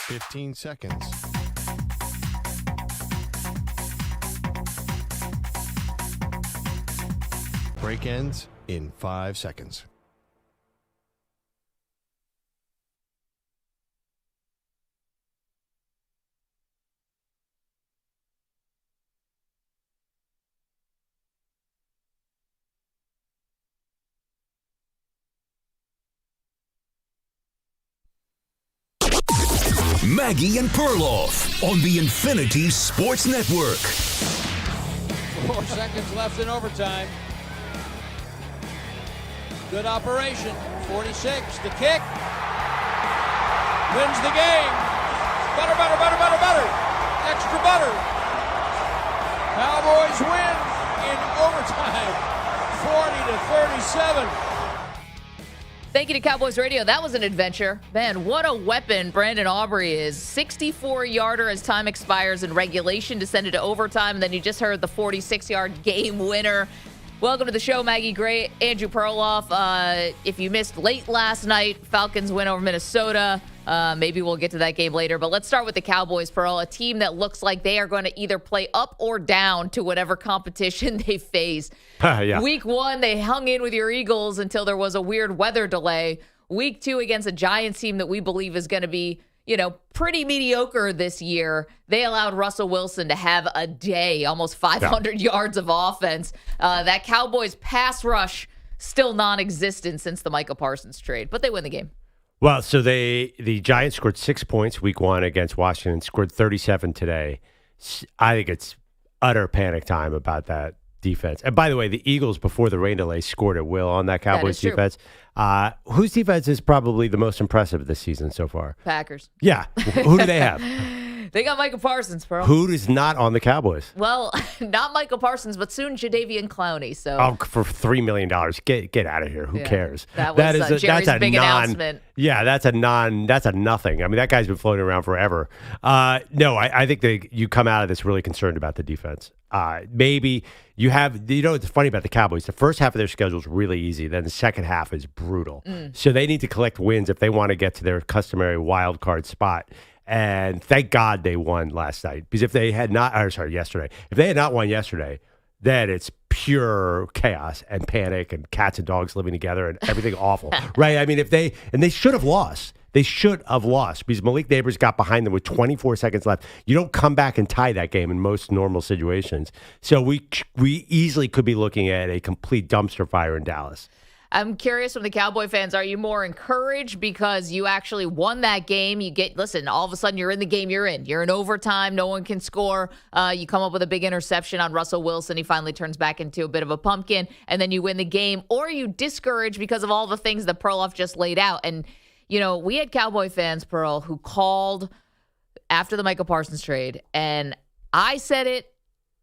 15 seconds. Break ends in 5 seconds. Maggie and Perloff on the Infinity Sports Network. 4 seconds left in overtime. Good operation. 46, the kick. Wins the game. Butter, butter, butter, butter, butter. Extra butter. Cowboys win in overtime. 40-37. Thank you to Cowboys Radio. That was an adventure. Man, what a weapon Brandon Aubrey is. 64-yarder as time expires in regulation to send it to overtime. And then you just heard the 46-yard game winner. Welcome to the show, Maggie Gray, Andrew Perloff. If you missed late last night, Falcons win over Minnesota. Maybe we'll get to that game later. But let's start with the Cowboys, Pearl, a team that looks like they are going to either play up or down to whatever competition they face. Yeah. Week 1, they hung in with your Eagles until there was a weird weather delay. Week 2 against a Giants team that we believe is going to be, pretty mediocre this year. They allowed Russell Wilson to have a day, almost 500 yards of offense. That Cowboys pass rush still non-existent since the Micah Parsons trade, but they win the game. Well, so the Giants scored 6 points week 1 against Washington, scored 37 today. I think it's utter panic time about that defense. And by the way, the Eagles, before the rain delay, scored at will on that Cowboys defense. Whose defense is probably the most impressive this season so far? Packers. Yeah. Who do they have? They got Micah Parsons, Pearl. Who is not on the Cowboys? Well, not Michael Parsons, but soon Jadeveon Clowney. So, for $3 million, get out of here. Who cares? That was Jerry's big announcement. Yeah, that's a nothing. I mean, that guy's been floating around forever. No, I think you come out of this really concerned about the defense. Maybe you have, what's funny about the Cowboys? The first half of their schedule is really easy. Then the second half is brutal. So they need to collect wins if they want to get to their customary wild card spot. And thank God they won last night, because if they had not, yesterday, if they had not won yesterday, then it's pure chaos and panic and cats and dogs living together and everything awful, right? I mean, they should have lost. They should have lost because Malik Neighbors got behind them with 24 seconds left. You don't come back and tie that game in most normal situations. So we easily could be looking at a complete dumpster fire in Dallas. I'm curious from the Cowboy fans, are you more encouraged because you actually won that game? All of a sudden you're in the game you're in. You're in overtime. No one can score. You come up with a big interception on Russell Wilson. He finally turns back into a bit of a pumpkin, and then you win the game. Or are you discouraged because of all the things that Perloff just laid out? And, we had Cowboy fans, Pearl, who called after the Micah Parsons trade, and I said it.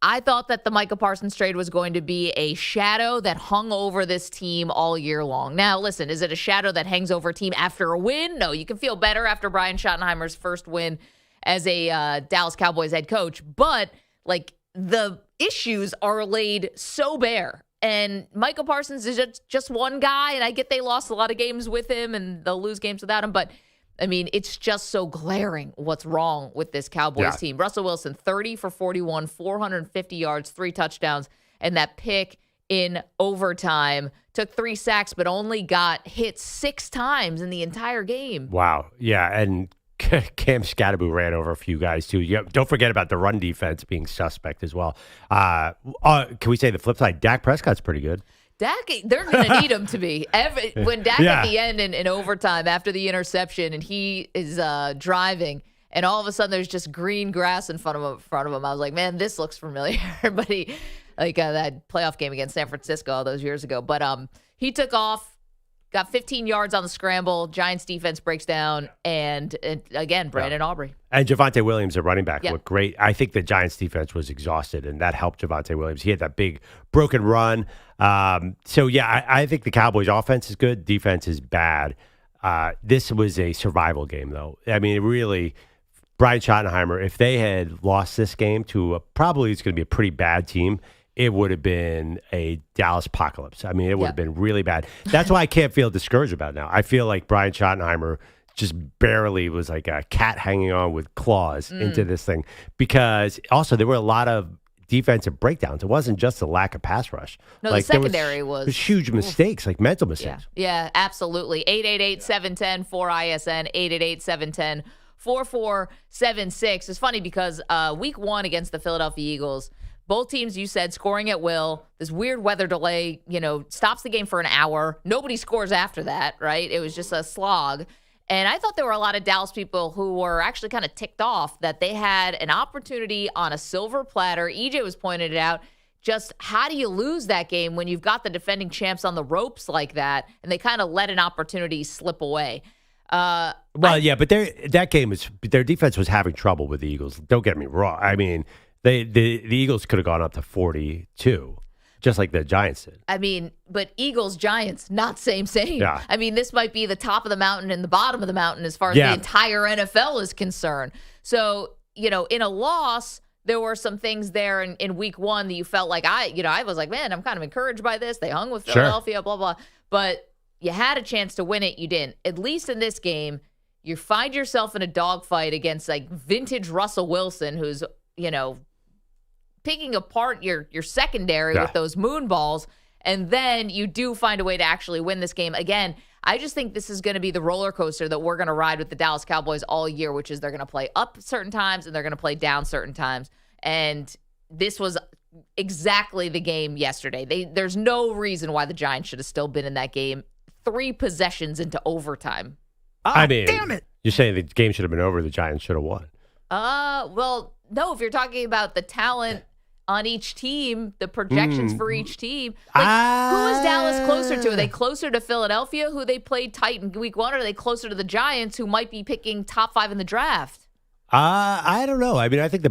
I thought that the Micah Parsons trade was going to be a shadow that hung over this team all year long. Now, listen, is it a shadow that hangs over a team after a win? No, you can feel better after Brian Schottenheimer's first win as a Dallas Cowboys head coach. But, the issues are laid so bare. And Micah Parsons is just one guy, and I get they lost a lot of games with him, and they'll lose games without him, but I mean, it's just so glaring what's wrong with this Cowboys team. Russell Wilson, 30 for 41, 450 yards, 3 touchdowns, and that pick in overtime. Took 3 sacks, but only got hit 6 times in the entire game. Wow. Yeah, and Cam Scatterbo ran over a few guys, too. Don't forget about the run defense being suspect as well. Can we say the flip side? Dak Prescott's pretty good. Dak, they're going to need him to be. When Dak at the end in overtime after the interception and he is driving and all of a sudden there's just green grass in front of him. I was like, man, this looks familiar. But that playoff game against San Francisco all those years ago. But he took off, got 15 yards on the scramble. Giants defense breaks down. And again, Brandon Aubrey. And Javonte Williams, a running back, looked great. I think the Giants defense was exhausted, and that helped Javonte Williams. He had that big broken run. I think the Cowboys offense is good. Defense is bad. This was a survival game, though. I mean, really, Brian Schottenheimer, if they had lost this game to probably it's going to be a pretty bad team, it would have been a Dallas apocalypse. I mean, it would have been really bad. That's why I can't feel discouraged about it now. I feel like Brian Schottenheimer just barely was like a cat hanging on with claws into this thing, because also there were a lot of defensive breakdowns. It wasn't just a lack of pass rush. No, like, the secondary was huge mistakes, like mental mistakes. Yeah, absolutely. 888-710-4ISN, 888-710-4476. It's funny because week 1 against the Philadelphia Eagles, both teams, you said, scoring at will. This weird weather delay, stops the game for an hour. Nobody scores after that, right? It was just a slog. And I thought there were a lot of Dallas people who were actually kind of ticked off that they had an opportunity on a silver platter. EJ was pointing it out. Just how do you lose that game when you've got the defending champs on the ropes like that, and they kind of let an opportunity slip away? But that game was, their defense was having trouble with the Eagles. Don't get me wrong. I mean, the Eagles could have gone up to 42. Just like the Giants did. I mean, but Eagles, Giants, not same. Yeah. I mean, this might be the top of the mountain and the bottom of the mountain as far as the entire NFL is concerned. So, in a loss, there were some things there in week 1 that you felt like I was like, man, I'm kind of encouraged by this. They hung with Philadelphia, blah, blah. But you had a chance to win it. You didn't. At least in this game, you find yourself in a dogfight against like vintage Russell Wilson, who's, picking apart your secondary with those moon balls, and then you do find a way to actually win this game. Again, I just think this is going to be the roller coaster that we're going to ride with the Dallas Cowboys all year, which is they're going to play up certain times and they're going to play down certain times. And this was exactly the game yesterday. There's no reason why the Giants should have still been in that game 3 possessions into overtime. I mean, damn it. You're saying the game should have been over, the Giants should have won. Well, no, if you're talking about the talent on each team, the projections for each team. Who is Dallas closer to? Are they closer to Philadelphia, who they played tight in week 1, or are they closer to the Giants, who might be picking top 5 in the draft? I don't know. I mean, I think the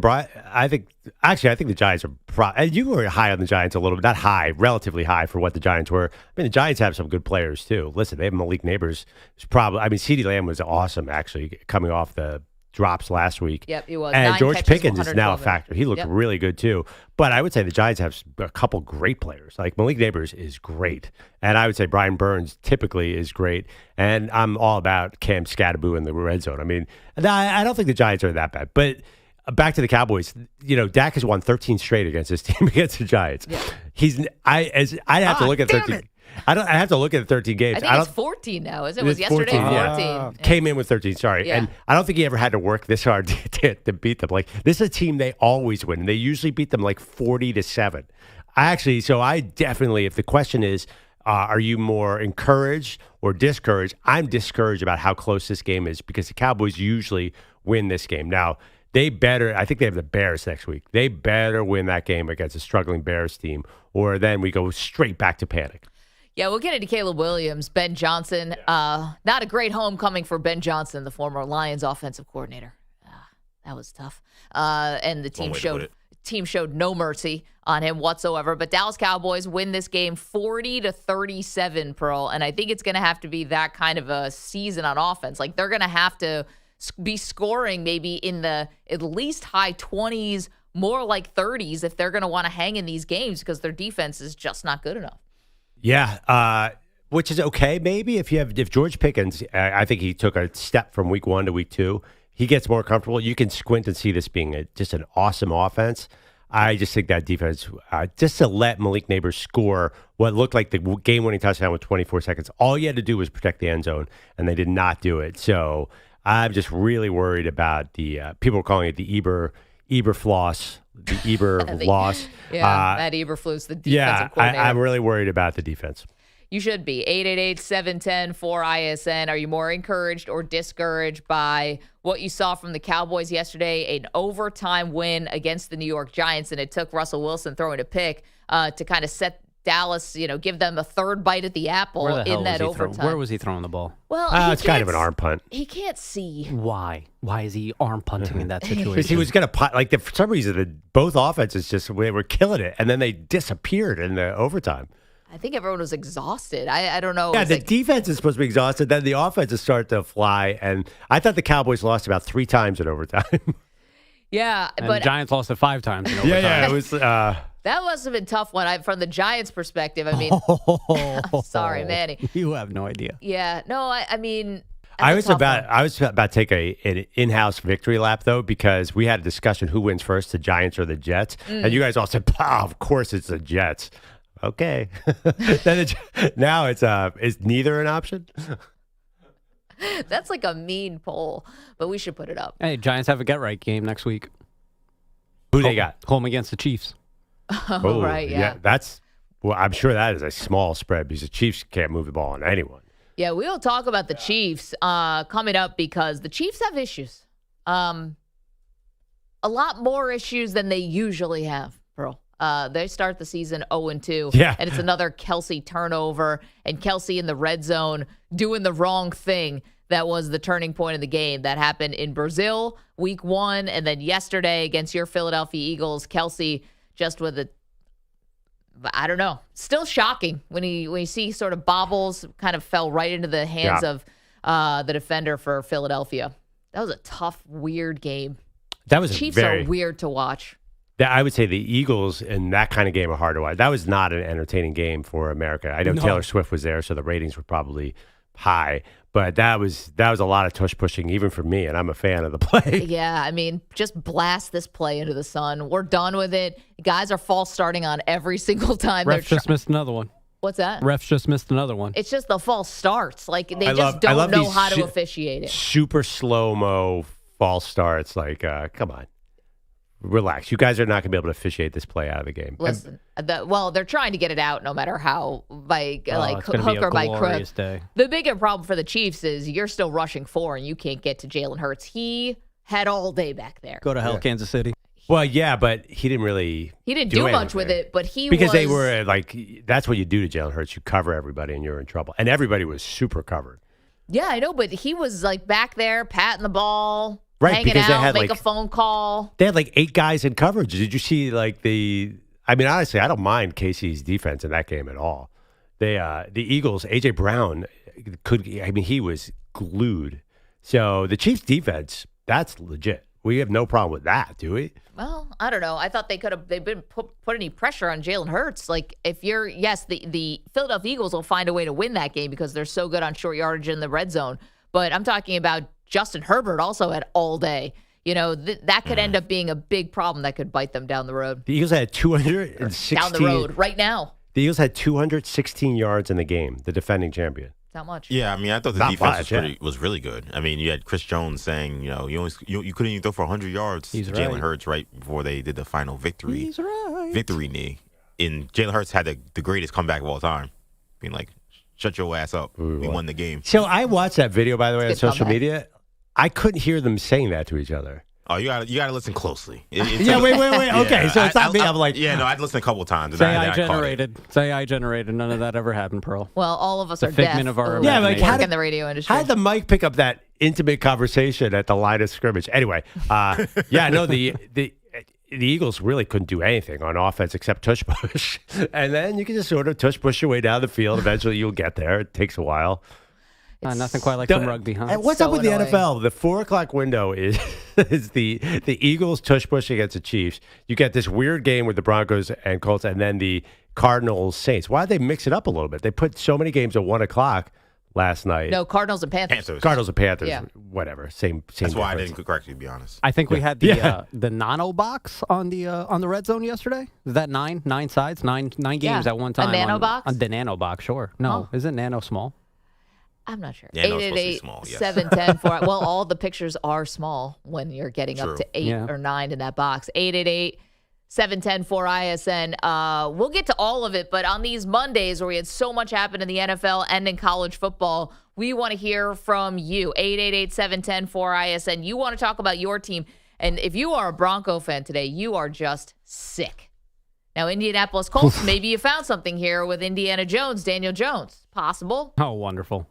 Giants are you were high on the Giants a little bit, not high, relatively high for what the Giants were. I mean, the Giants have some good players too. Listen, they have Malik Neighbors. CeeDee Lamb was awesome, actually, coming off the drops last week. Yep, he was. And 9 George catches, Pickens is now a 112 factor. He looked really good too. But I would say the Giants have a couple great players. Like Malik Neighbors is great. And I would say Brian Burns typically is great. And I'm all about Cam Scatterboo in the red zone. I mean, I don't think the Giants are that bad. But back to the Cowboys, Dak has won 13 straight against his team against the Giants. Yeah. I have to look at 13. I have to look at the 13 games. I think it's 14 now, isn't it? Was yesterday 14? Came in with 13, sorry. Yeah. And I don't think he ever had to work this hard to beat them. Like, this is a team they always win. They usually beat them like 40-7. I definitely, if the question is, are you more encouraged or discouraged? I'm discouraged about how close this game is, because the Cowboys usually win this game. Now, I think they have the Bears next week. They better win that game against a struggling Bears team, or then we go straight back to panic. Yeah, we'll get into Caleb Williams, Ben Johnson. Not a great homecoming for Ben Johnson, the former Lions offensive coordinator. That was tough. And the team showed no mercy on him whatsoever. But Dallas Cowboys win this game 40-37, Pearl. And I think it's going to have to be that kind of a season on offense. Like, they're going to have to be scoring maybe in the at least high 20s, more like 30s, if they're going to want to hang in these games, because their defense is just not good enough. Yeah, which is okay maybe if George Pickens, I think he took a step from week 1 to week 2. He gets more comfortable. You can squint and see this being just an awesome offense. I just think that defense, just to let Malik Neighbors score what looked like the game-winning touchdown with 24 seconds, all you had to do was protect the end zone, and they did not do it. So I'm just really worried about the people were calling it the Eberfloss. The Eber loss. Yeah, Matt Eberflus, the defensive coordinator. I'm really worried about the defense. You should be. 888-710-4ISN. Are you more encouraged or discouraged by what you saw from the Cowboys yesterday? An overtime win against the New York Giants, and it took Russell Wilson throwing a pick to kind of set Dallas, give them a third bite at the apple in that overtime. Where was he throwing the ball? Well, it's kind of an arm punt. He can't see. Why? Why is he arm punting in that situation? Because he was going to punt. Like, for some reason, both offenses they were killing it, and then they disappeared in the overtime. I think everyone was exhausted. I don't know. Yeah, the defense is supposed to be exhausted. Then the offenses start to fly, and I thought the Cowboys lost about 3 times in overtime. Yeah, and but the Giants lost it 5 times in overtime. Yeah, it was. That must have been a tough one. From the Giants' perspective, I mean, sorry, Manny. You have no idea. Yeah, no, I mean, I was about to take an in-house victory lap though, because we had a discussion who wins first, the Giants or the Jets, and you guys all said, of course it's the Jets. Okay, now is neither an option? That's like a mean poll, but we should put it up. Hey, Giants have a get-right game next week. Who they got? Home against the Chiefs. Oh, right, yeah. Well, I'm sure that is a small spread because the Chiefs can't move the ball on anyone. Yeah, we'll talk about the Chiefs coming up because the Chiefs have issues. A lot more issues than they usually have, Pearl. They start the season 0-2, and it's another Kelce turnover, and Kelce in the red zone doing the wrong thing. That was the turning point of the game. That happened in Brazil, week 1, and then yesterday against your Philadelphia Eagles, Kelce just with I don't know, still shocking when you see sort of bobbles, kind of fell right into the hands of the defender for Philadelphia. That was a tough, weird game. That was Chiefs are weird to watch. I would say the Eagles in that kind of game are hard to watch. That was not an entertaining game for America. I know Taylor Swift was there, so the ratings were probably high. But that was a lot of tush pushing, even for me, and I'm a fan of the play. Yeah, I mean, just blast this play into the sun. We're done with it. Guys are false starting on every single time. Refs just missed another one. What's that? Refs just missed another one. It's just the false starts. Like, they just don't know how to officiate it. Super slow-mo false starts. Like, come on. Relax. You guys are not going to be able to officiate this play out of the game. Listen, they're trying to get it out no matter how, by hook or by crook. The bigger problem for the Chiefs is you're still rushing 4 and you can't get to Jalen Hurts. He had all day back there. Go to hell, Kansas City. Well, yeah, but he didn't really do much with it, but because they were that's what you do to Jalen Hurts. You cover everybody and you're in trouble. And everybody was super covered. Yeah, I know, but he was back there patting the ball. Right, hanging because out, they had make a phone call. They had 8 guys in coverage. Did you see I mean, honestly, I don't mind KC's defense in that game at all. The Eagles, AJ Brown he was glued. So the Chiefs defense, that's legit. We have no problem with that, do we? Well, I don't know. I thought they didn't put any pressure on Jalen Hurts. The Philadelphia Eagles will find a way to win that game because they're so good on short yardage in the red zone. But I'm talking about Justin Herbert also had all day. That could end up being a big problem that could bite them down the road. The Eagles had 216 down the road right now. The Eagles had 216 yards in the game. The defending champion. Not much. Yeah, I mean, I thought the defense was really good. I mean, you had Chris Jones saying, you couldn't even throw for 100 yards. He's to right. Jalen Hurts right before they did the final victory. He's right. Victory knee. And Jalen Hurts had the greatest comeback of all time. Being like, shut your ass up. We won the game. So I watched that video, by the way, on social media. I couldn't hear them saying that to each other. Oh, you gotta listen closely. Wait. Okay, so it's not me. I'm like, I'd listen a couple times. Say I generated. None of that ever happened, Pearl. Well, all of us are figment deaf. of our work in the radio industry. How did the mic pick up that intimate conversation at the line of scrimmage? Anyway, the Eagles really couldn't do anything on offense except tush push, and then you can just sort of tush push your way down the field. Eventually, you'll get there. It takes a while. Nothing quite like some rugby, huh? And what's up with annoying. the NFL? The 4:00 window is the Eagles tush push against the Chiefs. You get this weird game with the Broncos and Colts, and then the Cardinals Saints. Why did they mix it up a little bit? They put so many games at 1:00 last night. No, Cardinals and Panthers. Cardinals and Panthers. Yeah. Whatever. Same. That's why I difference. didn't correct you, to be honest. I think we had the nano box on the red zone yesterday. Is that nine sides, nine games at one time? A nano box? The nano box, sure. No, isn't nano small? I'm not sure. Yeah, no, it's supposed to be small, yes. 710 4. Well, all the pictures are small when you're getting up to 8 or 9 in that box. 888-710-4-ISN. We'll get to all of it, but on these Mondays where we had so much happen in the NFL and in college football, we want to hear from you. 888-710-4-ISN. You want to talk about your team. And if you are a Bronco fan today, you are just sick. Now, Indianapolis Colts, maybe you found something here with Indiana Jones, Daniel Jones. Possible. Oh, wonderful.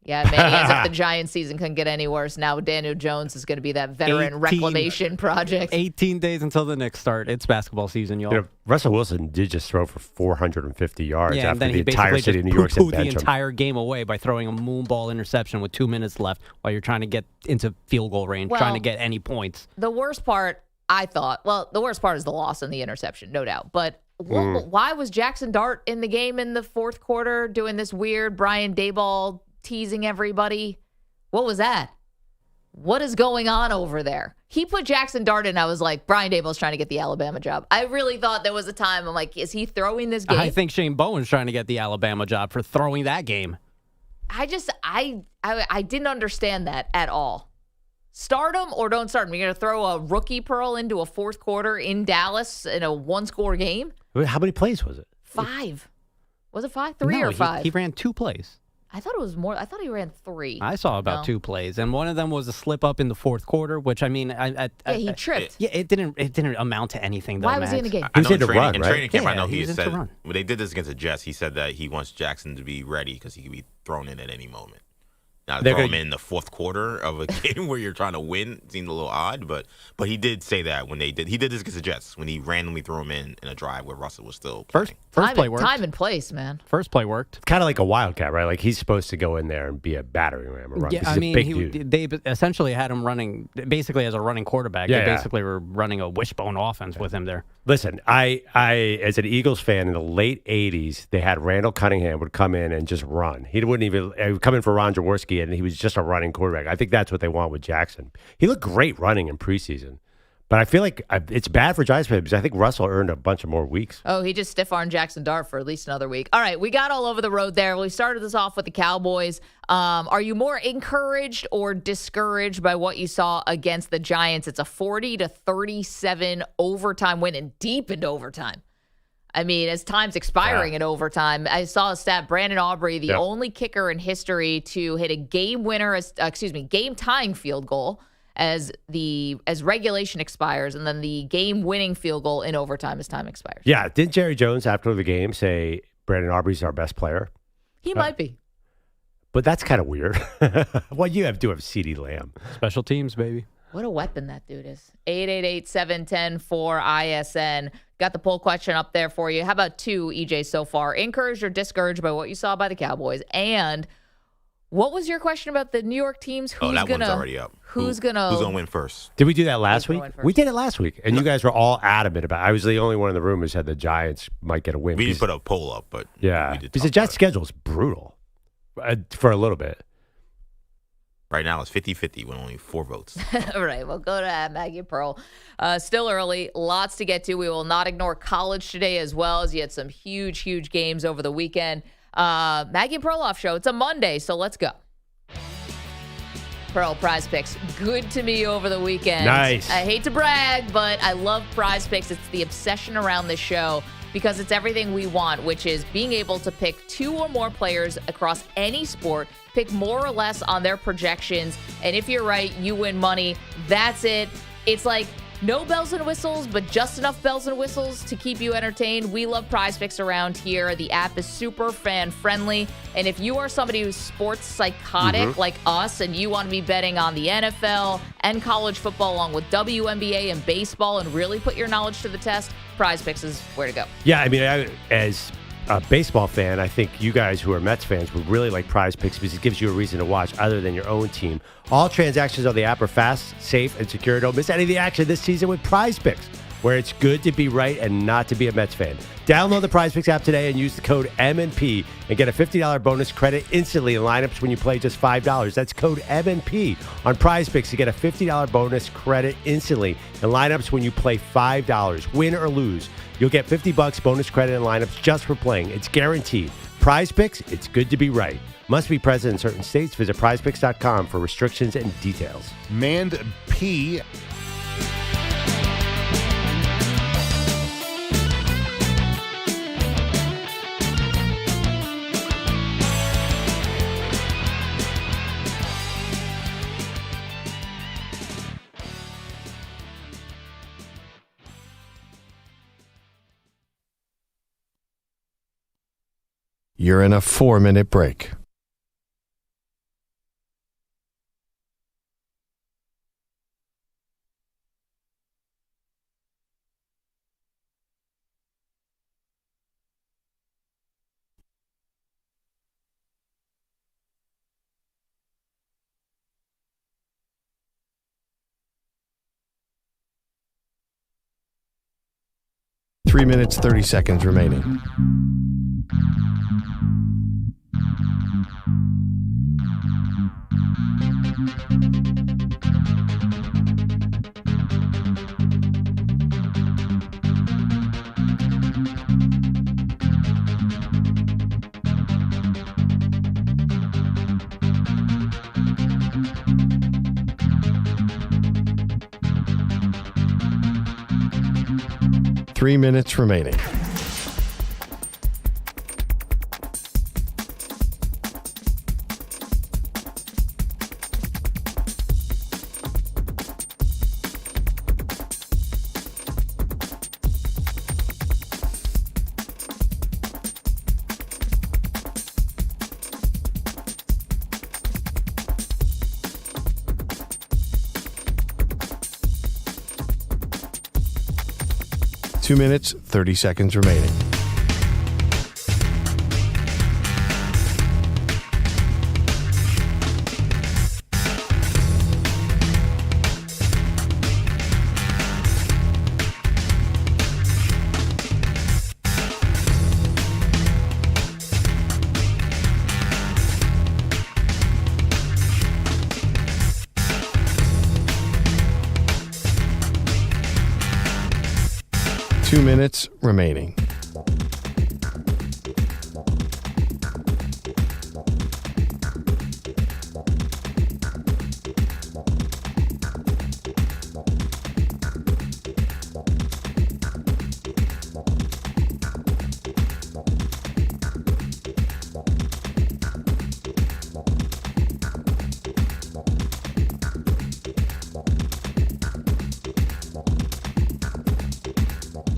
Yeah, maybe as if the Giants season couldn't get any worse. Now Daniel Jones is going to be that veteran reclamation project. 18 days until the Knicks start. It's basketball season, y'all. Russell Wilson did just throw for 450 yards and after then the entire city of New York said bench him. The entire game away by throwing a moonball interception with 2 minutes left while you're trying to get into field goal range, trying to get any points. The worst part, I thought, the worst part is the loss and the interception, no doubt. But why was Jackson Dart in the game in the fourth quarter doing this weird Brian Daboll teasing everybody? What was that? What is going on over there? He put Jackson Dart in. I was like, Brian Daboll's trying to get the Alabama job. I really thought there was a time. I'm like, is he throwing this game? I think Shane Bowen's trying to get the Alabama job for throwing that game. I didn't understand that at all. Start him or don't start him. You're going to throw a rookie Pearl into a fourth quarter in Dallas in a one-score game? How many plays was it? 5. Was it 5? 3 or 5? He ran 2 plays. I thought it was more. I thought he ran 3. I saw about 2 plays, and one of them was a slip up in the fourth quarter, which I mean, he tripped. Yeah, it didn't amount to anything though. Why was he in the game? He was in in to run, in right? training camp, I know he he was in said to run. when they did this against the Jets, he said that he wants Jackson to be ready because he could be thrown in at any moment. Now, throw him in the fourth quarter of a game where you're trying to win seemed a little odd, but he did say that when he did this against the Jets when he randomly threw him in a drive where Russell was still playing. First play worked. Time and place, man. First play worked. Kind of like a wildcat, right? Like he's supposed to go in there and be a battering ram. Yeah, I mean, they essentially had him running basically as a running quarterback. They basically were running a wishbone offense with him there. Listen, I as an Eagles fan in the late '80s, they had Randall Cunningham would come in and just run. He wouldn't even he would come in for Ron Jaworski, and he was just a running quarterback. I think that's what they want with Jackson. He looked great running in preseason. But I feel like it's bad for Giants fans because I think Russell earned a bunch of more weeks. Oh, he just stiff-armed Jackson Dart for at least another week. All right, we got all over the road there. We started this off with the Cowboys. Are you more encouraged or discouraged by what you saw against the Giants? It's a 40-37 overtime win and deep into overtime. I mean, as time's expiring in overtime, I saw a stat, Brandon Aubrey, the only kicker in history to hit a game-tying field goal as regulation expires, and then the game-winning field goal in overtime as time expires. Yeah, didn't Jerry Jones after the game say Brandon Aubrey's our best player? He might be. But that's kind of weird. Well, you do have CeeDee Lamb. Special teams, baby. What a weapon that dude is. 888-710-4ISN. Got the poll question up there for you. How about 2, EJ, so far? Encouraged or discouraged by what you saw by the Cowboys? And what was your question about the New York teams? One's already up. Who's gonna win first? Did we do that last week? We did it last week, and you guys were all adamant about it. I was the only one in the room who said the Giants might get a win. We didn't put a poll up, but we did because the Jets' schedule is brutal for a little bit. Right now it's 50-50 with only 4 votes. All right, we'll go to Maggie and Pearl. Still early, lots to get to. We will not ignore college today as well, as you had some huge, huge games over the weekend. Maggie and Perloff show. It's a Monday, so let's go. Pearl, Prize Picks. Good to me over the weekend. Nice. I hate to brag, but I love Prize Picks. It's the obsession around this show because it's everything we want, which is being able to pick 2 or more players across any sport, pick more or less on their projections, and if you're right, you win money. That's it. It's like no bells and whistles, but just enough bells and whistles to keep you entertained. We love Prize Picks around here. The app is super fan-friendly. And if you are somebody who's sports psychotic like us and you want to be betting on the NFL and college football along with WNBA and baseball and really put your knowledge to the test, Prize Picks is where to go. Yeah, I mean, as a baseball fan, I think you guys who are Mets fans would really like Prize Picks because it gives you a reason to watch other than your own team. All transactions on the app are fast, safe, and secure. Don't miss any of the action this season with Prize Picks, where it's good to be right and not to be a Mets fan. Download the Prize Picks app today and use the code M&P and get a $50 bonus credit instantly in lineups when you play just $5. That's code M&P on Prize Picks to get a $50 bonus credit instantly in lineups when you play $5. Win or lose, you'll get $50 bonus credit in lineups just for playing. It's guaranteed. Prize Picks, it's good to be right. Must be present in certain states. Visit prizepicks.com for restrictions and details. Mand P. You're in a 4-minute break. Three minutes, 30 seconds remaining. 3 minutes remaining. Two minutes, 30 seconds remaining. Two minutes remaining.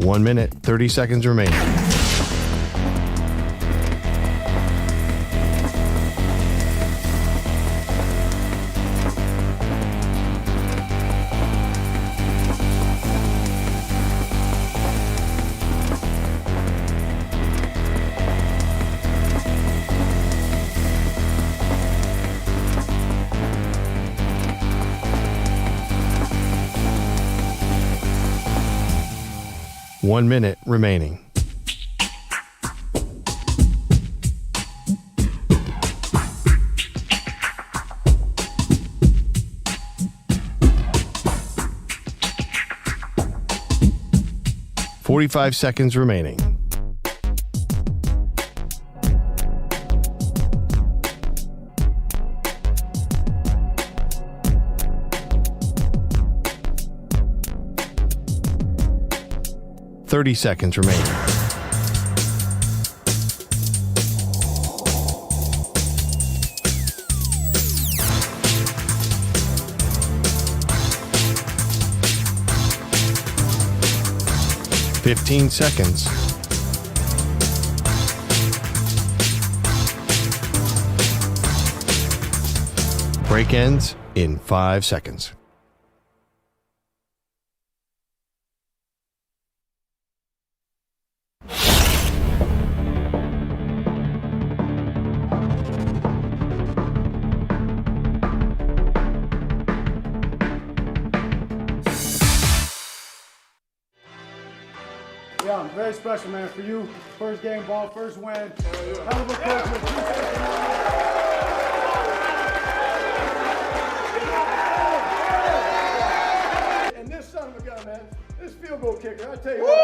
One minute, 30 seconds remaining. One minute remaining. Forty-five seconds remaining. Thirty seconds remaining. Fifteen seconds. Break ends in 5 seconds. Yeah, very special, man. For you, first game ball, first win. Hell of a coach. And this son of a gun, man, this field goal kicker, I tell you what.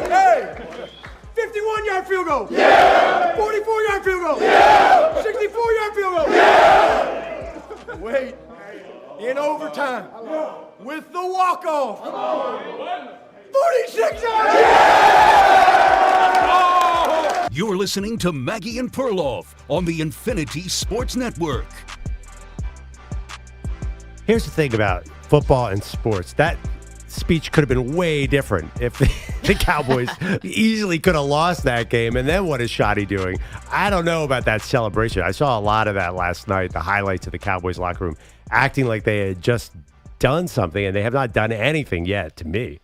Hey, 51-yard field goal. Yeah. 44-yard field goal. Yeah. 64-yard field goal. Yeah. Wait, in overtime. With the walk-off. 46 yards! Yeah! You're listening to Maggie and Perloff on the Infinity Sports Network. Here's the thing about football and sports. That speech could have been way different if the Cowboys easily could have lost that game. And then what is Shoddy doing? I don't know about that celebration. I saw a lot of that last night, the highlights of the Cowboys locker room, acting like they had just done something, and they have not done anything yet to me.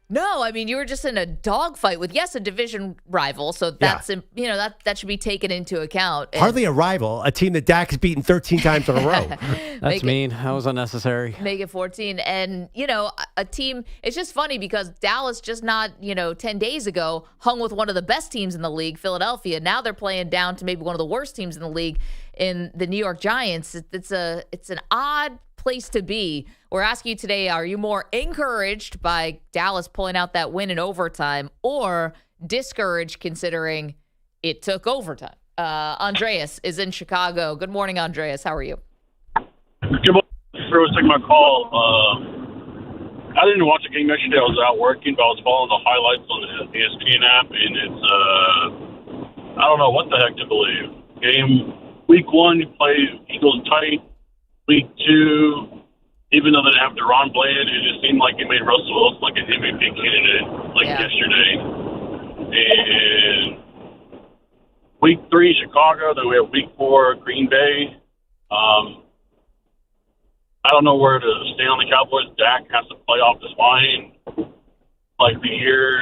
No, I mean, you were just in a dogfight with, yes, a division rival, so that's, that should be taken into account. And hardly a rival, a team that Dak has beaten 13 times in a row. That's mean. That was unnecessary. Make it 14. And, a team, it's just funny because Dallas just not, 10 days ago hung with one of the best teams in the league, Philadelphia. Now they're playing down to maybe one of the worst teams in the league in the New York Giants. It's an odd place to be. We're asking you today, are you more encouraged by Dallas pulling out that win in overtime or discouraged considering it took overtime? Andreas is in Chicago. Good morning, Andreas. How are you? Good morning. Thanks for taking my call. I didn't watch the game yesterday. I was out working, but I was following the highlights on the ESPN app, and it's I don't know what the heck to believe. Week 1, you play Eagles tight. Week 2, even though they didn't have Deron Bland, it just seemed like it made Russell Wilson like an MVP candidate, yesterday. And week 3, Chicago. Then we have week 4, Green Bay. I don't know where to stand on the Cowboys. Dak has to play off this line. Like the year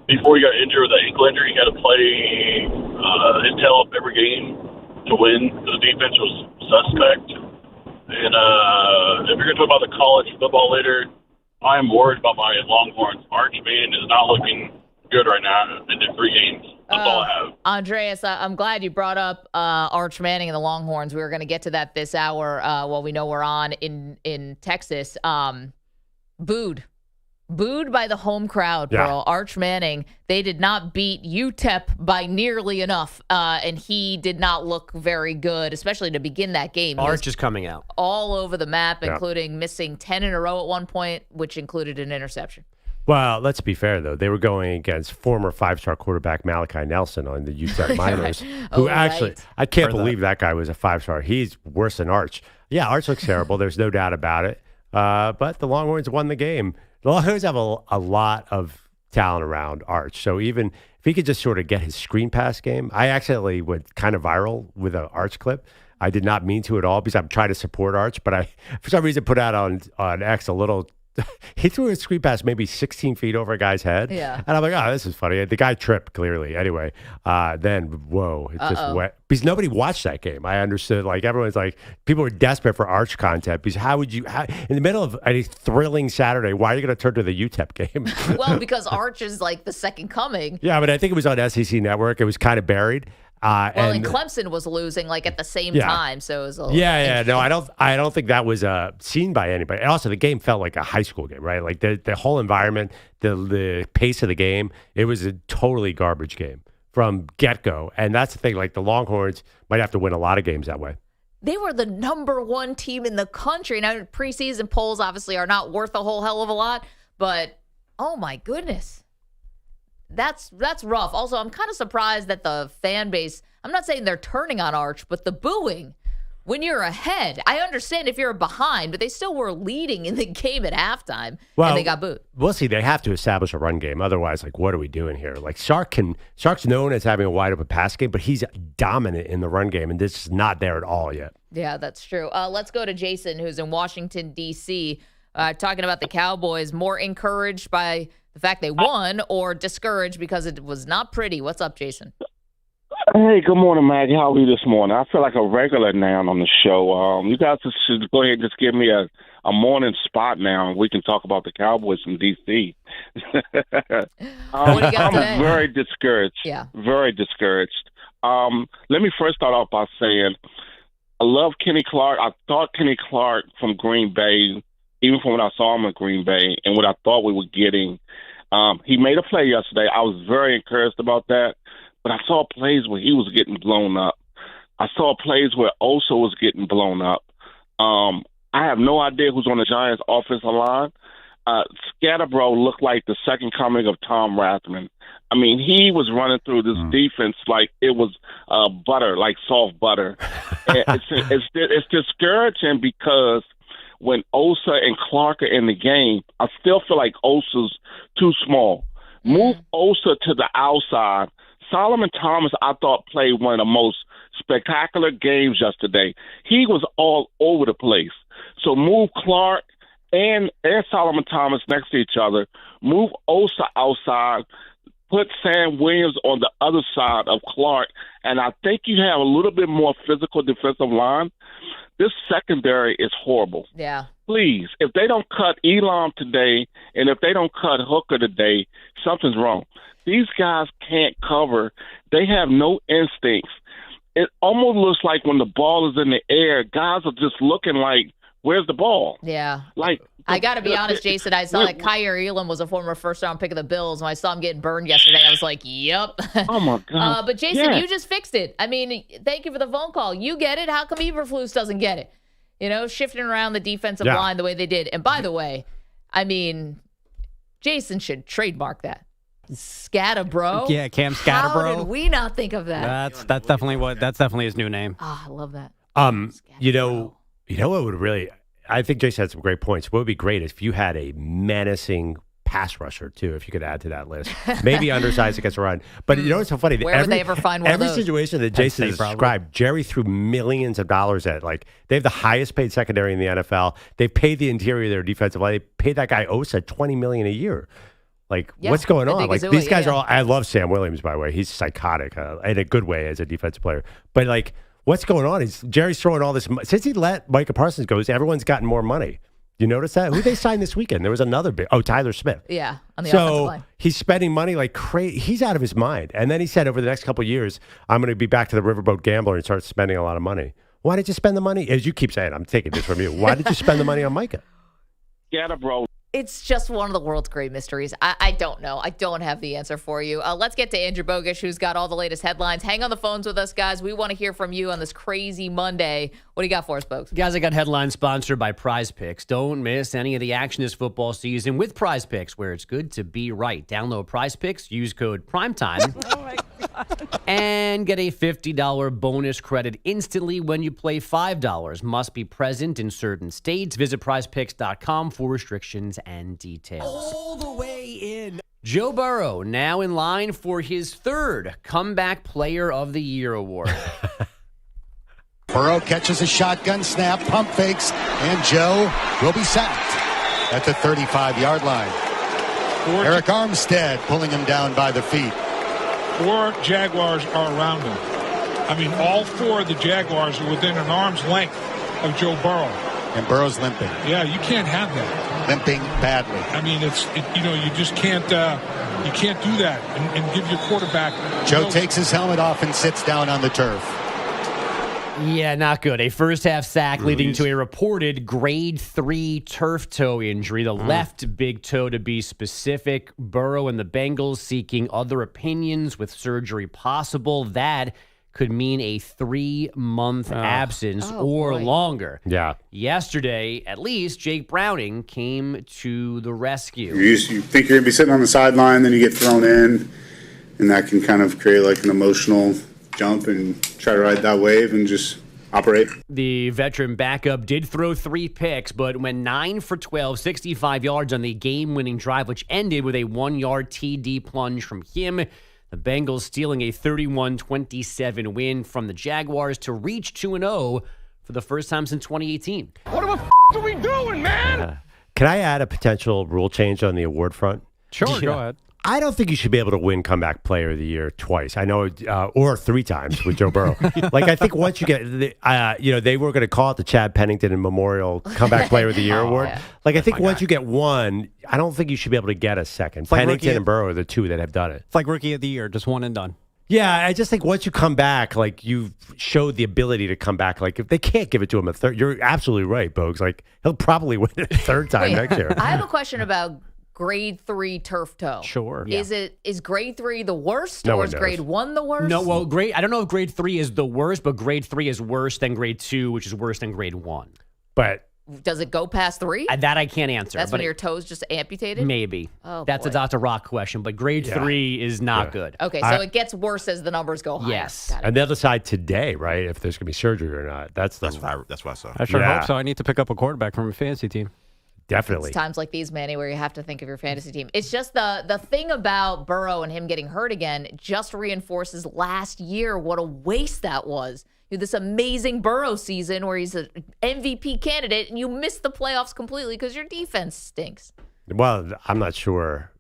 before he got injured with the ankle injury, he had to play his tail up every game to win. The defense was suspect. And if you're going to talk about the college football later, I am worried about my Longhorns. Arch Man is not looking good right now in the 3 games. That's all I have. Andreas, I'm glad you brought up Arch Manning and the Longhorns. We were going to get to that this hour while we know we're on in Texas. Booed by the home crowd, bro. Arch Manning, they did not beat UTEP by nearly enough, and he did not look very good, especially to begin that game. Arch is coming out. All over the map, including missing 10 in a row at one point, which included an interception. Well, let's be fair, though. They were going against former 5-star quarterback Malachi Nelson on the UTEP Miners, who actually, I can't believe that guy was a 5-star. He's worse than Arch. Yeah, Arch looks terrible. There's no doubt about it. But the Longhorns won the game. The Longhorns have a lot of talent around Arch. So even if he could just sort of get his screen pass game, I accidentally went kind of viral with an Arch clip. I did not mean to at all because I'm trying to support Arch, but I, for some reason, put out on X a little. He threw a screen pass maybe 16 feet over a guy's head. Yeah. And I'm like, oh, this is funny. The guy tripped, clearly. Anyway, then, whoa, it's just wet. Because nobody watched that game. I understood. Like, everyone's like, people were desperate for Arch content. Because in the middle of a thrilling Saturday, why are you going to turn to the UTEP game? Well, because Arch is like the second coming. Yeah, but I think it was on SEC Network. It was kind of buried. And Clemson was losing like at the same time, so it was a little no, I don't think that was seen by anybody. And also, the game felt like a high school game, right? Like the whole environment, the pace of the game, it was a totally garbage game from get-go. And that's the thing, like the Longhorns might have to win a lot of games that way. They were the number 1 team in the country. Now, preseason polls obviously are not worth a whole hell of a lot, but oh my goodness. That's rough. Also, I'm kind of surprised that the fan base, I'm not saying they're turning on Arch, but the booing when you're ahead. I understand if you're behind, but they still were leading in the game at halftime, and they got booed. We'll see. They have to establish a run game. Otherwise, like, what are we doing here? Like, Sark's known as having a wide open pass game, but he's dominant in the run game, and this is not there at all yet. Yeah, that's true. Let's go to Jason, who's in Washington, D.C., talking about the Cowboys. More encouraged by the fact they won or discouraged because it was not pretty. What's up, Jason? Hey, good morning, Maggie. How are you this morning? I feel like a regular now on the show. You guys should go ahead and just give me a morning spot now, and we can talk about the Cowboys from D.C. What do you got today? I'm very discouraged. Yeah. Very discouraged. Let me first start off by saying I love Kenny Clark. I thought Kenny Clark from Green Bay, even from when I saw him in Green Bay and what I thought we were getting, he made a play yesterday. I was very encouraged about that. But I saw plays where he was getting blown up. I saw plays where Osa was getting blown up. I have no idea who's on the Giants' offensive line. Scatterbro looked like the second coming of Tom Rathman. I mean, he was running through this defense like it was butter, like soft butter. It's discouraging because when Osa and Clark are in the game, I still feel like Osa's too small. Move Osa to the outside. Solomon Thomas, I thought, played one of the most spectacular games yesterday. He was all over the place. So move Clark and Solomon Thomas next to each other. Move Osa outside. Put Sam Williams on the other side of Clark. And I think you have a little bit more physical defensive line. This secondary is horrible. Yeah. Please, if they don't cut Elam today and if they don't cut Hooker today, something's wrong. These guys can't cover. They have no instincts. It almost looks like when the ball is in the air, guys are just looking like, where's the ball? Yeah. Like, I got to be honest, Jason. I saw that Kyer Elam was a former first-round pick of the Bills. When I saw him getting burned yesterday, I was like, yep. Oh, my God. But, Jason, you just fixed it. I mean, thank you for the phone call. You get it. How come Eberflus doesn't get it? shifting around the defensive line the way they did. And by the way, I mean, Jason should trademark that. Scatterbro. Yeah, Cam Scatterbro. How did we not think of that? That's definitely his new name. Oh, I love that. What would really, I think Jason had some great points. What would be great is if you had a menacing pass rusher too, if you could add to that list. Maybe undersized against a run. But what's so funny? Where would they ever find one of those? Every situation that Jason described, Jerry threw millions of dollars at. Like, they have the highest paid secondary in the NFL. They paid the interior of their defensive line. They paid that guy Osa $20 million a year. Like, what's going on? Like, these guys are all. I love Sam Williams, by the way. He's psychotic in a good way as a defensive player. But like, what's going on? Jerry's throwing all this. Since he let Micah Parsons go, everyone's gotten more money. You notice that? Who they signed this weekend? There was another big. Oh, Tyler Smith. Yeah, on the offensive line. He's spending money like crazy. He's out of his mind. And then he said, over the next couple of years, I'm going to be back to the riverboat gambler and start spending a lot of money. Why did you spend the money? As you keep saying, I'm taking this from you. Why did you spend the money on Micah? Get it, bro. It's just one of the world's great mysteries. I don't know. I don't have the answer for you. Let's get to Andrew Bogusch, who's got all the latest headlines. Hang on the phones with us, guys. We want to hear from you on this crazy Monday. What do you got for us, Bogusch? Guys, I got headlines sponsored by Prize Picks. Don't miss any of the action this football season with Prize Picks, where it's good to be right. Download Prize Picks, use code PRIMETIME, Oh, my God. and get a $50 bonus credit instantly when you play $5. Must be present in certain states. Visit prizepicks.com for restrictions and details. All the way in. Joe Burrow now in line for his third Comeback Player of the Year award. Burrow catches a shotgun snap, pump fakes, and Joe will be sacked at the 35-yard line. Eric Armstead pulling him down by the feet. 4 Jaguars are around him. I mean, all 4 of the Jaguars are within an arm's length of Joe Burrow. And Burrow's limping. Yeah, you can't have that. Limping badly. I mean, you just can't. You can't do that and give your quarterback. Joe takes his helmet off and sits down on the turf. Yeah, not good. A first-half sack leading to a reported grade 3 turf toe injury, the left big toe to be specific. Burrow and the Bengals seeking other opinions with surgery possible. That could mean a 3-month absence or longer. Yeah. Yesterday, at least, Jake Browning came to the rescue. You think you're going to be sitting on the sideline, then you get thrown in, and that can kind of create like an emotional jump and try to ride that wave and just operate. The veteran backup did throw 3 picks, but went 9 for 12, 65 yards on the game-winning drive, which ended with a 1-yard TD plunge from him. The Bengals stealing a 31-27 win from the Jaguars to reach 2-0 for the first time since 2018. What the f*** are we doing, man? Can I add a potential rule change on the award front? Sure, go ahead. I don't think you should be able to win Comeback Player of the Year twice. I know, or 3 times with Joe Burrow. Like, I think once you get, they were going to call it the Chad Pennington and Memorial Comeback Player of the Year award. Yeah. Like, I think once you get one, I don't think you should be able to get a second. like Pennington and Burrow are the 2 that have done it. It's like Rookie of the Year, just one and done. Yeah, I just think once you come back, like, you've showed the ability to come back. Like, if they can't give it to him a third, you're absolutely right, Bogues. Like, he'll probably win it a third time next year. I have a question about grade 3 turf toe. Sure. Yeah. Is grade 3 the worst, No or is grade 1 the worst? No, well, I don't know if grade 3 is the worst, but grade 3 is worse than grade 2, which is worse than grade 1. But does it go past 3? That I can't answer. That's but when your toes just amputated? Maybe. Oh, that's boy. a Dr. Rock question, but grade 3 is not good. Okay, so it gets worse as the numbers go higher. Yes. Got it. and they'll decide today, right, if there's going to be surgery or not. That's what I saw. I sure hope so. I need to pick up a quarterback from a fantasy team. Definitely. It's times like these, Manny, where you have to think of your fantasy team. It's just the thing about Burrow and him getting hurt again just reinforces last year what a waste that was. This amazing Burrow season where he's an MVP candidate, and you miss the playoffs completely because your defense stinks. Well, I'm not sure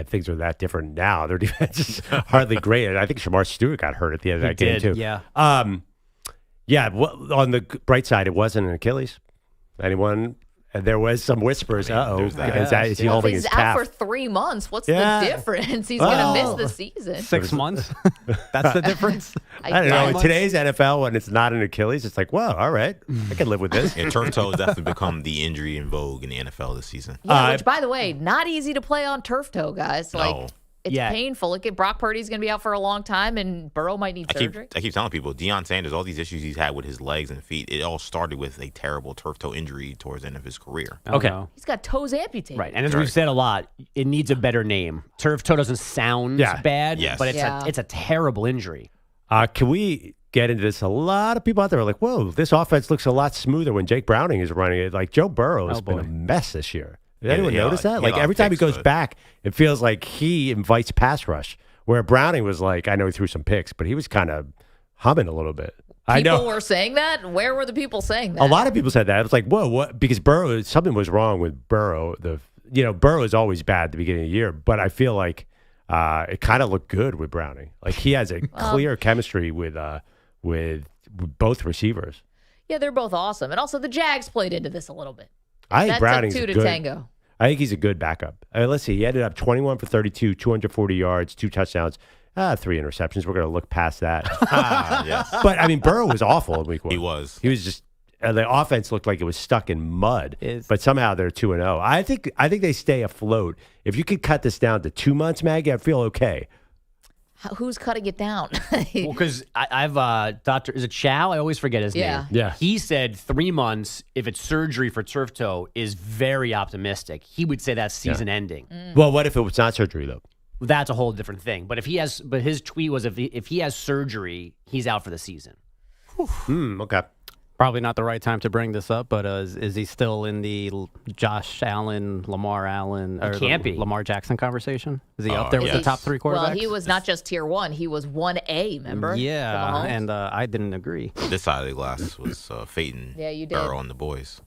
things are that different now. Their defense is hardly great. And I think Shamar Stewart got hurt at the end of that game, too. Yeah. Well, on the bright side, it wasn't an Achilles. Anyone? There was some whispers. Is he holding his calf? He's out for 3 months. What's the difference? He's going to miss the season. 6 months? That's the difference? I don't know. In today's NFL, when it's not an Achilles, it's like, well, all right. I can live with this. Yeah, turf toe has definitely become the injury in vogue in the NFL this season. Yeah, which, by the way, not easy to play on turf toe, guys. Like, It's painful. Brock Purdy's going to be out for a long time, and Burrow might need surgery. I keep telling people, Deion Sanders, all these issues he's had with his legs and feet, it all started with a terrible turf toe injury towards the end of his career. Okay. He's got toes amputated. Right. And as we've said a lot, it needs a better name. Turf toe doesn't sound bad, but it's a terrible injury. Can we get into this? A lot of people out there are like, whoa, this offense looks a lot smoother when Jake Browning is running it. Like, Joe Burrow has been a mess this year. Did anyone notice that? Like, every time he goes back, it feels like he invites pass rush, where Browning was like, I know he threw some picks, but he was kind of humming a little bit. People were saying that? Where were the people saying that? A lot of people said that. It was like, whoa, what? Because Burrow, something was wrong with Burrow. Burrow is always bad at the beginning of the year, but I feel like it kind of looked good with Browning. Like, he has a clear chemistry with both receivers. Yeah, they're both awesome. And also, the Jags played into this a little bit. I think That Browning's took two good. to tango. I think he's a good backup. Let's see. He ended up 21 for 32, 240 yards, 2 touchdowns, 3 interceptions. We're going to look past that. Yes. But, I mean, Burrow was awful in week 1. He was. He was just the offense looked like it was stuck in mud. But somehow they're 2-0. I think they stay afloat. If you could cut this down to 2 months, Maggie, I feel okay. Who's cutting it down? Well, because I've Dr. Is it Chow? I always forget his name. Yeah. He said 3 months, if it's surgery for turf toe, is very optimistic. He would say that's season ending. Well, what if it was not surgery, though? That's a whole different thing. But his tweet was if he has surgery, he's out for the season. Okay. Probably not the right time to bring this up, but is he still in the Josh Allen, Lamar Allen, or can't be. Lamar Jackson conversation? Is he up there with the top 3 quarterbacks? Well, he was not just tier 1. He was 1A, remember? Yeah, and I didn't agree. This side of the glass was Peyton, you did. Burrow, and the boys.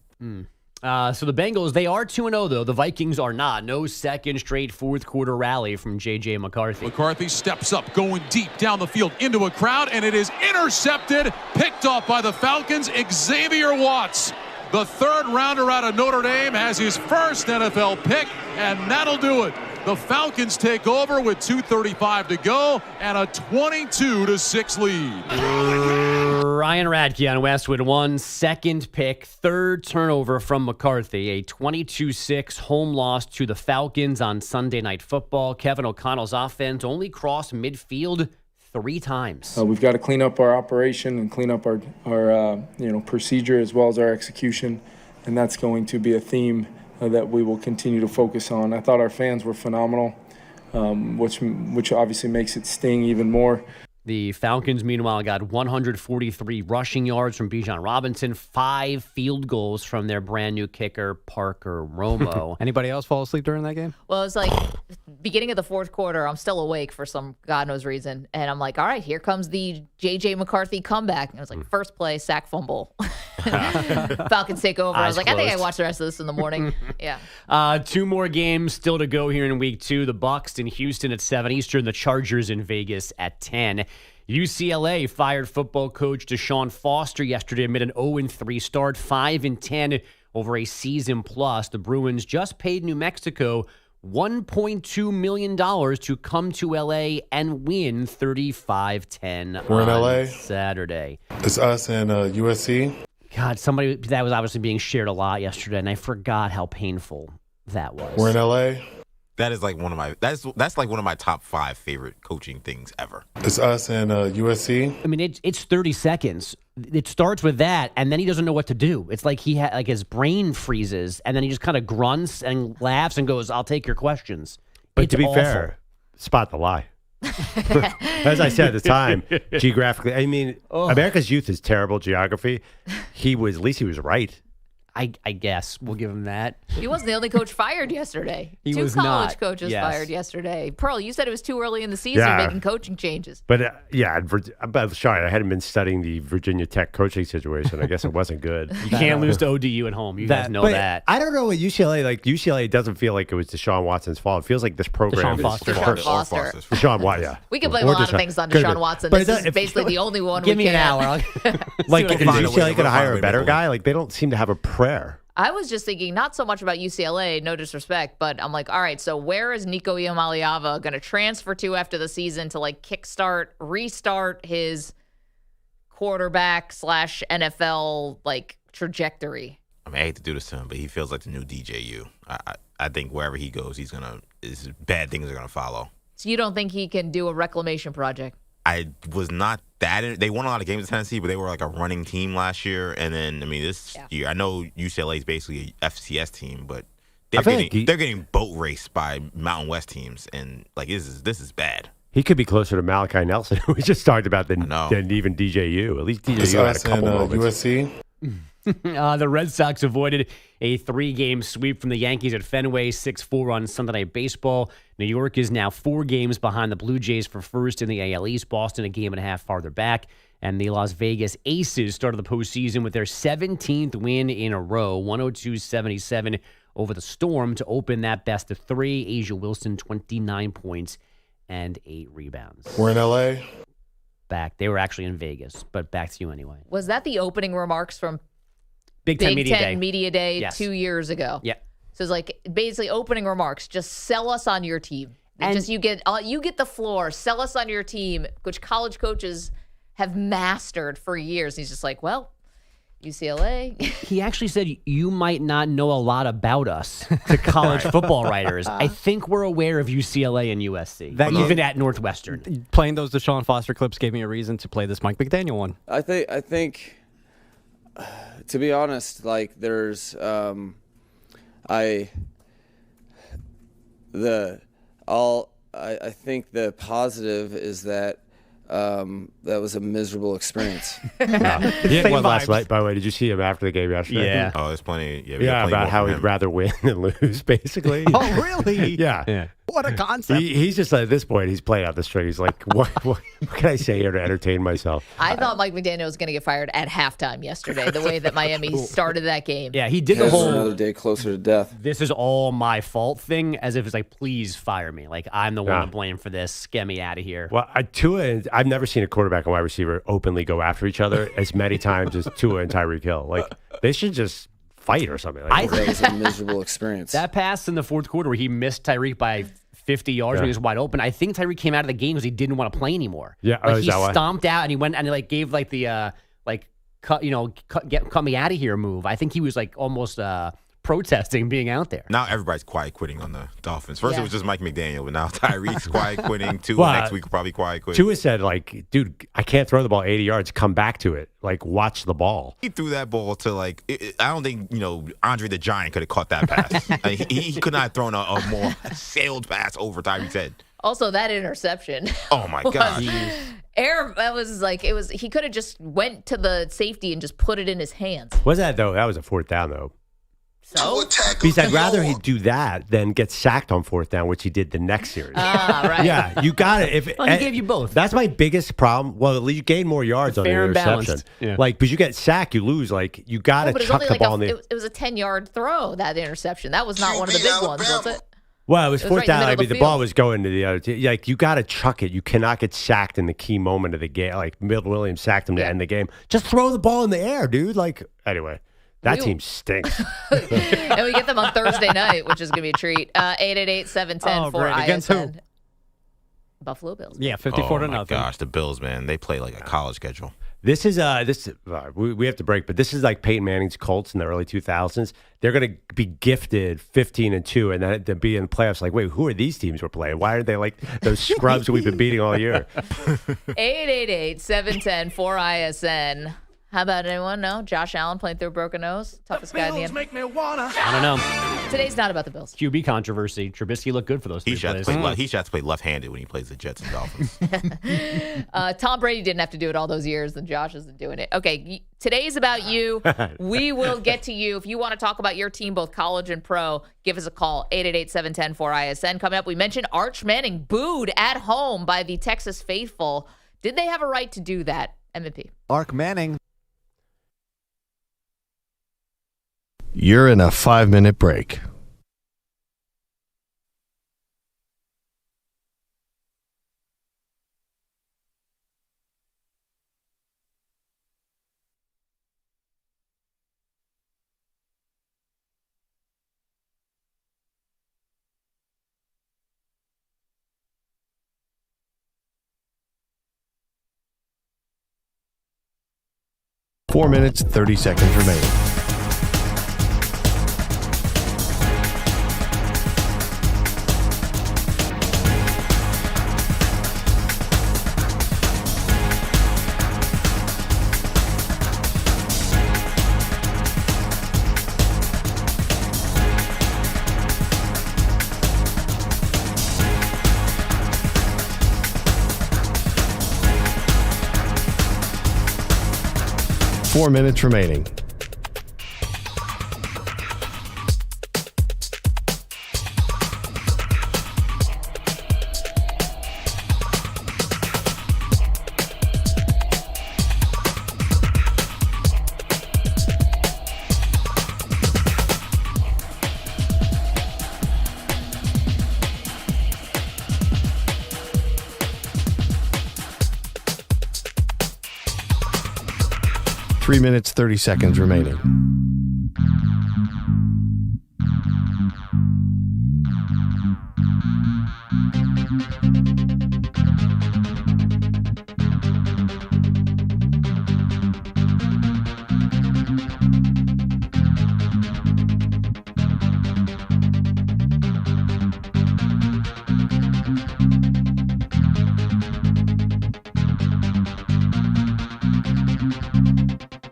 So the Bengals, they are 2-0, though. The Vikings are not. No second straight fourth quarter rally from J.J. McCarthy. McCarthy steps up, going deep down the field into a crowd, and it is intercepted, picked off by the Falcons. Xavier Watts, the third rounder out of Notre Dame, has his first NFL pick, and that'll do it. The Falcons take over with 2:35 to go and a 22-6 lead. Ryan Radke on Westwood, 1 second pick, third turnover from McCarthy, a 22-6 home loss to the Falcons on Sunday Night Football. Kevin O'Connell's offense only crossed midfield 3 times. We've got to clean up our operation and clean up our procedure as well as our execution, and that's going to be a theme that we will continue to focus on. I thought our fans were phenomenal, which obviously makes it sting even more. The Falcons, meanwhile, got 143 rushing yards from Bijan Robinson, 5 field goals from their brand new kicker, Parker Romo. Anybody else fall asleep during that game? Well, it's like beginning of the fourth quarter. I'm still awake for some God knows reason. And I'm like, all right, here comes the J.J. McCarthy comeback. And it was like, first play, sack fumble. Falcons take over. I was like, I think I watched the rest of this in the morning. Yeah. 2 more games still to go here in week 2. The Bucs in Houston at 7 Eastern. The Chargers in Vegas at 10. UCLA fired football coach Deshaun Foster yesterday amid an 0-3 start, 5-10 over a season plus. The Bruins just paid New Mexico $1.2 million to come to LA and win 35-10 We're in on LA Saturday. It's us and USC. God, somebody that was obviously being shared a lot yesterday, and I forgot how painful that was. We're in LA. That is like one of my that's like one of my top 5 favorite coaching things ever. It's us and USC. I mean, it's 30 seconds. It starts with that, and then he doesn't know what to do. It's like his brain freezes, and then he just kind of grunts and laughs and goes, "I'll take your questions." But it's to be awful. fair, spot the lie. As I said at the time, geographically, I mean, America's youth is terrible geography. At least he was right. I guess we'll give him that. He wasn't the only coach fired yesterday. He 2 was college not. coaches Yes. fired yesterday. Pearl, you said it was too early in the season making coaching changes. But I'm sorry, I hadn't been studying the Virginia Tech coaching situation. I guess it wasn't good. You can't lose to ODU at home. You guys know but that. I don't know what UCLA, UCLA doesn't feel like it was Deshaun Watson's fault. It feels like this program Deshaun Foster. Deshaun Watson, yeah. We can blame a lot of things on Deshaun Watson. This is basically the only one Give we me an can. hour. Like, is UCLA going to hire a way better to guy? Like, they don't seem to have a prayer. I was just thinking not so much about UCLA, no disrespect, but I'm like, all right, so where is Nico Iamaleava going to transfer to after the season to restart his quarterback / NFL trajectory? I mean, I hate to do this to him, but he feels like the new DJU. I think wherever he goes, bad things are gonna follow. So you don't think he can do a reclamation project? I was not that. They won a lot of games in Tennessee, but they were like a running team last year. And then, this year, I know UCLA is basically an FCS team, but they're getting boat raced by Mountain West teams, and this is bad. He could be closer to Malachi Nelson, who we just talked about, than even DJU. At least DJU had a couple moments. USC. The Red Sox avoided a 3-game sweep from the Yankees at Fenway, 6-4 on Sunday Night Baseball. New York is now 4 games behind the Blue Jays for first in the AL East. Boston a game and a half farther back. And the Las Vegas Aces started the postseason with their 17th win in a row, 102-77 over the Storm to open that best of 3. Asia Wilson, 29 points and 8 rebounds. We're in LA. Back. They were actually in Vegas, but back to you anyway. Was that the opening remarks from Big Ten Media Day yes. 2 years ago? Yeah. So it's like basically opening remarks. Just sell us on your team. And just you get the floor. Sell us on your team, which college coaches have mastered for years. He's just like, well, UCLA. He actually said, you might not know a lot about us to college football writers. I think we're aware of UCLA and USC, even at Northwestern. Playing those Deshaun Foster clips gave me a reason to play this Mike McDaniel one. I think, to be honest, there's, I think the positive is that that was a miserable experience. He had one last night, by the way. Did you see him after the game yesterday? Yeah. Oh, there's plenty. Yeah, about how he'd rather win than lose, basically. Oh, really? Yeah. What a concept. He's just at this point, he's playing out the string. He's like, what can I say here to entertain myself? I thought Mike McDaniel was going to get fired at halftime yesterday, the way that Miami started that game. Yeah, he did the whole another day closer to death. This is all my fault thing, as if it's like, please fire me. Like, I'm the one to blame for this. Get me out of here. Well, Tua, I've never seen a quarterback and wide receiver openly go after each other as many times as Tua and Tyreek Hill. Like, they should just fight or something. I think that was a miserable experience. That pass in the fourth quarter where he missed Tyreek by 50 yards when he was wide open. I think Tyreek came out of the game because he didn't want to play anymore. Yeah, he stomped out and he went and he gave the cut me out of here move. I think he was almost protesting being out there. Now everybody's quiet quitting on the Dolphins. First it was just Mike McDaniel, but now Tyreek's quiet quitting. Tua next week will probably quiet quit. Tua said, dude, I can't throw the ball 80 yards. Come back to it. Watch the ball. He threw that ball to I don't think Andre the Giant could have caught that pass. He could not have thrown a more sailed pass over Tyreek's head. Also, that interception. Oh my God! He could have just went to the safety and just put it in his hands. Was that though? That was a 4th down though. So? Because I'd rather he do that than get sacked on 4th down, which he did the next series. Right. Yeah, you got it. He gave you both. That's my biggest problem. Well, you gain more yards on the interception. Yeah. Because you get sacked, you lose. You got to chuck the ball in the... It was a 10-yard throw, that interception. That was not one of the big ones, was it? Well, it was 4th down. The ball was going to the other team. You got to chuck it. You cannot get sacked in the key moment of the game. Milt Williams sacked him to end the game. Just throw the ball in the air, dude. Anyway. That team stinks. And we get them on Thursday night, which is going to be a treat. 888-710-4ISN. Against who? Buffalo Bills. Yeah, 54-0. Oh, my gosh. The Bills, man. They play like a college schedule. This is we have to break, but this is like Peyton Manning's Colts in the early 2000s. They're going to be gifted 15-2, and then to be in the playoffs. Wait, who are these teams we're playing? Why aren't they like those scrubs we've been beating all year? 888-710-4ISN. How about anyone? No? Josh Allen playing through a broken nose? Toughest guy in the I don't know. Today's not about the Bills. QB controversy. Trubisky looked good for those 3 plays. He should have to play left-handed when he plays the Jets and Dolphins. Tom Brady didn't have to do it all those years, and Josh isn't doing it. Okay, today's about you. We will get to you. If you want to talk about your team, both college and pro, give us a call, 888-710-4ISN. Coming up, we mentioned Arch Manning booed at home by the Texas faithful. Did they have a right to do that? M&P. Arch Manning. You're in a 5-minute break. Four minutes, 30 seconds remaining. 4 minutes remaining. Three minutes, 30 seconds remaining.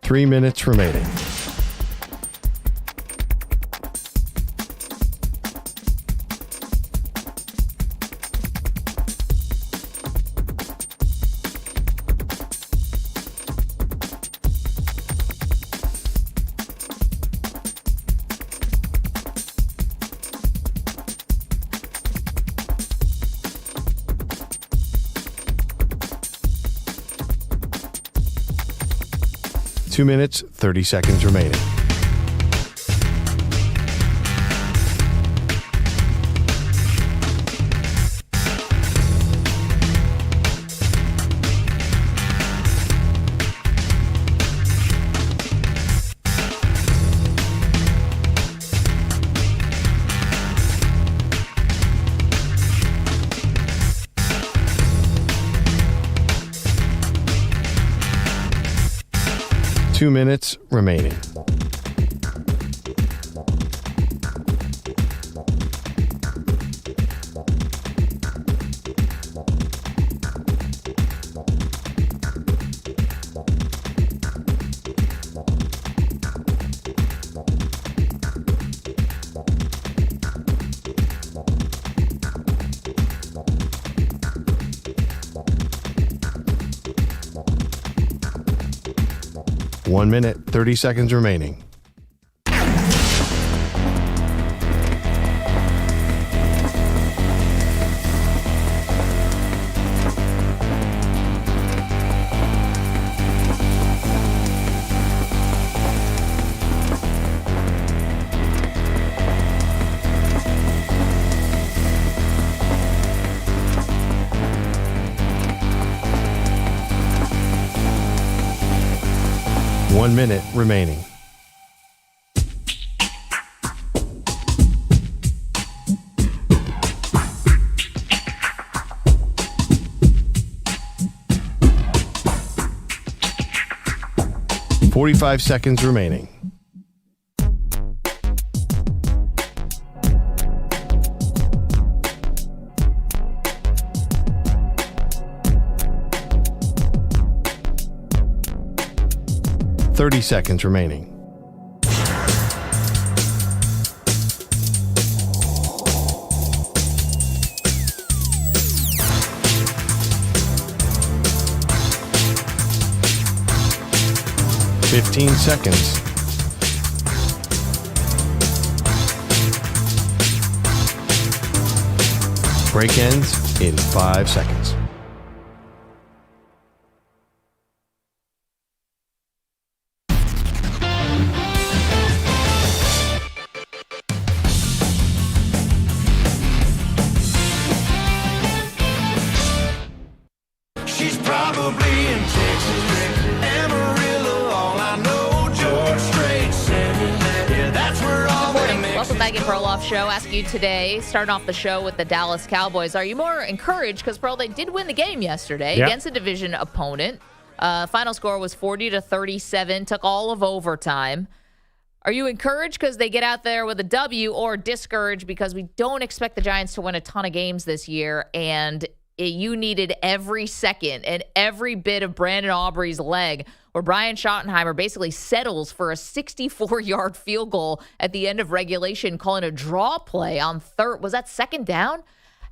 Three minutes remaining. Two minutes, 30 seconds remaining. Two minutes remaining. One minute, 30 seconds remaining. One minute remaining. Forty-five seconds remaining. Thirty seconds remaining. Fifteen seconds. Break ends in 5 seconds. Maggie and Perloff show. Ask you today, starting off the show with the Dallas Cowboys. Are you more encouraged? Because, Pearl, they did win the game yesterday against a division opponent. Final score was 40-37, took all of overtime. Are you encouraged because they get out there with a W, or discouraged because we don't expect the Giants to win a ton of games this year, and you needed every second and every bit of Brandon Aubrey's leg, where Brian Schottenheimer basically settles for a 64-yard field goal at the end of regulation, calling a draw play on third. Was that second down?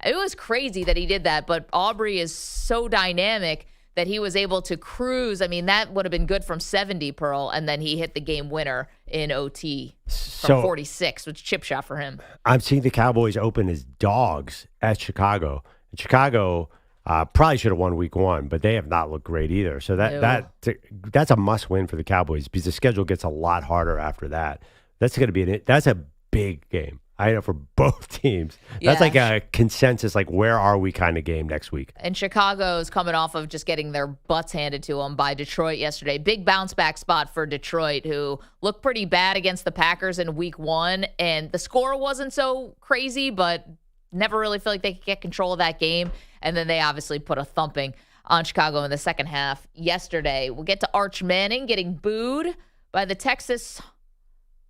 It was crazy that he did that, but Aubrey is so dynamic that he was able to cruise. I mean, that would have been good from 70, Pearl, and then he hit the game winner in OT from 46, which chip shot for him. I'm seeing the Cowboys open as dogs at Chicago. And Chicago probably should have won week 1, but they have not looked great either. So that's a must win for the Cowboys because the schedule gets a lot harder after that. That's going to be that's a big game. I know for both teams. That's like a consensus, like where are we kind of game next week. And Chicago's coming off of just getting their butts handed to them by Detroit yesterday. Big bounce back spot for Detroit, who looked pretty bad against the Packers in week 1. And the score wasn't so crazy, but never really feel like they could get control of that game. And then they obviously put a thumping on Chicago in the second half yesterday. We'll get to Arch Manning getting booed by the Texas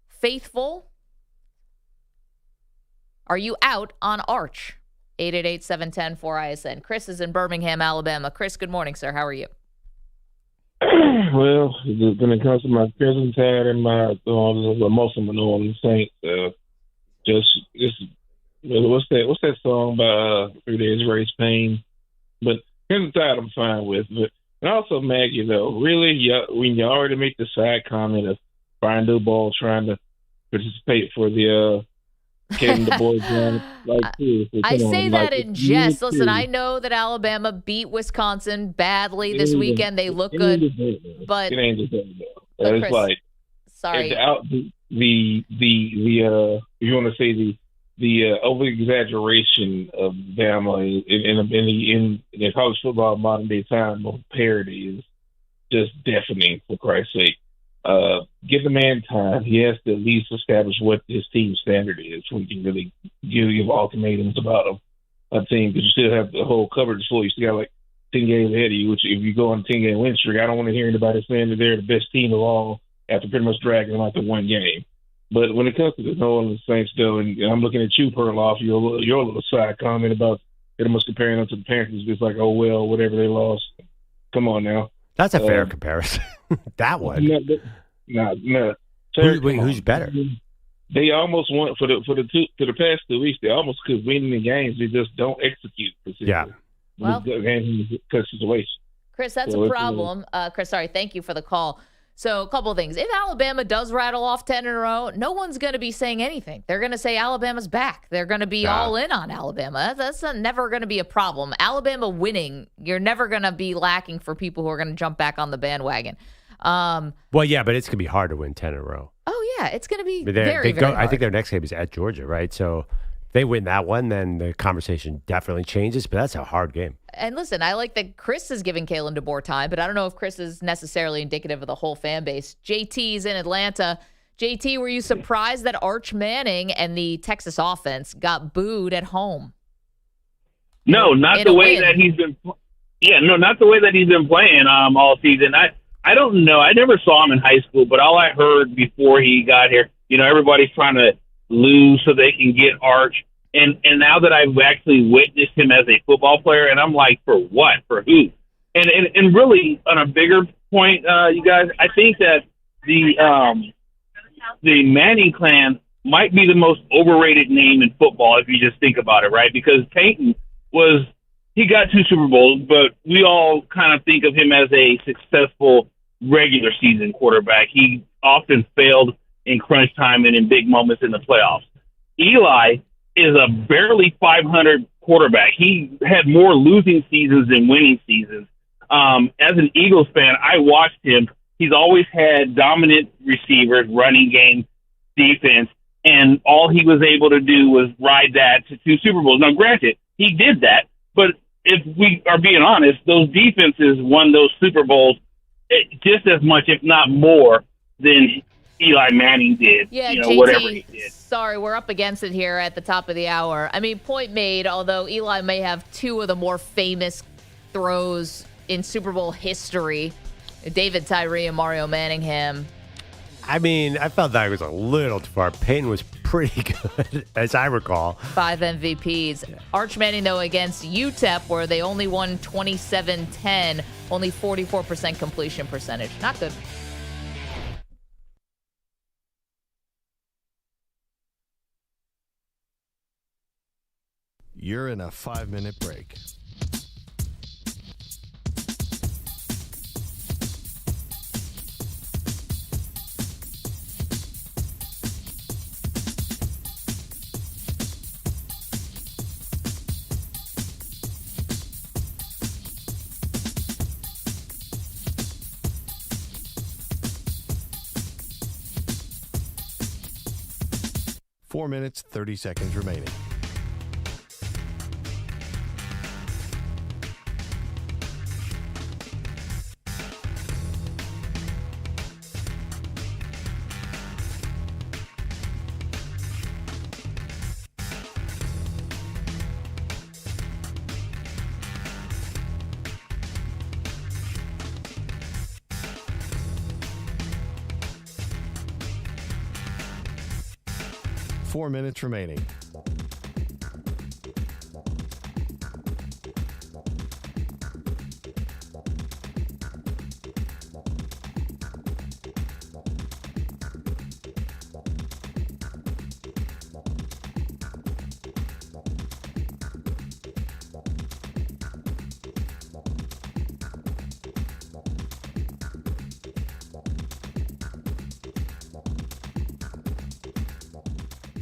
faithful. Are you out on Arch? 888-710-4ISN. Chris is in Birmingham, Alabama. Chris, good morning, sir. How are you? Well, when it comes to my Crimson Tide and my most of my New Orleans Saints, just what's that song by 3 Days Race Pain? But Crimson Tide I'm fine with. But and also Maggie though, really, when you already make the side comment of Brian Duball trying to participate for the getting the boys down. I say that in jest. Listen, I know that Alabama beat Wisconsin badly this weekend. They look good, but it ain't just that. It's Chris, like sorry. The if you want to say the over exaggeration of Bama in college football modern day time of parody is just deafening, for Christ's sake. Give the man time. He has to at least establish what his team's standard is so we can really give ultimatums about a team, because you still have the whole cupboard full. You still got like 10 games ahead of you, which if you go on a 10-game win streak, I don't want to hear anybody saying that they're the best team of all after pretty much dragging them out to one game. But when it comes to the New Orleans Saints, though, and I'm looking at you, Perloff, your little side comment about it almost comparing them to the Panthers, it's like, oh, well, whatever they lost. Come on now. That's a fair comparison. That one. No. Who's better? They almost won for the past 2 weeks. They almost could win the games. They just don't execute. Yeah. Well, situation. Chris, that's a problem. Chris, sorry. Thank you for the call. So a couple of things. If Alabama does rattle off 10 in a row, no one's going to be saying anything. They're going to say Alabama's back. They're going to be all in on Alabama. That's never going to be a problem. Alabama winning, you're never going to be lacking for people who are going to jump back on the bandwagon. Well, yeah, but it's going to be hard to win 10 in a row. Oh, yeah. It's going to be very hard. I think their next game is at Georgia, right? So if they win that one, then the conversation definitely changes, but that's a hard game. And listen, I like that Chris is giving Kalen DeBoer time, but I don't know if Chris is necessarily indicative of the whole fan base. JT's in Atlanta. JT, were you surprised that Arch Manning and the Texas offense got booed at home? No, not the way that he's been. Yeah, no, not the way that he's been playing all season. I don't know. I never saw him in high school, but all I heard before he got here, everybody's trying to lose so they can get Arch. And now that I've actually witnessed him as a football player, and I'm like, for what? For who? And really, on a bigger point, you guys, I think that the Manning clan might be the most overrated name in football if you just think about it, right? Because Peyton he got 2 Super Bowls, but we all kind of think of him as a successful regular season quarterback. He often failed in crunch time and in big moments in the playoffs. Eli is a barely 500 quarterback. He had more losing seasons than winning seasons. As an Eagles fan, I watched him. He's always had dominant receivers, running game, defense, and all he was able to do was ride that to 2 Super Bowls. Now, granted, he did that, but if we are being honest, those defenses won those Super Bowls just as much, if not more, than Eli Manning did. Yeah, whatever he did. Sorry, we're up against it here at the top of the hour. I mean, point made, although Eli may have 2 of the more famous throws in Super Bowl history, David Tyree and Mario Manningham. I mean, I felt that was a little too far. Peyton was pretty good, as I recall. 5 MVPs. Yeah. Arch Manning, though, against UTEP, where they only won 27-10, only 44% completion percentage. Not good. You're in a 5-minute break. 4 minutes, 30 seconds remaining. Four minutes remaining.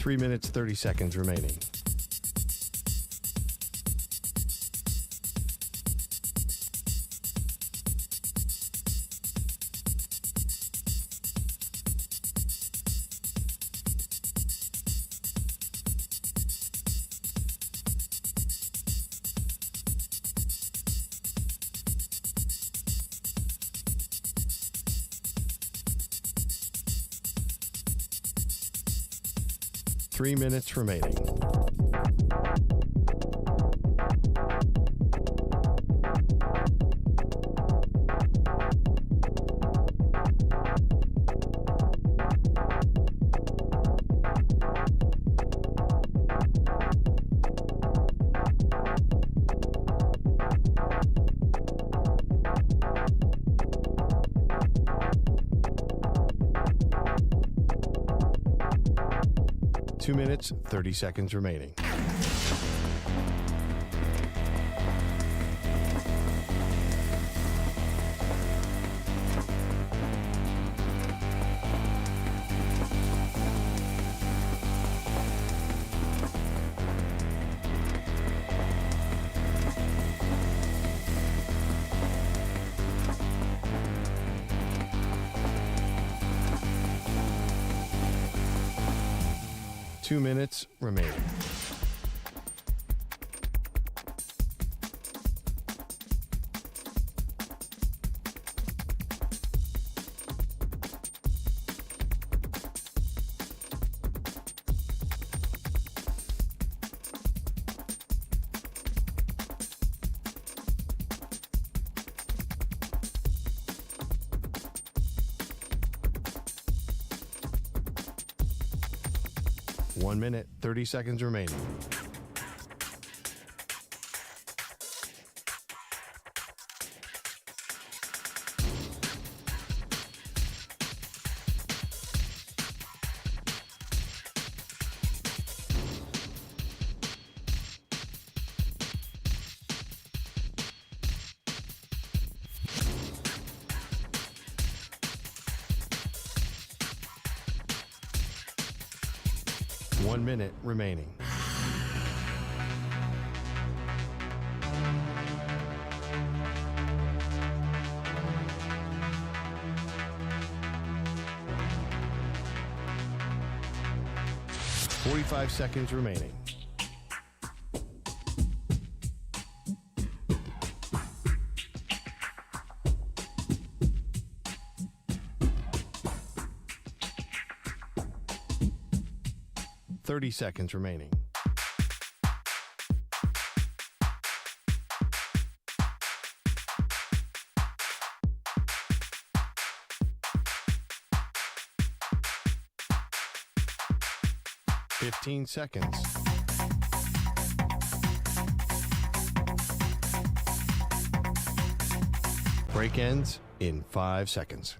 Three minutes, 30 seconds remaining. Three minutes remaining. Two minutes, 30 seconds remaining. Two minutes remaining. One minute, 30 seconds remaining. One minute remaining. Forty-five seconds remaining. Thirty seconds remaining. Fifteen seconds. Break ends in 5 seconds.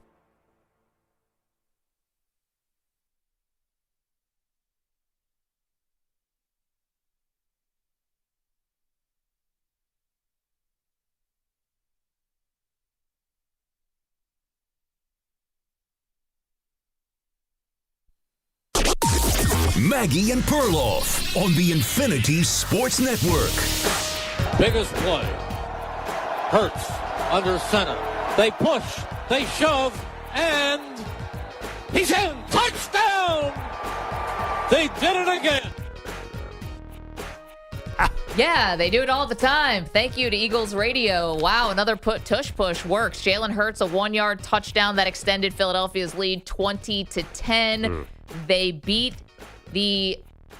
Maggie and Perloff on the Infinity Sports Network. Biggest play. Hurts under center. They push. They shove. And he's in. Touchdown! They did it again. Yeah, they do it all the time. Thank you to Eagles Radio. Wow, another tush push works. Jalen Hurts, a 1-yard touchdown that extended Philadelphia's lead 20-10. They beat the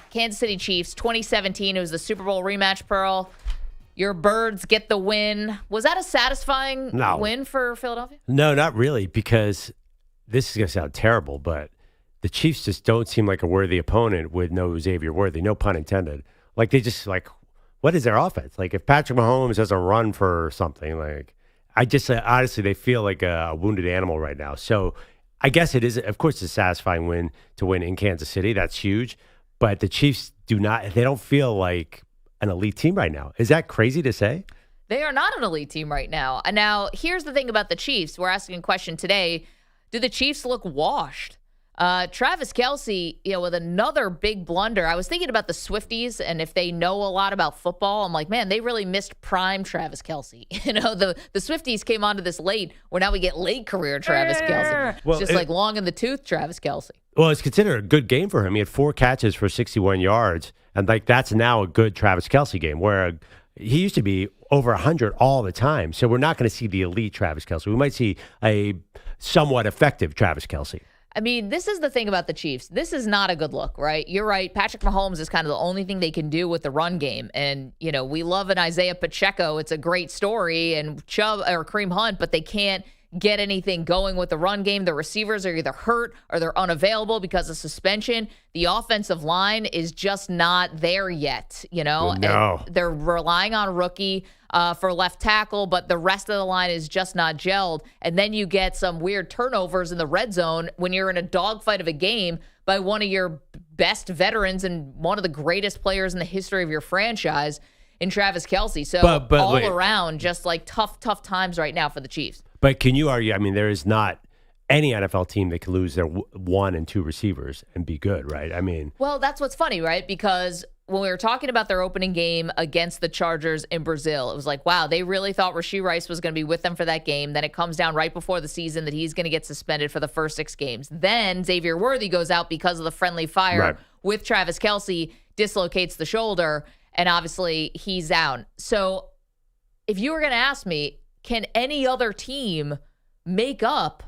Kansas City Chiefs 2017. It was the Super Bowl rematch, Pearl. Your Birds get the win. Was that a satisfying win for Philadelphia? No, not really, because this is going to sound terrible, but the Chiefs just don't seem like a worthy opponent with no Xavier Worthy, no pun intended. Like, they just, like, what is their offense? Like, if Patrick Mahomes doesn't run for something, like, I just, honestly, they feel like a wounded animal right now. So I guess it is, of course, a satisfying win to win in Kansas City. That's huge. But the Chiefs they don't feel like an elite team right now. Is that crazy to say? They are not an elite team right now. And now, here's the thing about the Chiefs. We're asking a question today. Do the Chiefs look washed? Travis Kelce, with another big blunder. I was thinking about the Swifties, and if they know a lot about football, I'm like, man, they really missed prime Travis Kelce. The Swifties came onto this late, where now we get late career Travis Kelce. Well, it's just like long in the tooth Travis Kelce. Well, it's considered a good game for him. He had 4 catches for 61 yards, and like that's now a good Travis Kelce game, where he used to be over 100 all the time. So we're not going to see the elite Travis Kelce. We might see a somewhat effective Travis Kelce. I mean, this is the thing about the Chiefs. This is not a good look, right? You're right. Patrick Mahomes is kind of the only thing they can do with the run game. And, we love an Isaiah Pacheco. It's a great story. And Chubb or Kareem Hunt, but they can't get anything going with the run game. The receivers are either hurt or they're unavailable because of suspension. The offensive line is just not there yet, No. And they're relying on rookie for left tackle, but the rest of the line is just not gelled. And then you get some weird turnovers in the red zone when you're in a dogfight of a game by one of your best veterans and one of the greatest players in the history of your franchise in Travis Kelce. So but all wait. around, just like tough times right now for the Chiefs. But can you argue, I mean, there is not any NFL team that can lose their 1 and 2 receivers and be good, right? I mean. Well, that's what's funny, right? Because when we were talking about their opening game against the Chargers in Brazil, it was like, wow, they really thought Rashee Rice was going to be with them for that game. Then it comes down right before the season that he's going to get suspended for the first 6 games. Then Xavier Worthy goes out because of the friendly fire with Travis Kelce, dislocates the shoulder, and obviously he's out. So if you were going to ask me, can any other team make up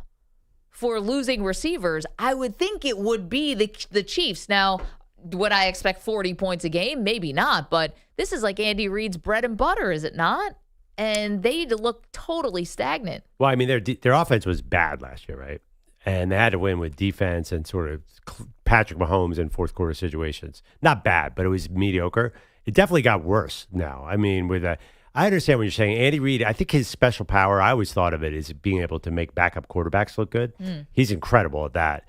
for losing receivers? I would think it would be the Chiefs. Now, would I expect 40 points a game? Maybe not, but this is like Andy Reid's bread and butter, is it not? And they look totally stagnant. Well, I mean, their offense was bad last year, right? And they had to win with defense and sort of Patrick Mahomes in fourth quarter situations. Not bad, but it was mediocre. It definitely got worse now. I mean, I understand what you're saying. Andy Reid, I think his special power, I always thought of it as being able to make backup quarterbacks look good. He's incredible at that.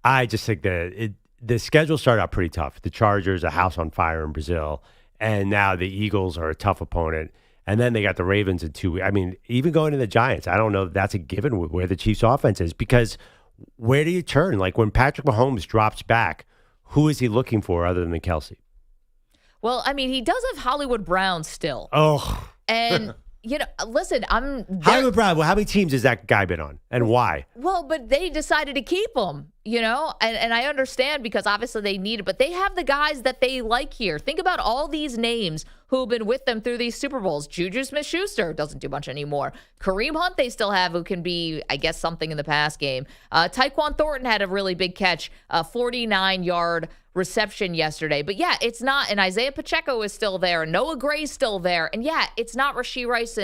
I just think that the schedule started out pretty tough. The Chargers, a house on fire in Brazil, and now the Eagles are a tough opponent. And then they got the Ravens in 2 weeks. I mean, even going to the Giants, I don't know if that's a given where the Chiefs' offense is, because where do you turn? Like when Patrick Mahomes drops back, who is he looking for other than Kelce? Well, I mean, he does have Hollywood Brown still. Oh. And, listen, Hollywood Brown, well, how many teams has that guy been on and why? Well, but they decided to keep him, and I understand because obviously they need it, but they have the guys that they like here. Think about all these names who've been with them through these Super Bowls. Juju Smith-Schuster doesn't do much anymore. Kareem Hunt they still have, who can be, I guess, something in the pass game. Tyquan Thornton had a really big catch, a 49-yard reception yesterday. But yeah, it's not, and Isaiah Pacheco is still there. Noah Gray's still there. And yeah, it's not Rashee Rice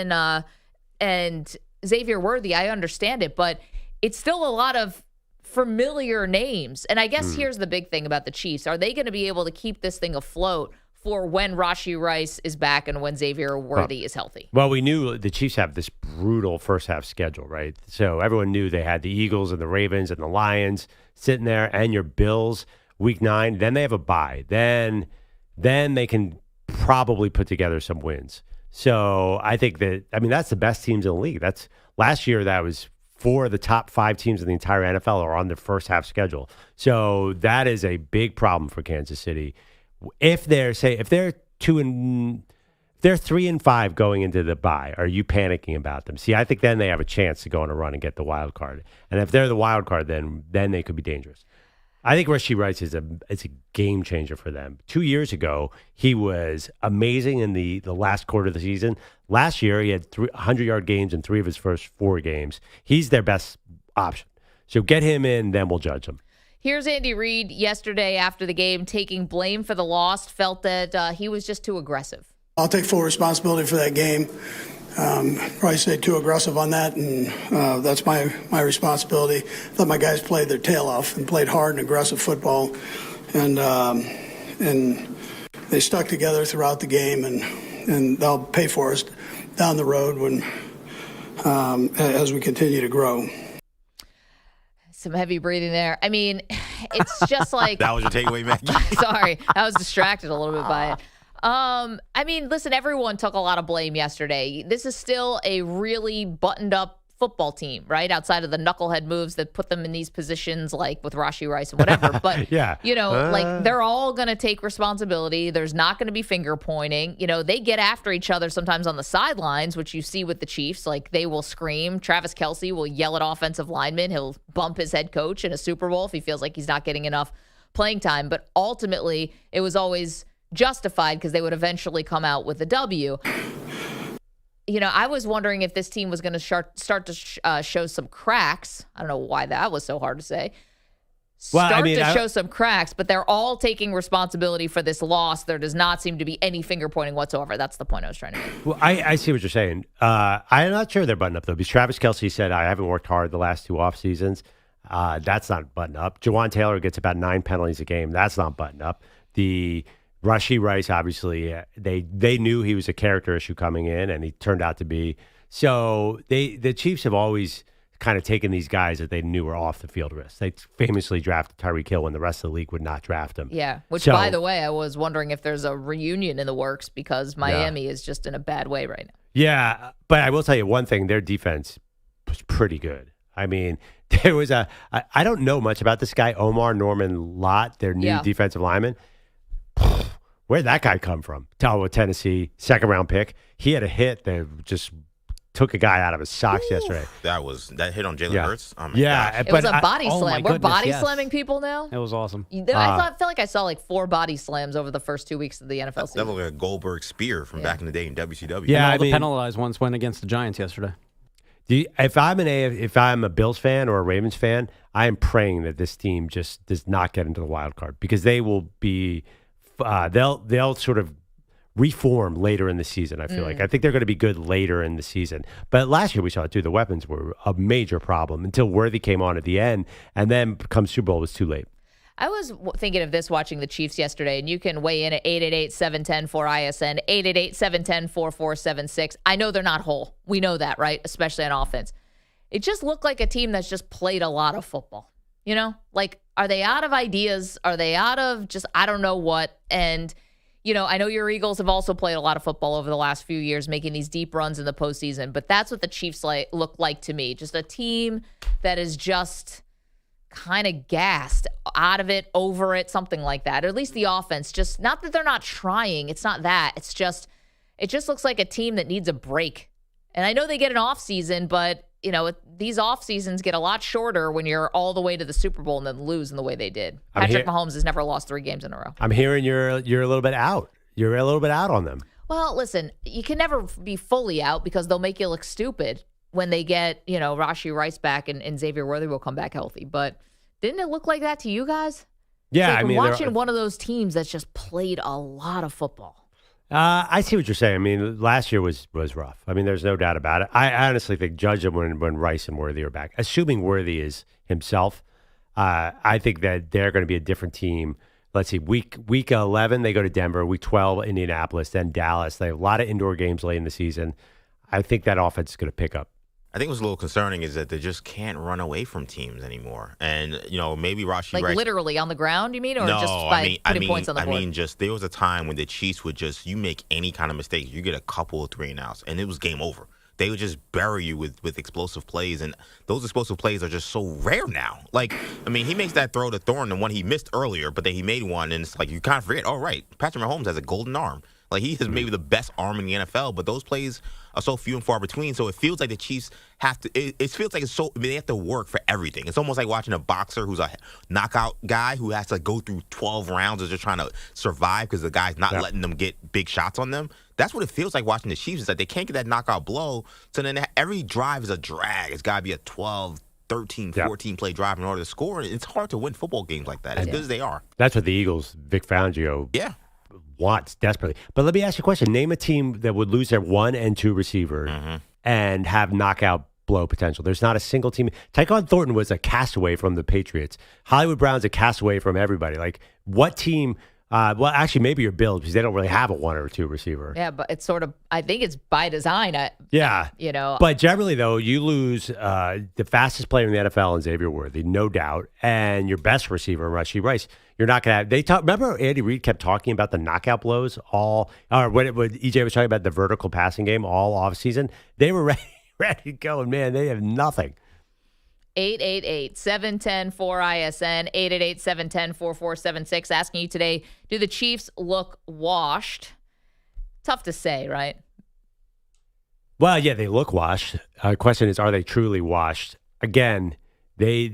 and Xavier Worthy. I understand it, but it's still a lot of familiar names. And I guess here's the big thing about the Chiefs. Are they going to be able to keep this thing afloat for when Rashee Rice is back and when Xavier Worthy is healthy? Well, we knew the Chiefs have this brutal first half schedule, right? So everyone knew they had the Eagles and the Ravens and the Lions sitting there and your Bills week 9. Then they have a bye. Then they can probably put together some wins. So I think that's the best teams in the league. That's last year. That was 4 of the top 5 teams in the entire NFL are on the first half schedule. So that is a big problem for Kansas City. If they're 3-5 going into the bye, are you panicking about them? See, I think then they have a chance to go on a run and get the wild card. And if they're the wild card, then they could be dangerous. I think Rashee Rice is a game changer for them. 2 years ago, he was amazing in the last quarter of the season. Last year, he had 100-yard games in 3 of his first 4 games. He's their best option. So get him in, then we'll judge him. Here's Andy Reid yesterday after the game taking blame for the loss, felt that he was just too aggressive. I'll take full responsibility for that game. Probably say too aggressive on that, and that's my responsibility. I thought my guys played their tail off and played hard and aggressive football, and they stuck together throughout the game, and they'll pay for us down the road when as we continue to grow. Some heavy breathing there. I mean, it's just like that was your takeaway, Maggie. Sorry, I was distracted a little bit by it. I mean, listen, everyone took a lot of blame yesterday. This is still a really buttoned up football team, right? Outside of the knucklehead moves that put them in these positions, like with Rashee Rice and whatever. But, yeah. Like they're all going to take responsibility. There's not going to be finger pointing. They get after each other sometimes on the sidelines, which you see with the Chiefs. Like they will scream. Travis Kelce will yell at offensive linemen. He'll bump his head coach in a Super Bowl if he feels like he's not getting enough playing time. But ultimately, it was always justified because they would eventually come out with a W. I was wondering if this team was going to start to show some cracks. I don't know why that was so hard to say. Show some cracks, but they're all taking responsibility for this loss. There does not seem to be any finger pointing whatsoever. That's the point I was trying to make. Well, I see what you're saying. I'm not sure they're buttoned up, though, because Travis Kelce said, I haven't worked hard the last 2 off seasons. That's not buttoned up. Jawan Taylor gets about 9 penalties a game. That's not buttoned up. The Rashee Rice, obviously, they knew he was a character issue coming in, and he turned out to be. So the Chiefs have always kind of taken these guys that they knew were off the field risks. They famously drafted Tyreek Hill when the rest of the league would not draft him. Yeah, by the way, I was wondering if there's a reunion in the works because Miami is just in a bad way right now. Yeah, but I will tell you one thing. Their defense was pretty good. I mean, there was I don't know much about this guy, Omar Norman Lott, their new defensive lineman. Where'd that guy come from? Tennessee, 2nd-round pick. He had a hit that just took a guy out of his socks yesterday. That hit on Jalen Hurts. Oh my gosh. It was a body slam. We're body slamming people now. It was awesome. I felt like I saw like 4 body slams over the first 2 weeks of the NFL season. That looked like a Goldberg spear from back in the day in WCW. Yeah, all the penalized ones went against the Giants yesterday. If I'm a Bills fan or a Ravens fan, I am praying that this team just does not get into the wild card because they will be. They'll sort of reform later in the season, I feel like. I think they're going to be good later in the season. But last year we saw it too. The weapons were a major problem until Worthy came on at the end, and then come Super Bowl, it was too late. I was thinking of this watching the Chiefs yesterday, and you can weigh in at 888-710-4ISN, 888-710-4476. I know they're not whole. We know that, right? Especially on offense. It just looked like a team that's just played a lot of football. Like, are they out of ideas? Are they out of just, I don't know what? And, I know your Eagles have also played a lot of football over the last few years, making these deep runs in the postseason. But that's what the Chiefs look like to me. Just a team that is just kind of gassed, out of it, over it, something like that. Or at least the offense, just not that they're not trying. It's not that. It just looks like a team that needs a break. And I know they get an off season, but these off seasons get a lot shorter when you're all the way to the Super Bowl and then lose in the way they did. Patrick Mahomes has never lost 3 games in a row. I'm hearing you're a little bit out. You're a little bit out on them. Well, listen, you can never be fully out because they'll make you look stupid when they get, Rashee Rice back and Xavier Worthy will come back healthy. But didn't it look like that to you guys? Yeah, I'm watching one of those teams that's just played a lot of football. I see what you're saying. I mean, last year was rough. I mean, there's no doubt about it. I honestly think judge them when Rice and Worthy are back. Assuming Worthy is himself, I think that they're going to be a different team. Let's see, week 11, they go to Denver. Week 12, Indianapolis, then Dallas. They have a lot of indoor games late in the season. I think that offense is going to pick up. I think what's a little concerning is that they just can't run away from teams anymore. And, maybe Rashee Rice. Literally on the ground, you mean? Or just by putting points on the board? I mean, just there was a time when the Chiefs would you make any kind of mistake, you get a couple of 3-and-outs, and it was game over. They would just bury you with explosive plays, and those explosive plays are just so rare now. He makes that throw to Thorne, the one he missed earlier, but then he made one, and it's like you kind of forget, oh, right, Patrick Mahomes has a golden arm. Like, he is maybe the best arm in the NFL, but those plays are so few and far between. So it feels like the Chiefs have to. It feels like they have to work for everything. It's almost like watching a boxer who's a knockout guy who has to go through 12 rounds of just trying to survive because the guy's not letting them get big shots on them. That's what it feels like watching the Chiefs, is that they can't get that knockout blow. So then every drive is a drag. It's got to be a 12, 13, 14 play drive in order to score. It's hard to win football games like that, as good as they are. That's what the Eagles, Vic Fangio, wants desperately. But let me ask you a question. Name a team that would lose their 1 and 2 receivers and have knockout blow potential. There's not a single team. Tyquan Thornton was a castaway from the Patriots. Hollywood Brown's a castaway from everybody. Like, what team? Well, actually, maybe your Bills, because they don't really have a 1 or 2 receiver. Yeah, but it's sort of, I think it's by design. You know. But generally, though, you lose the fastest player in the NFL in Xavier Worthy, no doubt, and your best receiver, Rashee Rice. You're not going to have. Remember, Andy Reid kept talking about the knockout blows when EJ was talking about the vertical passing game all offseason. They were ready to go, and man, they have nothing. 888-710-4ISN, 888-710-4476, asking you today, do the Chiefs look washed? Tough to say, right? Well, yeah, they look washed. Question is, are they truly washed? Again, the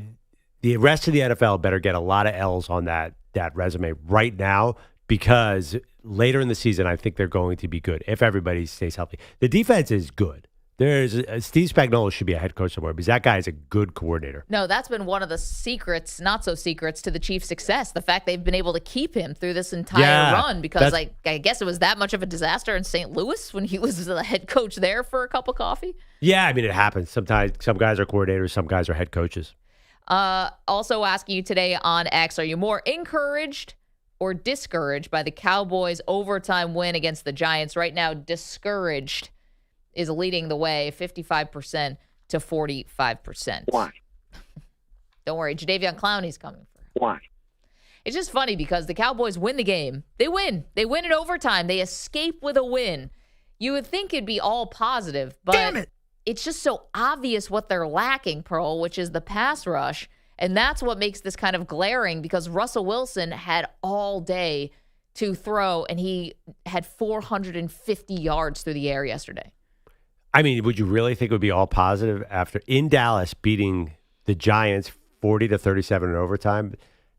rest of the NFL better get a lot of L's on that resume right now, because later in the season, I think they're going to be good if everybody stays healthy. The defense is good. Steve Spagnuolo should be a head coach somewhere, because that guy is a good coordinator. No, that's been one of the secrets, not so secrets, to the Chiefs' success. The fact they've been able to keep him through this entire run, because I guess it was that much of a disaster in St. Louis when he was the head coach there for a cup of coffee. Yeah, I mean, it happens. Sometimes some guys are coordinators, some guys are head coaches. Also asking you today on X, are you more encouraged or discouraged by the Cowboys' overtime win against the Giants? Right now, discouraged is leading the way, 55% to 45%. Why? Don't worry, Jadeveon Clowney's coming. Why? It's just funny because the Cowboys win the game. They win. They win in overtime. They escape with a win. You would think it'd be all positive, but it's just so obvious what they're lacking, Pearl, which is the pass rush. And that's what makes this kind of glaring, because Russell Wilson had all day to throw, and he had 450 yards through the air yesterday. I mean, would you really think it would be all positive after in Dallas beating the Giants 40-37 in overtime?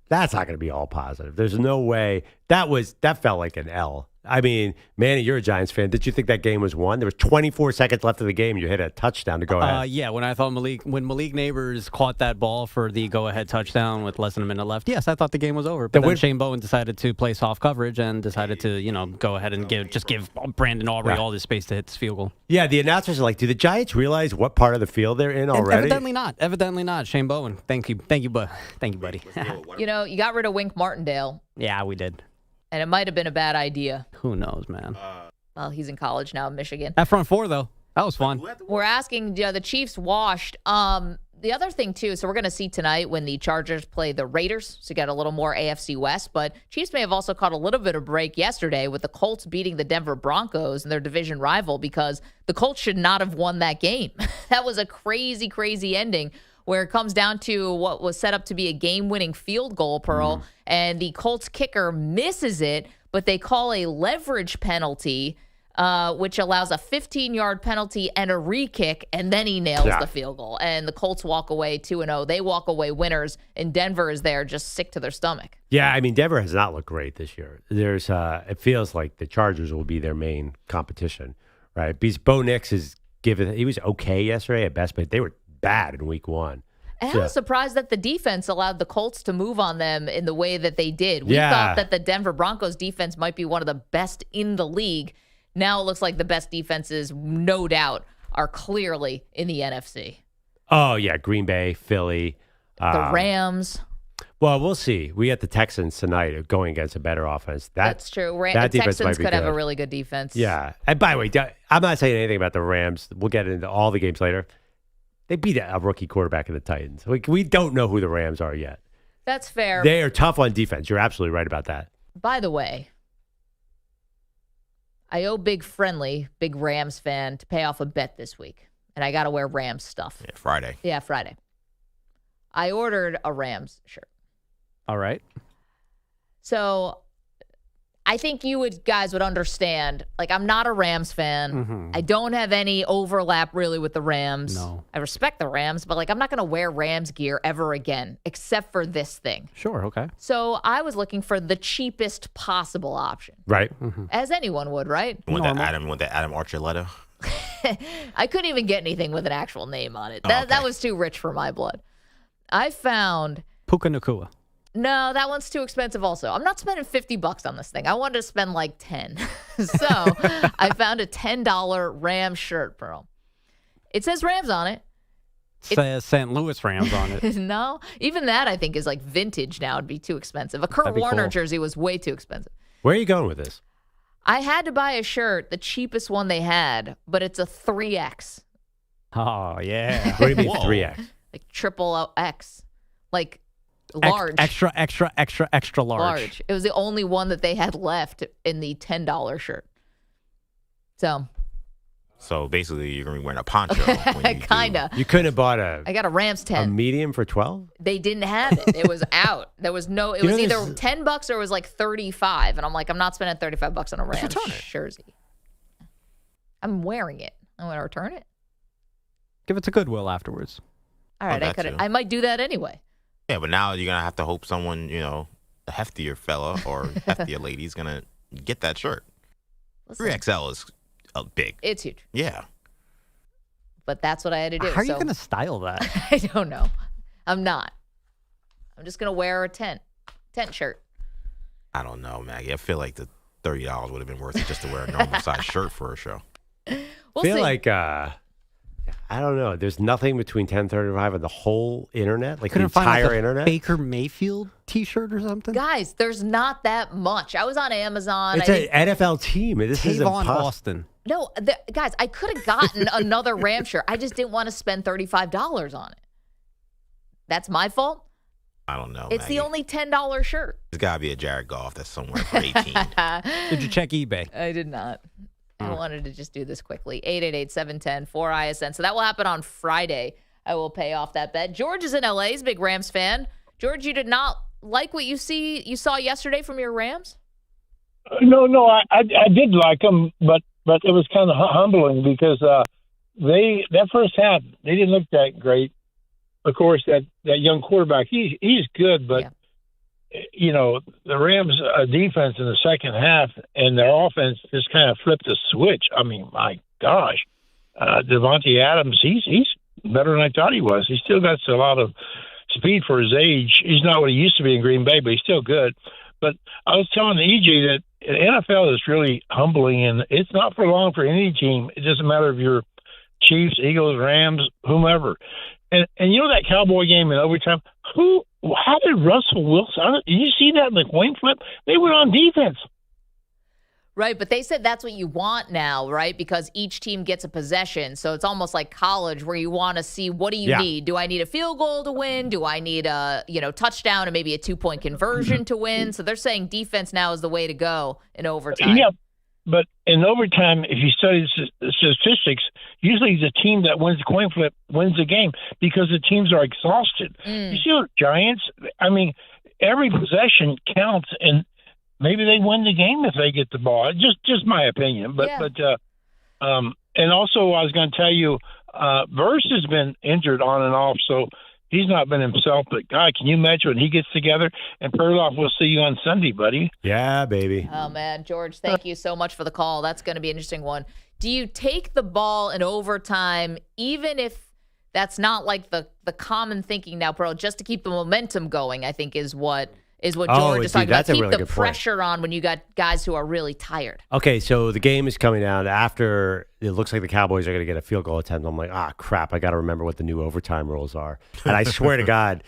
That's not going to be all positive. There's no way. That felt like an L. I mean, Manny, you're a Giants fan. Did you think that game was won? There was 24 seconds left of the game. You hit a touchdown to go ahead. Yeah, when I thought Malik Neighbors caught that ball for the go-ahead touchdown with less than a minute left, yes, I thought the game was over. But then Shane Bowen decided to play soft coverage and decided to, go ahead and give Brandon Aubrey all this space to hit this field goal. Yeah, the announcers are like, do the Giants realize what part of the field they're in already? Evidently not. Shane Bowen. Thank you, buddy. You got rid of Wink Martindale. Yeah, we did. And it might have been a bad idea. Who knows, man? Well, he's in college now in Michigan. That front four, though, that was fun. We're asking the Chiefs washed. The other thing, too, so we're going to see tonight when the Chargers play the Raiders, so get a little more AFC West. But Chiefs may have also caught a little bit of break yesterday with the Colts beating the Denver Broncos and their division rival, because the Colts should not have won that game. That was a crazy, crazy ending, where it comes down to what was set up to be a game-winning field goal, Pearl, and the Colts kicker misses it, but they call a leverage penalty, which allows a 15-yard penalty and a re-kick, and then he nails the field goal. And the Colts walk away 2-0. They walk away winners, and Denver is there just sick to their stomach. Yeah, I mean, Denver has not looked great this year. There's, it feels like the Chargers will be their main competition, right? Because Bo Nix he was okay yesterday at best, but they were bad in week one. And I was surprised that the defense allowed the Colts to move on them in the way that they did. We thought that the Denver Broncos defense might be one of the best in the league. Now it looks like the best defenses, no doubt, are clearly in the NFC. Oh, yeah. Green Bay, Philly. The Rams. Well, we'll see. We got the Texans tonight going against a better offense. That's true. That Texans could have a really good defense. Yeah. And by the way, I'm not saying anything about the Rams. We'll get into all the games later. They beat a rookie quarterback in the Titans. We don't know who the Rams are yet. That's fair. They are tough on defense. You're absolutely right about that. By the way, I owe Big Rams fan, to pay off a bet this week. And I got to wear Rams stuff. Yeah, Friday. Yeah, Friday. I ordered a Rams shirt. All right. So I think you guys would understand. Like, I'm not a Rams fan. Mm-hmm. I don't have any overlap really with the Rams. No. I respect the Rams, but like, I'm not going to wear Rams gear ever again, except for this thing. Sure, okay. So I was looking for the cheapest possible option. Right. As anyone would, right? You want that Adam Archuleta? I couldn't even get anything with an actual name on it. That was too rich for my blood. I found Puka Nacua. No, that one's too expensive also. I'm not spending $50 on this thing. I wanted to spend like 10. So I found a $10 Rams shirt, Pearl. It says Rams on it. It says St. Louis Rams on it. No, even that I think is like vintage now. It'd be too expensive. A Kurt Warner jersey was way too expensive. Where are you going with this? I had to buy a shirt, the cheapest one they had, but it's a 3X. Oh, yeah. What do you mean 3X? Like triple X. Like large. Extra large. Large. It was the only one that they had left in the $10 shirt. So basically, you're going to be wearing a poncho. Kind of. You couldn't have bought I got a Rams 10. a medium for 12? They didn't have it. It was out. There was no, it was either $10 or it was like 35. And I'm like, I'm not spending $35 on a Rams jersey. I'm wearing it. I'm going to return it. Give it to Goodwill afterwards. All right, I might do that anyway. Yeah, but now you're going to have to hope someone, a heftier fella or heftier lady is going to get that shirt. 3XL is big. It's huge. Yeah. But that's what I had to do. How are you going to style that? I don't know. I'm not. I'm just going to wear a tent shirt. I don't know, Maggie. I feel like the $30 would have been worth it just to wear a normal size shirt for a show. I feel like, I don't know. There's nothing between 1035 and the whole internet, like Couldn't the entire find, like, a internet. Baker Mayfield T-shirt or something. Guys, there's not that much. I was on Amazon. It's an NFL team. This is Tavon impossible. Austin. No, guys, I could have gotten another Ram shirt. I just didn't want to spend $35 on it. That's my fault. I don't know. It's Maggie. the only $10 shirt. There's got to be a Jared Goff that's somewhere for 18. Did you check eBay? I did not. I wanted to just do this quickly. 888-710-4ISN. So that will happen on Friday. I will pay off that bet. George is in LA. He's a big Rams fan. George, you did not like what you saw yesterday from your Rams? No, I did like them, but it was kind of humbling because that first half they didn't look that great. Of course, that young quarterback, he's good, but the Rams defense in the second half and their offense just kind of flipped the switch. I mean, my gosh, Devontae Adams, he's better than I thought he was. He still got a lot of speed for his age. He's not what he used to be in Green Bay, but he's still good. But I was telling EJ that the NFL is really humbling, and it's not for long for any team. It doesn't matter if you're Chiefs, Eagles, Rams, whomever. And that Cowboy game in overtime, how did Russell Wilson, did you see that in the coin flip? They were on defense. Right, but they said that's what you want now, right? Because each team gets a possession. So it's almost like college where you want to see, what do you need? Do I need a field goal to win? Do I need a touchdown and maybe a 2-point conversion to win? So they're saying defense now is the way to go in overtime. Yeah, but in overtime, if you study the statistics, usually the team that wins the coin flip wins the game because the teams are exhausted. You see the Giants? I mean, every possession counts, and maybe they win the game if they get the ball. Just my opinion. But and also I was going to tell you, Verse has been injured on and off, so he's not been himself. But God, can you imagine when he gets together? And Perloff, we'll see you on Sunday, buddy. Yeah, baby. Oh man, George, thank you so much for the call. That's going to be an interesting one. Do you take the ball in overtime, even if that's not like the common thinking now, Pearl, just to keep the momentum going? I think is what George is talking about. Keep the pressure on when you got guys who are really tired. Okay, so the game is coming down after it looks like the Cowboys are going to get a field goal attempt. I'm like, crap, I got to remember what the new overtime rules are. And I swear to God,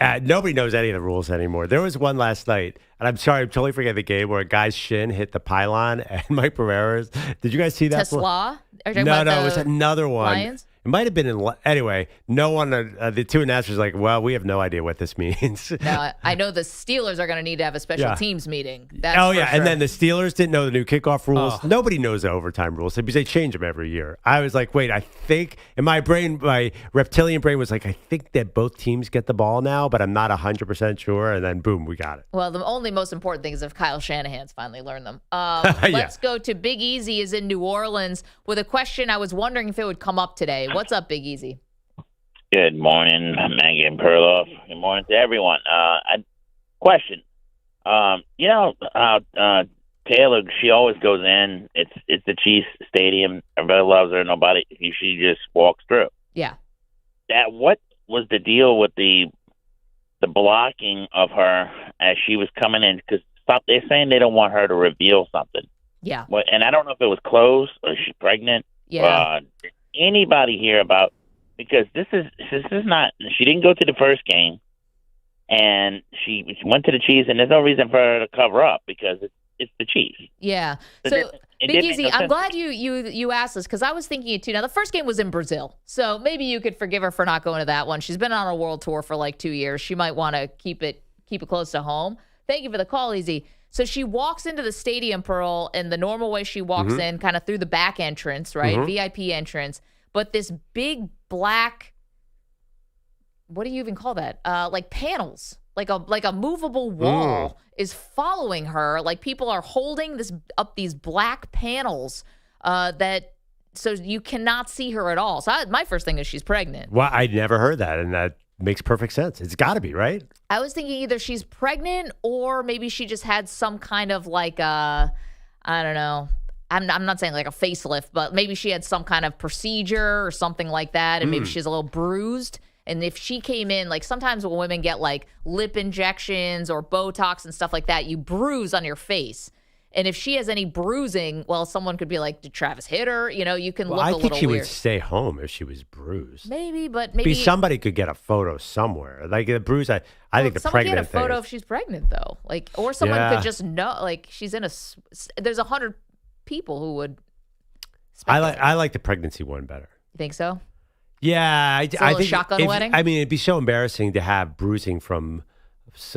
nobody knows any of the rules anymore. There was one last night, and I'm sorry, I'm totally forgetting the game where a guy's shin hit the pylon and Mike Pereira's. Did you guys see that? Tesla? No, it was another one. Lions? It might have been anyway. No one, the two announcers, like, well, we have no idea what this means. Now, I know the Steelers are going to need to have a special teams meeting. That's sure. And then the Steelers didn't know the new kickoff rules. Oh. Nobody knows the overtime rules because they change them every year. I was like, wait, I think, and my reptilian brain was like, I think that both teams get the ball now, but I'm not 100% sure. And then boom, we got it. Well, the only most important thing is if Kyle Shanahan's finally learned them. Let's go to Big Easy is in New Orleans with a question. I was wondering if it would come up today. What's up, Big Easy? Good morning, Maggie and Perloff. Good morning to everyone. Question. You know how Taylor, she always goes in. It's the Chiefs Stadium. Everybody loves her. She just walks through. Yeah. What was the deal with the blocking of her as she was coming in? Because they're saying they don't want her to reveal something. Yeah. And I don't know if it was closed or she's pregnant. Yeah. Did anybody hear about? Because this is not. She didn't go to the first game, and she went to the Chiefs, and there's no reason for her to cover up because it's the Chiefs. Yeah. So Big Easy, I'm glad you asked this because I was thinking it too. Now the first game was in Brazil, so maybe you could forgive her for not going to that one. She's been on a world tour for like 2 years. She might want to keep it close to home. Thank you for the call, Easy. So she walks into the stadium, Pearl, in the normal way she walks in, kind of through the back entrance, right? VIP entrance. But this big black, what do you even call that? Like panels, like a movable wall is following her. Like people are holding these black panels so you cannot see her at all. So my first thing is she's pregnant. Well, I never heard that, and that makes perfect sense. It's got to be, right? I was thinking either she's pregnant or maybe she just had some kind of like I don't know. I'm not saying like a facelift, but maybe she had some kind of procedure or something like that, and maybe she's a little bruised. And if she came in, like sometimes when women get like lip injections or Botox and stuff like that, you bruise on your face. And if she has any bruising, well, someone could be like, did Travis hit her? You know, you can look a little weird. I think she would stay home if she was bruised. Maybe, but maybe somebody could get a photo somewhere. Like the bruise, I think the pregnant thing. Someone get a photo if she's pregnant, though. Like, or someone could just know, like she's in there's 100 people who would. I like the pregnancy one better. You think so? Yeah, I think shotgun wedding. I mean, it'd be so embarrassing to have bruising from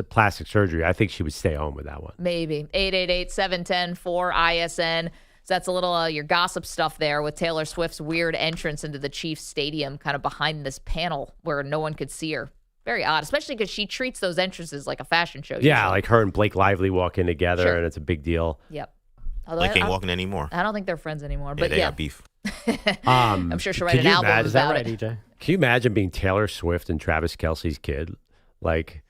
plastic surgery. I think she would stay home with that one. Maybe 888-710-4ISN. So that's a little your gossip stuff there with Taylor Swift's weird entrance into the Chiefs stadium, kind of behind this panel where no one could see her. Very odd, especially because she treats those entrances like a fashion show. Yeah, usually. like her and Blake Lively walk in together, and it's a big deal. Yep. Blake ain't walking anymore. I don't think they're friends anymore. But they got beef. I'm sure she'll write an album about is that it. Right, EJ? Can you imagine being Taylor Swift and Travis Kelce's kid? Like,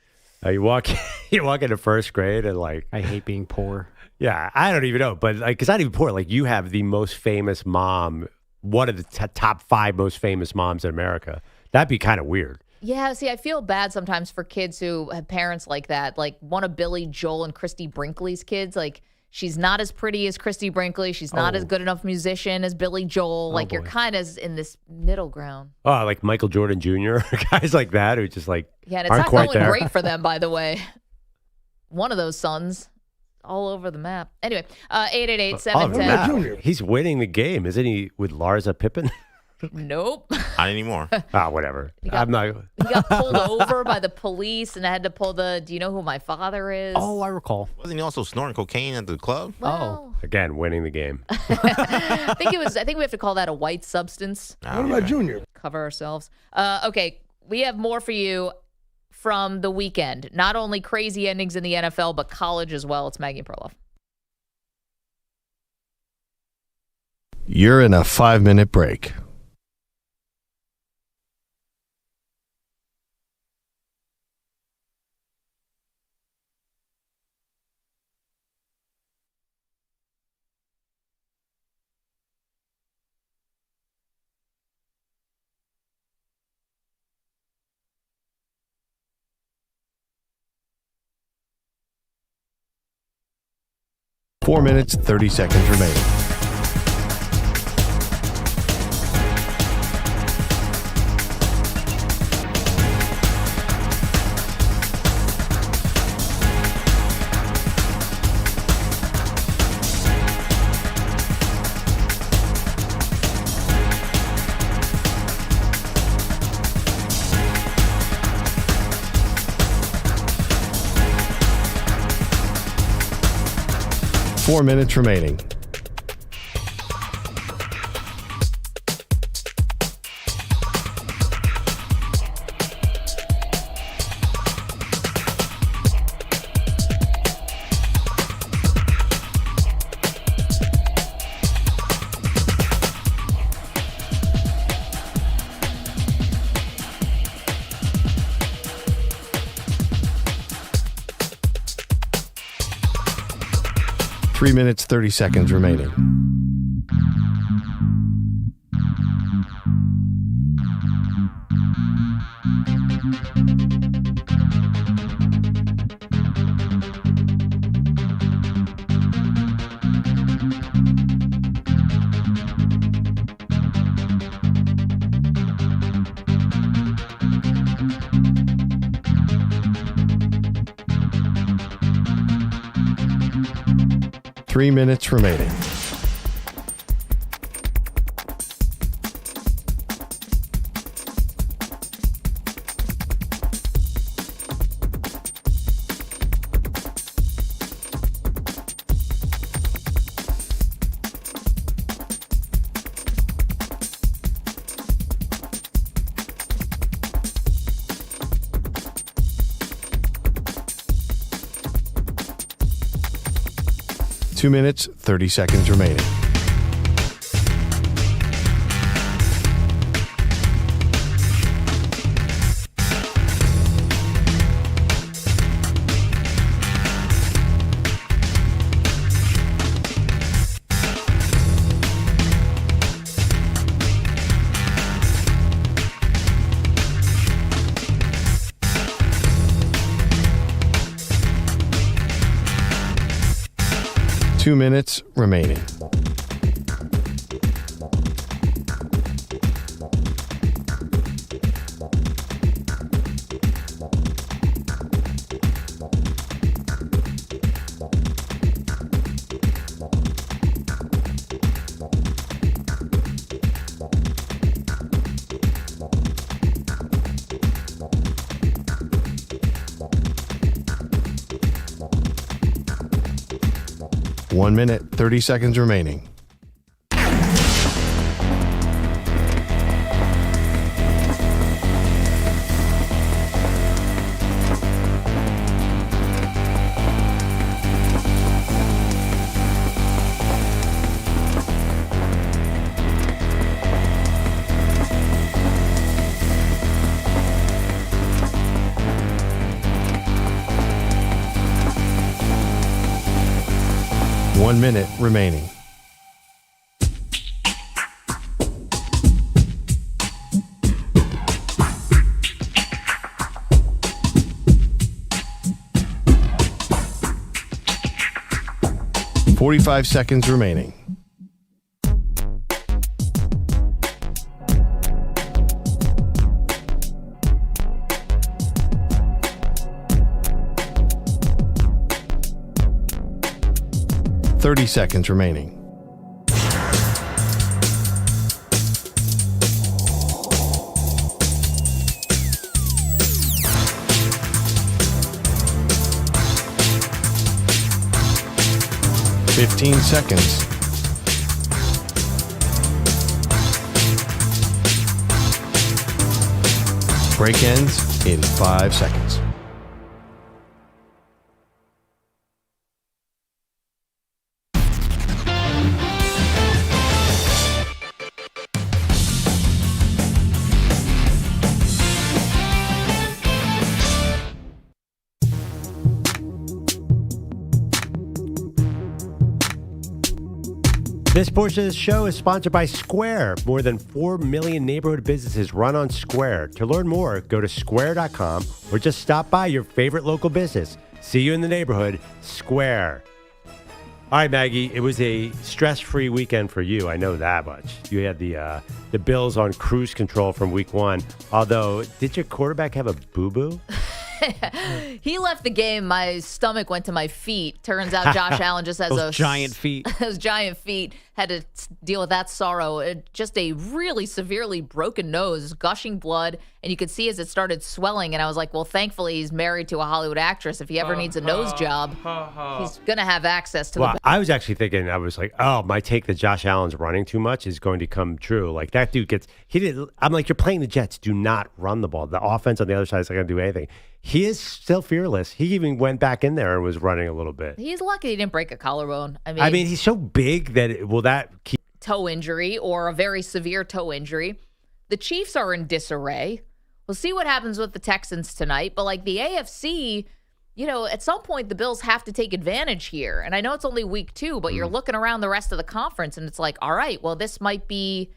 you walk into first grade and like, I hate being poor. Yeah, I don't even know, but like, it's not even poor. Like, you have the most famous mom, one of the top 5 most famous moms in America. That'd be kind of weird. Yeah, see, I feel bad sometimes for kids who have parents like that. Like one of Billy Joel and Christy Brinkley's kids, like. She's not as pretty as Christy Brinkley. She's not as good enough musician as Billy Joel. Like, you're kind of in this middle ground. Oh, like Michael Jordan Jr., guys like that who just like yeah, and it's aren't not quite going there. Great for them, by the way. One of those sons all over the map. Anyway, 888-710. He's winning the game, isn't he, with Larsa Pippen? Nope. Not anymore. Whatever. He got pulled over by the police and I had to pull do you know who my father is? Oh, I recall. Wasn't he also snorting cocaine at the club? Well, Again, winning the game. I think we have to call that a white substance. What about Junior? Cover ourselves. Okay, we have more for you from the weekend. Not only crazy endings in the NFL, but college as well. It's Maggie and Perloff. You're in a 5-minute break. Four minutes, 30 seconds remaining. 4 minutes remaining. Three minutes, 30 seconds remaining. Three minutes remaining. Two minutes, 30 seconds remaining. Two minutes remaining. One minute, 30 seconds remaining. One minute remaining. Forty-five seconds remaining. Thirty seconds remaining. Fifteen seconds. Break ends in 5 seconds. This portion of the show is sponsored by Square. More than 4 million neighborhood businesses run on Square. To learn more, go to square.com or just stop by your favorite local business. See you in the neighborhood, Square. All right, Maggie, it was a stress-free weekend for you. I know that much. You had the Bills on cruise control from week one. Although, did your quarterback have a boo-boo? He left the game. My stomach went to my feet. Turns out Josh Allen just has Those giant feet. Those giant feet. Had to deal with that sorrow. Just a really severely broken nose, gushing blood, and you could see as it started swelling. And I was like, well, thankfully he's married to a Hollywood actress. If he ever needs a nose job, he's gonna have access to. Well, I was actually thinking, I was like, oh, my take that Josh Allen's running too much is going to come true. Like that dude I'm like, you're playing the Jets. Do not run the ball. The offense on the other side is not going to do anything. He is still fearless. He even went back in there and was running a little bit. He's lucky he didn't break a collarbone. I mean he's so big that will that keep toe injury or a very severe toe injury. The Chiefs are in disarray. We'll see what happens with the Texans tonight. But like the AFC, at some point the Bills have to take advantage here. And I know it's only week 2, but you're looking around the rest of the conference and it's like, all right, well, this might be.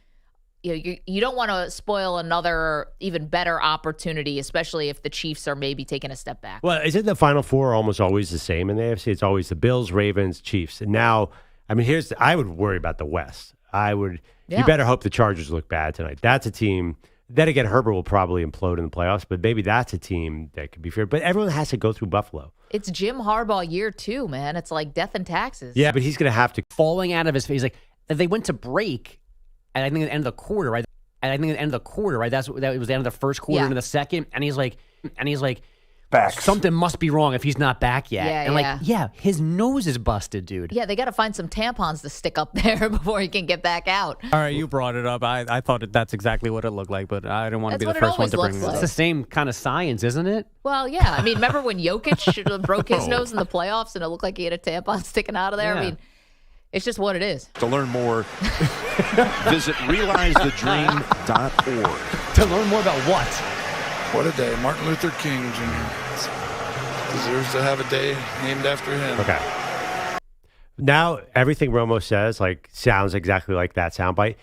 You don't want to spoil another even better opportunity, especially if the Chiefs are maybe taking a step back. Well, isn't the Final Four almost always the same in the AFC? It's always the Bills, Ravens, Chiefs. And now, I would worry about the West. You better hope the Chargers look bad tonight. That's a team. Then again, Herbert will probably implode in the playoffs, but maybe that's a team that could be feared. But everyone has to go through Buffalo. It's Jim Harbaugh year 2, man. It's like death and taxes. Yeah, but he's going to have to. Falling out of his face. Like, they went to break. And I think at the end of the quarter, right? That was the end of the first quarter into the second. And he's like, back. Something must be wrong if he's not back yet. His nose is busted, dude. Yeah, they got to find some tampons to stick up there before he can get back out. All right, you brought it up. I thought that's exactly what it looked like, but I didn't want to be the first one to bring it up. It's the same kind of science, isn't it? Well, yeah. Remember when Jokic broke his nose in the playoffs and it looked like he had a tampon sticking out of there? Yeah. It's just what it is. To learn more, visit realizethedream.org. To learn more about what? What a day. Martin Luther King Jr. deserves to have a day named after him. Okay. Now, everything Romo says sounds exactly like that soundbite.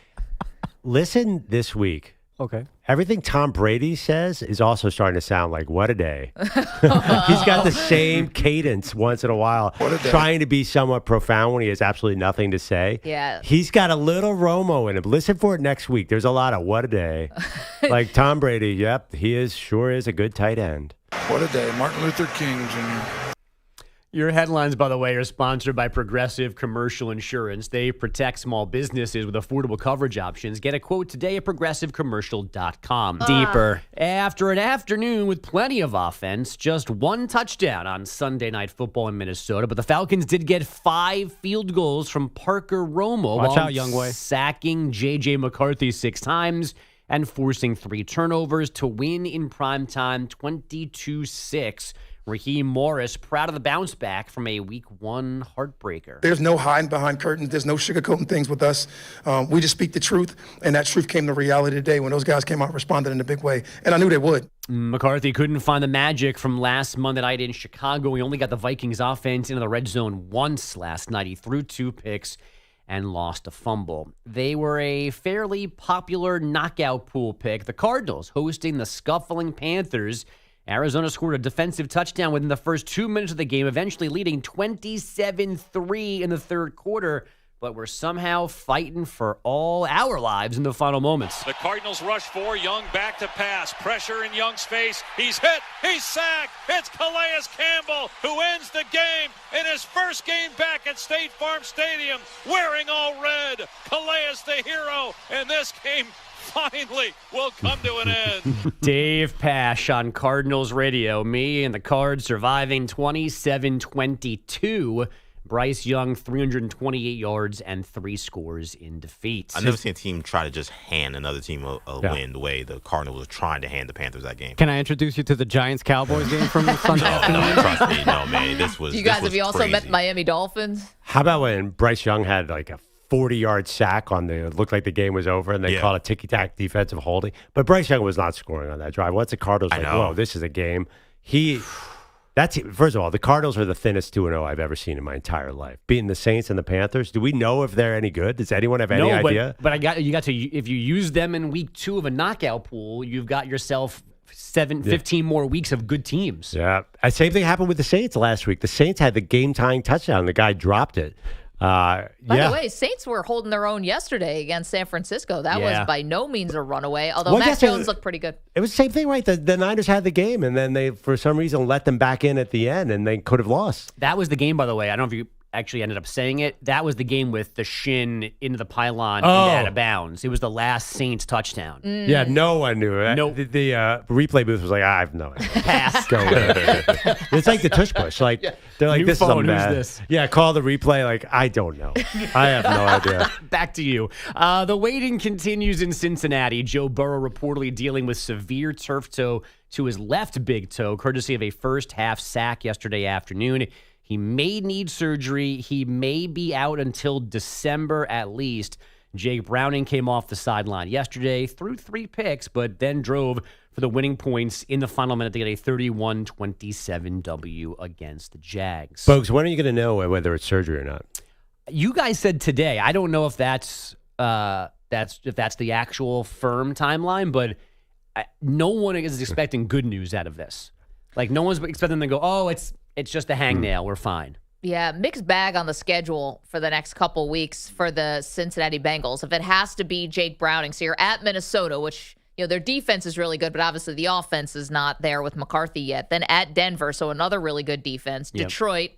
Listen this week. Okay. Everything Tom Brady says is also starting to sound like what a day. He's got the same cadence once in a while, trying to be somewhat profound when he has absolutely nothing to say. Yeah. He's got a little Romo in him. Listen for it next week. There's a lot of what a day. Like Tom Brady, yep, he sure is a good tight end. What a day. Martin Luther King Jr. Your headlines, by the way, are sponsored by Progressive Commercial Insurance. They protect small businesses with affordable coverage options. Get a quote today at progressivecommercial.com. Deeper. After an afternoon with plenty of offense, just one touchdown on Sunday Night Football in Minnesota, but the Falcons did get 5 field goals from Parker Romo. Watch out, Youngway. Sacking J.J. McCarthy 6 times and forcing 3 turnovers to win in primetime 22-6. Raheem Morris, proud of the bounce back from a Week 1 heartbreaker. There's no hiding behind curtains. There's no sugarcoating things with us. We just speak the truth, and that truth came to reality today when those guys came out and responded in a big way, and I knew they would. McCarthy couldn't find the magic from last Monday night in Chicago. He only got the Vikings offense into the red zone once last night. He threw 2 picks and lost a fumble. They were a fairly popular knockout pool pick. The Cardinals hosting the scuffling Panthers. Arizona scored a defensive touchdown within the first 2 minutes of the game, eventually leading 27-3 in the third quarter, but we're somehow fighting for all our lives in the final moments. The Cardinals rush 4, Young back to pass, pressure in Young's face, he's hit, he's sacked, it's Calais Campbell who ends the game in his first game back at State Farm Stadium, wearing all red. Calais the hero, and this game finally will come to an end. Dave Pasch on Cardinals radio. Me and the Cards surviving 27-22. Bryce Young, 328 yards and 3 scores in defeat. I've never seen a team try to just hand another team a win the way the Cardinals were trying to hand the Panthers that game. Can I introduce you to the Giants-Cowboys game from Sunday afternoon? No, trust me. No, man. This was You guys, have you also crazy. met Miami Dolphins? How about when Bryce Young had a 40-yard sack it looked like the game was over, and they called a ticky-tack defensive holding. But Bryce Young was not scoring on that drive. Once the Cardinals whoa, this is a game. First of all, the Cardinals are the thinnest 2-0 I've ever seen in my entire life. Beating the Saints and the Panthers. Do we know if they're any good? Does anyone have any idea? But you got to if you use them in week 2 of a knockout pool, you've got yourself 15 more weeks of good teams. Yeah. Same thing happened with the Saints last week. The Saints had the game-tying touchdown. The guy dropped it. By the way, Saints were holding their own yesterday against San Francisco. That was by no means a runaway, although Mac Jones looked pretty good. It was the same thing, right? The Niners had the game, and then they, for some reason, let them back in at the end, and they could have lost. That was the game, by the way. I don't know if you actually ended up saying it. That was the game with the shin into the pylon and out of bounds. It was the last Saints touchdown. Yeah, no one knew it. Nope. The replay booth was like, I have no idea. Pass. Go with it. It's like the tush push. Like they're like, New this phone, is a who's mess. this? Yeah, call the replay. Like, I don't know. I have no idea. Back to you. The waiting continues in Cincinnati. Joe Burrow reportedly dealing with severe turf toe to his left big toe, courtesy of a first-half sack yesterday afternoon. He may need surgery. He may be out until December at least. Jake Browning came off the sideline yesterday, threw 3 picks, but then drove for the winning points in the final minute to get a 31-27 W against the Jags. Folks, when are you going to know whether it's surgery or not? You guys said today. I don't know if that's the actual firm timeline, but no one is expecting good news out of this. Like, no one's expecting them to go, oh, it's just a hangnail. We're fine. Yeah, mixed bag on the schedule for the next couple weeks for the Cincinnati Bengals. If it has to be Jake Browning, so you're at Minnesota, which, their defense is really good, but obviously the offense is not there with McCarthy yet. Then at Denver, so another really good defense. Yep. Detroit,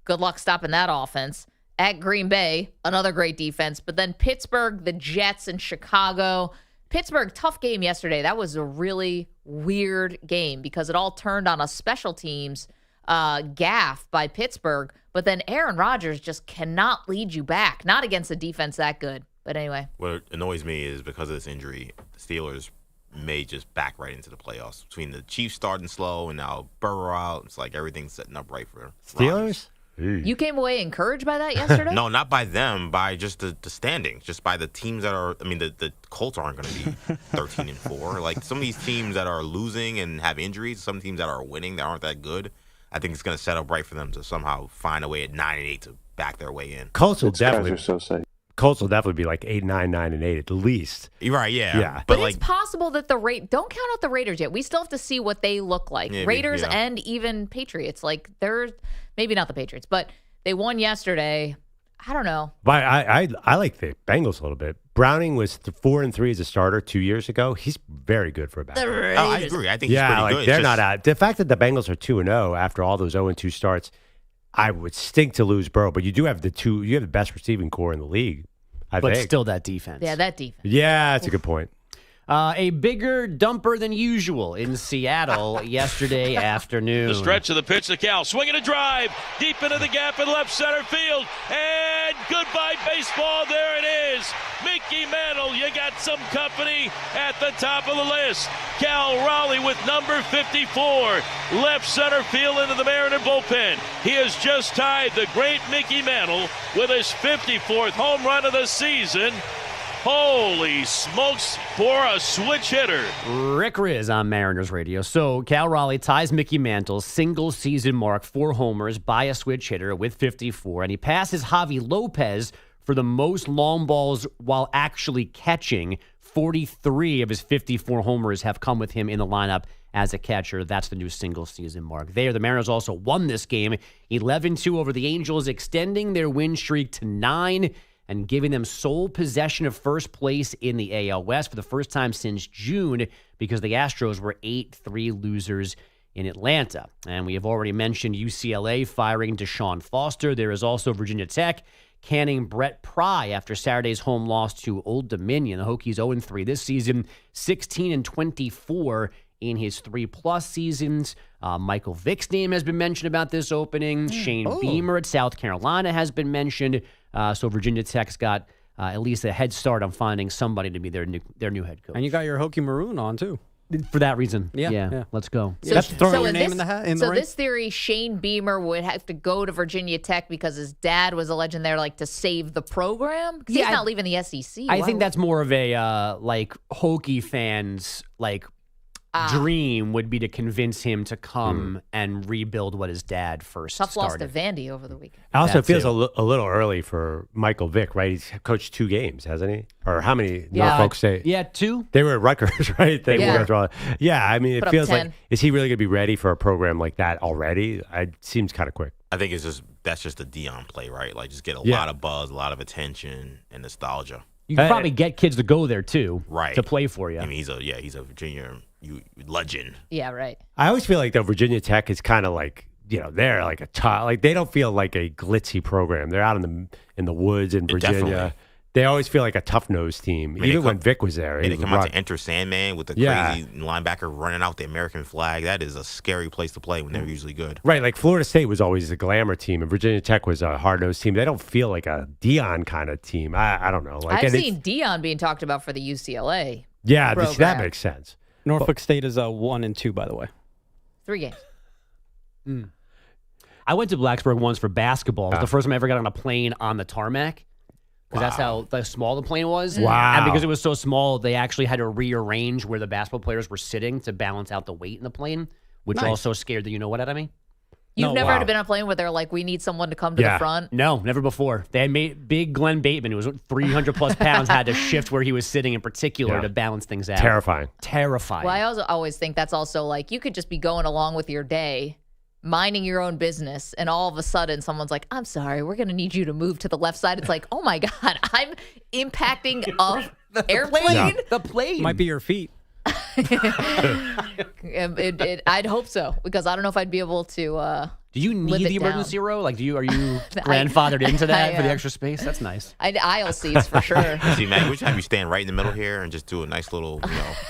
good luck stopping that offense. At Green Bay, another great defense. But then Pittsburgh, the Jets, and Chicago. Pittsburgh, tough game yesterday. That was a really weird game because it all turned on a special teams gaffe by Pittsburgh, but then Aaron Rodgers just cannot lead you back. Not against a defense that good. But anyway. What annoys me is because of this injury, the Steelers may just back right into the playoffs. Between the Chiefs starting slow and now Burrow out, it's like everything's setting up right for Steelers? You came away encouraged by that yesterday? No, not by them, by just the standings, just by the teams that are, the Colts aren't going to be 13-4. Like some of these teams that are losing and have injuries, some teams that are winning that aren't that good, I think it's going to set up right for them to somehow find a way at 9-8 to back their way in. Colts will definitely be like 8-9, 9-8 at least. You're right, yeah. But it's possible that don't count out the Raiders yet. We still have to see what they look like. Maybe, Raiders and even Patriots. Like they're maybe not the Patriots, but they won yesterday. I don't know. But I like the Bengals a little bit. Browning was 4-3 as a starter 2 years ago. He's very good for a backup. I agree. I think he's pretty good. They're not out. The fact that the Bengals are 2-0 after all those 0-2 starts, I would stink to lose Burrow. But you do have you have the best receiving core in the league. I think. But still that defense. Yeah, that defense. Yeah, that's a good point. A bigger dumper than usual in Seattle yesterday afternoon. The stretch of the pitch to Cal. Swinging a drive deep into the gap in left center field. And goodbye baseball. There it is. Mickey Mantle, you got some company at the top of the list. Cal Raleigh with number 54. Left center field into the Mariner bullpen. He has just tied the great Mickey Mantle with his 54th home run of the season. Holy smokes for a switch hitter. Rick Riz on Mariners Radio. So Cal Raleigh ties Mickey Mantle's single season mark, 4 homers by a switch hitter with 54. And he passes Javi Lopez for the most long balls while actually catching. 43 of his 54 homers have come with him in the lineup as a catcher. That's the new single season mark there. The Mariners also won this game 11-2 over the Angels, extending their win streak to 9 and giving them sole possession of first place in the AL West for the first time since June because the Astros were 8-3 losers in Atlanta. And we have already mentioned UCLA firing Deshaun Foster. There is also Virginia Tech canning Brett Pry after Saturday's home loss to Old Dominion. The Hokies 0-3 this season, 16-24 in his 3+ seasons. Michael Vick's name has been mentioned about this opening. Shane Beamer at South Carolina has been mentioned. So Virginia Tech's got at least a head start on finding somebody to be their new head coach. And you got your Hokie Maroon on, too. For that reason. Yeah. Let's go. So, That's throwing your name in the hat. This theory, Shane Beamer would have to go to Virginia Tech because his dad was a legend there, like to save the program. Because he's not leaving the SEC. I think that's more of a like Hokie fans like dream would be to convince him to come and rebuild what his dad first Tough started. loss to Vandy over the weekend. Also, it feels a little early for Michael Vick, right? He's coached 2 games, hasn't he? Or how many folks say? Yeah, 2. They were at Rutgers, right? Yeah, I mean, it Put up feels 10. like, is he really going to be ready for a program like that already? It seems kind of quick. I think that's just a Dion play, right? Like, just get a lot of buzz, a lot of attention, and nostalgia. You can probably get kids to go there, too, right, to play for you. I mean, he's a Virginia legend. Yeah, right. I always feel like the Virginia Tech is kind of like, they're like a child. Like, they don't feel like a glitzy program. They're out in the woods in Virginia. Definitely. They always feel like a tough-nosed team. Even when Vic was there. They come out to Enter Sandman with the crazy linebacker running out the American flag. That is a scary place to play when they're usually good. Right, like Florida State was always a glamour team, and Virginia Tech was a hard-nosed team. They don't feel like a Dion kind of team. I don't know. Like, I've seen Dion being talked about for the UCLA program. That makes sense. Norfolk State is 1-2, by the way. 3 games. I went to Blacksburg once for basketball. It was the first time I ever got on a plane on the tarmac. Because that's how small the plane was. Wow. And because it was so small, they actually had to rearrange where the basketball players were sitting to balance out the weight in the plane, which also scared the you-know-what out of me. You've never been on a plane where they're like, we need someone to come to the front? No, never before. They had made big Glenn Bateman, who was 300-plus pounds, had to shift where he was sitting in particular to balance things out. Terrifying. Terrifying. Well, I also always think that's also like, you could just be going along with your day, minding your own business, and all of a sudden someone's like, I'm sorry, we're going to need you to move to the left side. It's like, oh my God, I'm impacting the airplane. The plane. Might be your feet. I'd hope so, because I don't know if I'd be able to do you live need it the emergency down. row? Like, are you grandfathered into that for the extra space? That's nice. Aisle seats for sure. See, Maggie, we should have you stand right in the middle here and just do a nice little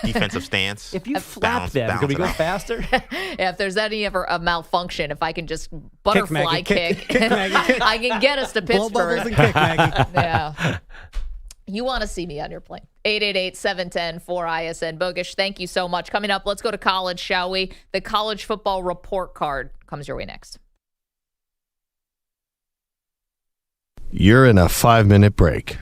defensive stance. If you flap them, can we go faster? Yeah, if there's any ever a malfunction, if I can just butterfly kick, Maggie, I can get us to blow Pittsburgh. bubbles and kick, Maggie. Yeah. You want to see me on your plane. 888-710-4ISN. Bogusch, thank you so much. Coming up, let's go to college, shall we? The college football report card comes your way next. You're in a 5-minute break.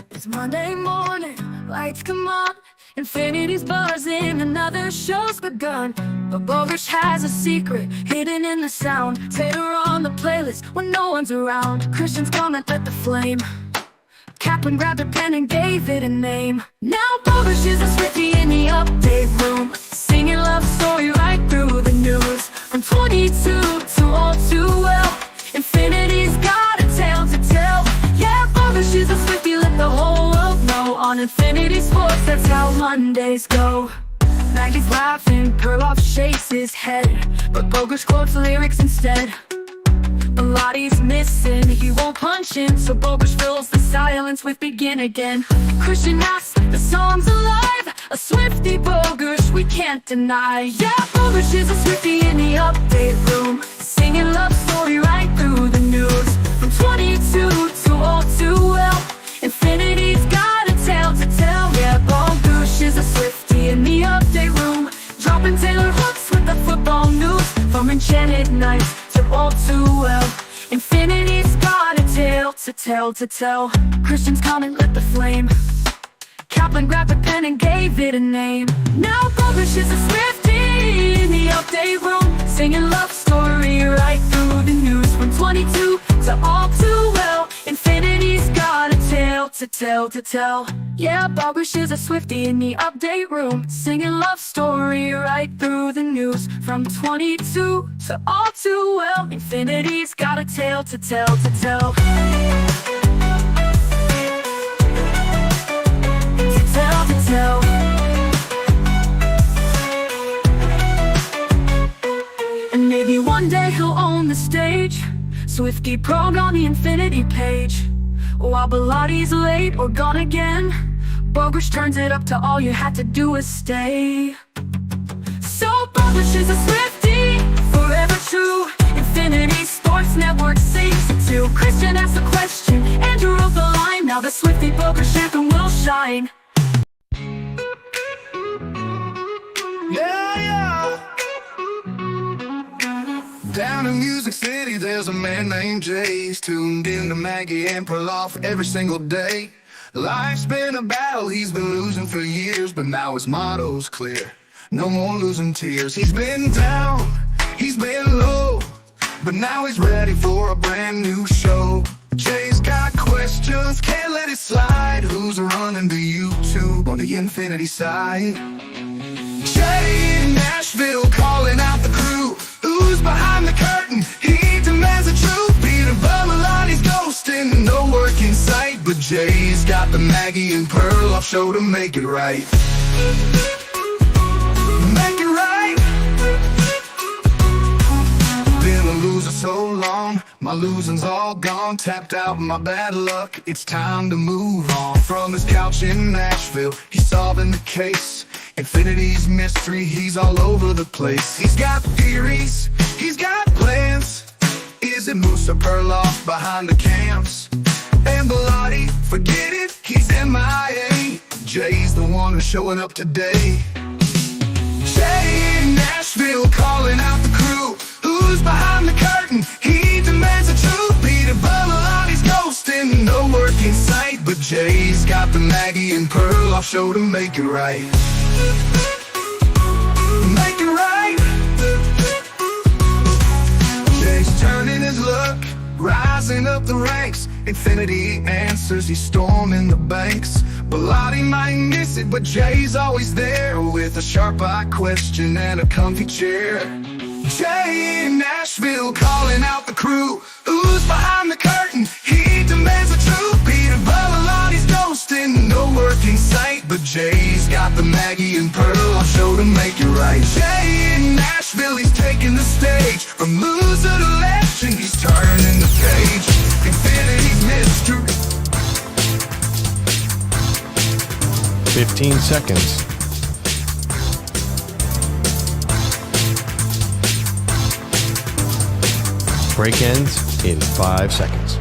It's Monday morning, lights come on, infinity's buzzing, another show's begun. But Bogusch has a secret hidden in the sound. Tater on the playlist when no one's around. Christians comment at the flame. Kaplan grabbed a pen and gave it a name. Now Bogusch is a Swiftie in the update room, singing love story right through the news. From 22 to all too well, infinity's got a tale to tell. Yeah, Bogusch is a Swiftie, let the whole world know. On Infinity Sports, that's how Mondays go. Maggie's laughing, Perloff shakes his head, but Bogusch quotes lyrics instead. Lottie's missing, he won't punch in, so Bogusch fills the silence with Begin Again. Christian asks, the song's alive, a Swiftie Bogusch we can't deny. Yeah, Bogusch is a Swiftie in the update room, singing love story right through the news. From 22 to all too well, infinity's got a tale to tell. Yeah, Bogusch is a Swiftie in the update room, dropping Taylor hooks with the football news. From Enchanted Nights to all too well, infinity's got a tale to tell. Christians comment, lit the flame. Kaplan grabbed a pen and gave it a name. Now Bogusch is a Swiftie in the update room, singing love story right through the news. From 22 to all too well, infinity's got a tale to tell. Yeah, Bogusch is a Swiftie in the update room, singing love story right through the news. From 22 to all too well, infinity's got a tale to tell. To tell. And maybe one day he'll own the stage, Swiftie prog on the Infinity page. While Bilottti's late or gone again, Bogusch turns it up to all you had to do is stay. So Bogusch is a Swiftie, forever true. Infinity Sports Network sings it too. Christian asked the question, Andrew wrote the line. Now the Swiftie Bogusch anthem will shine. Yeah, yeah. Down in music. Music City, there's a man named Jay's tuned in to Maggie and Perloff every single day. Life's been a battle, he's been losing for years, but now his motto's clear. No more losing tears. He's been down, he's been low, but now he's ready for a brand new show. Jay's got questions, can't let it slide. Who's running to YouTube on the Infinity side? Jay in Nashville calling out the crew. Who's behind the curtain? He demands the truth. Peter Bummelotti's ghosting, no work in sight, but Jay's got the Maggie and Perloff show to make it right. Make it right. Been a loser so long, my losing's all gone. Tapped out my bad luck, it's time to move on. From his couch in Nashville, he's solving the case. Infinity's mystery, he's all over the place. He's got theories, he's got plans. Is it Moose or Perloff behind the cams? And Bellotti, forget it, he's MIA. Jay's the one who's showing up today. Jay in Nashville calling out the crew. Who's behind the curtain? He demands the truth. Peter Bummelotti's ghosting, no work in sight, but Jay's got the Maggie and Perloff show to make it right. Make it right. Jay's turning his luck, rising up the ranks. Infinity answers, he's storming the banks. Bellotti might miss it, but Jay's always there with a sharp-eyed question and a comfy chair. Jay in Nashville calling out the crew. Who's behind the curtain? He demands the truth. Peter Bummelotti's ghosting, no work in sight, but Jay's got the Maggie and Perloff show to make it right. Jay in Nashville, he's taking the stage. From loser to legend, he's turning the page. Infinity's mystery. 15 seconds. Break ends in 5 seconds.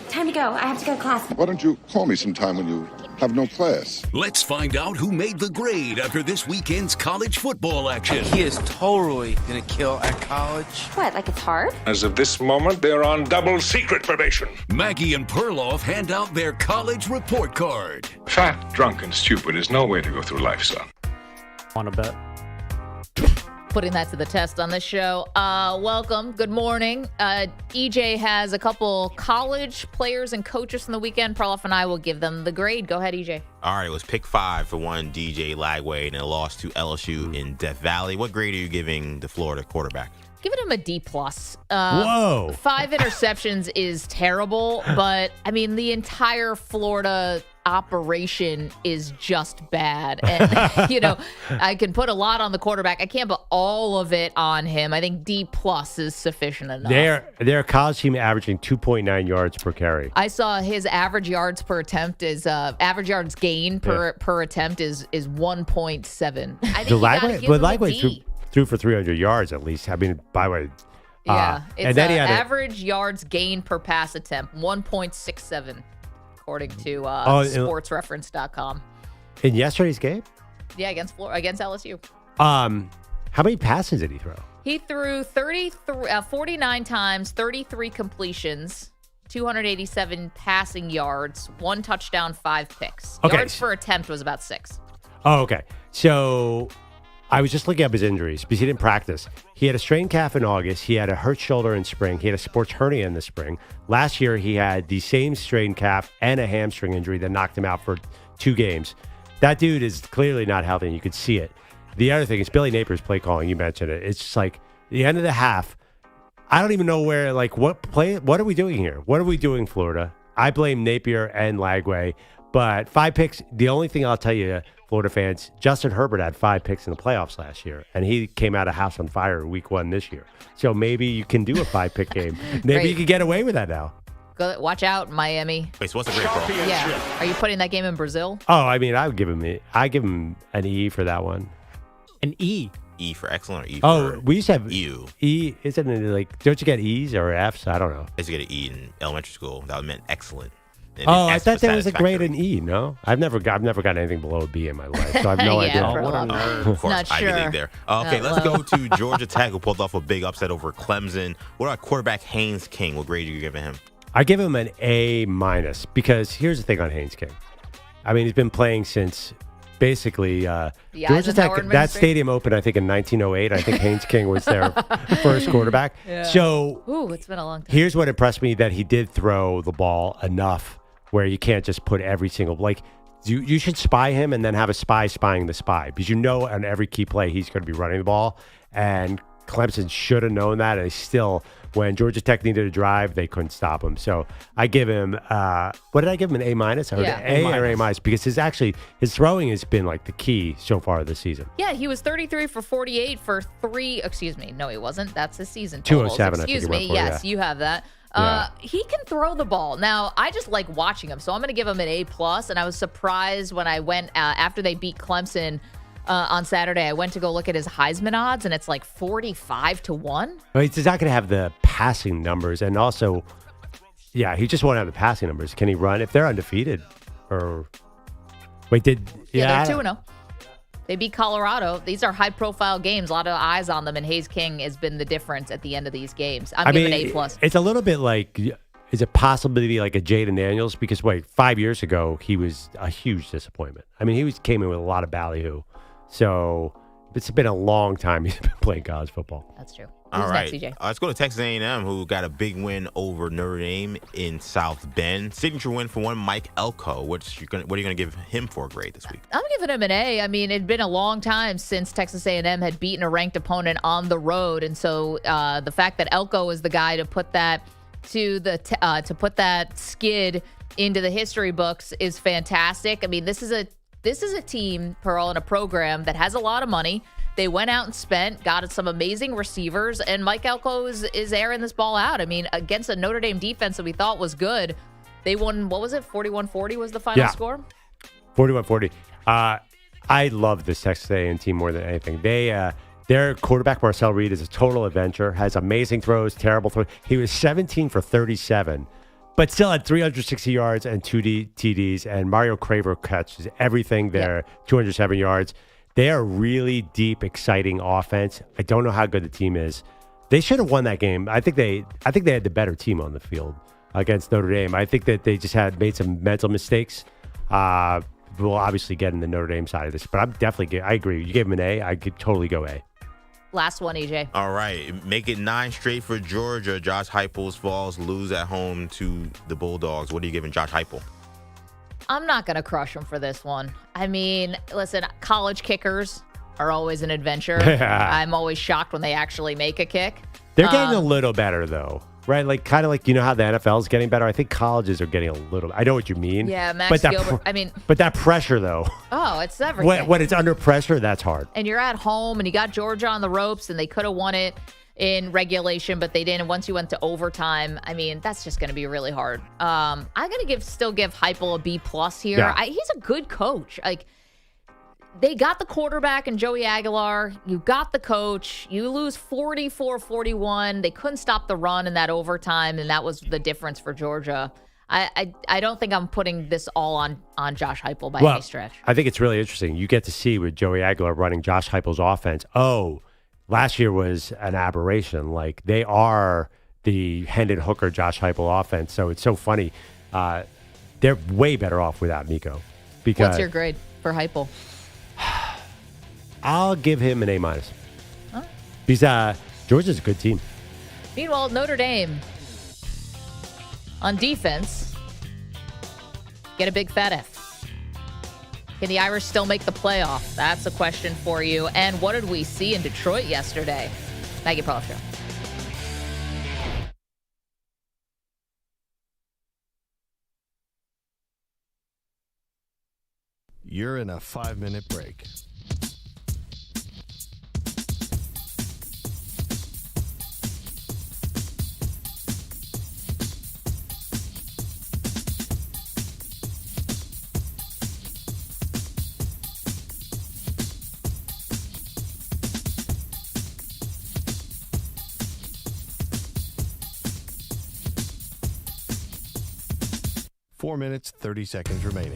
Time to go. I have to go to class. Why don't you call me sometime when you have no class? Let's find out who made the grade after this weekend's college football action. He is totally gonna kill at college. What, like it's hard? As of this moment, they're on double secret probation. Maggie and Perloff hand out their college report card. Fat, drunk, and stupid is no way to go through life, son. Want to bet? Putting that to the test on this show. Welcome. Good morning. EJ has a couple college players and coaches from the weekend. Perloff and I will give them the grade. Go ahead, EJ. All right, it was pick 5 for one DJ Lagway and a loss to LSU in Death Valley. What grade are you giving the Florida quarterback? Giving him a D+. Whoa. 5 interceptions is terrible, but I mean, the entire Florida operation is just bad. And, you know, I can put a lot on the quarterback. I can't put all of it on him. I think D+ is sufficient enough. They're a college team averaging 2.9 yards per carry. I saw his average yards per attempt is average yards gain per attempt is 1.7. I think Lagway threw for 300 yards at least. I mean, by the way. Yeah, it's and then he had average yards gain per pass attempt, 1.67, according to sportsreference.com. In yesterday's game? Yeah, against LSU. How many passes did he throw? He threw 49 times, 33 completions, 287 passing yards, 1 touchdown, 5 picks. Okay. Yards per attempt was about 6. Oh, okay. So I was just looking up his injuries because he didn't practice. He had a strained calf in August. He had a hurt shoulder in spring. He had a sports hernia in the spring. Last year, he had the same strained calf and a hamstring injury that knocked him out for 2 games. That dude is clearly not healthy, and you could see it. The other thing is Billy Napier's play calling. You mentioned it. It's just like the end of the half. I don't even know where, like, what are we doing here? What are we doing, Florida? I blame Napier and Lagway, but 5 picks. The only thing I'll tell you, Florida fans, Justin Herbert had 5 picks in the playoffs last year, and he came out of house on fire in week 1 this year. So maybe you can do a 5-pick game. Maybe you can get away with that now. Watch out, Miami. Wait, so what's the grade for? Yeah. Are you putting that game in Brazil? Oh, I mean, I give him an E for that one. An E. E for excellent or E Oh, for we used to have ew? E. Isn't it like, don't you get E's or F's? I don't know. I used to get an E in elementary school. That meant excellent. And Oh, an I S thought there was a satisfactory. grade in E. No, I've never gotten anything below a B in my life, so I have no idea. Of course, Not Ivy sure. League there. Okay, let's go to Georgia Tech, who pulled off a big upset over Clemson. What about quarterback Haynes King? What grade are you giving him? I give him an A- because here's the thing on Haynes King. I mean, he's been playing since basically Georgia Eisenhower Tech. That administration? stadium opened, I think, in 1908. I think Haynes King was their first quarterback. Yeah. So it's been a long time. here's what impressed me, that he did throw the ball enough where you can't just put every single, like, you should spy him and then have a spy spying the spy, because you know on every key play he's going to be running the ball. And Clemson should have known that. And they still, when Georgia Tech needed a drive, they couldn't stop him. So I give him, what did I give him, an A-? Or Yeah. A or A-? Because his throwing has been like the key so far this season. Yeah, he was 33 for 48 for 3. Excuse me. No, he wasn't. That's his season 207, totals. I think Excuse he went me. for, Yes, yeah. you have that. He can throw the ball. Now, I just like watching him, so I'm going to give him an A+. And I was surprised when I went after they beat Clemson on Saturday. I went to go look at his Heisman odds, and it's like 45-1. Well, he's not going to have the passing numbers, and also, yeah, he just won't have the passing numbers. Can he run if they're undefeated? Or wait, They're 2-0. They beat Colorado. These are high-profile games. A lot of eyes on them, and Hayes King has been the difference at the end of these games. I'm giving A+. It's a little bit like, is it possible to be like a Jaden Daniels? Because 5 years ago he was a huge disappointment. I mean, came in with a lot of ballyhoo. So it's been a long time he's been playing college football. That's true. All Who's right, next, CJ? let's go to Texas A&M, who got a big win over Notre Dame in South Bend. Signature win for one Mike Elko. What are you going to give him for a grade this week? I'm giving him an A. I mean, it'd been a long time since Texas A&M had beaten a ranked opponent on the road, and so the fact that Elko is the guy to put that to put that skid into the history books is fantastic. I mean, this is a team, Pearl, and a program that has a lot of money. They went out and got some amazing receivers, and Mike Elko is airing this ball out. I mean, against a Notre Dame defense that we thought was good, they won, what was it, 41-40 was the final score? 41-40. I love this Texas A&M team more than anything. Their quarterback, Marcel Reed, is a total adventure, has amazing throws, terrible throws. He was 17 for 37, but still had 360 yards and 2 TDs, and Mario Craver catches everything there, 207 yards. They are really deep, exciting offense. I don't know how good the team is. They should have won that game. I think they had the better team on the field against Notre Dame. I think that they just made some mental mistakes. We'll obviously get in the Notre Dame side of this, but I agree. You gave them an A. I could totally go A. Last one, EJ. All right, make it 9 straight for Georgia. Josh Heupel's Vols lose at home to the Bulldogs. What are you giving Josh Heupel? I'm not going to crush him for this one. I mean, listen, college kickers are always an adventure. I'm always shocked when they actually make a kick. They're getting a little better, though, right? Like, kind of like, you know how the NFL is getting better? I think colleges are getting a little. I know what you mean. Yeah, Max Gilbert. But that pressure, though. Oh, it's everything. When it's under pressure, that's hard. And you're at home, and you got Georgia on the ropes, and they could have won it in regulation, but they didn't. Once you went to overtime, I mean, that's just going to be really hard. I'm going to still give Heupel a B+ here. Yeah. He's a good coach. Like, they got the quarterback in Joey Aguilar. You got the coach. You lose 44-41. They couldn't stop the run in that overtime, and that was the difference for Georgia. I don't think I'm putting this all on Josh Heupel by any stretch. I think it's really interesting. You get to see with Joey Aguilar running Josh Heupel's offense. Last year was an aberration. Like, they are the Hendon Hooker, Josh Heupel offense. So it's so funny. They're way better off without Nico. Because what's your grade for Heupel? I'll give him an A-. Huh? Because Georgia's a good team. Meanwhile, Notre Dame on defense get a big fat F. Can the Irish still make the playoff? That's a question for you. And what did we see in Detroit yesterday? Maggie Perloff Show. You're in a 5-minute break. 4 minutes, 30 seconds remaining.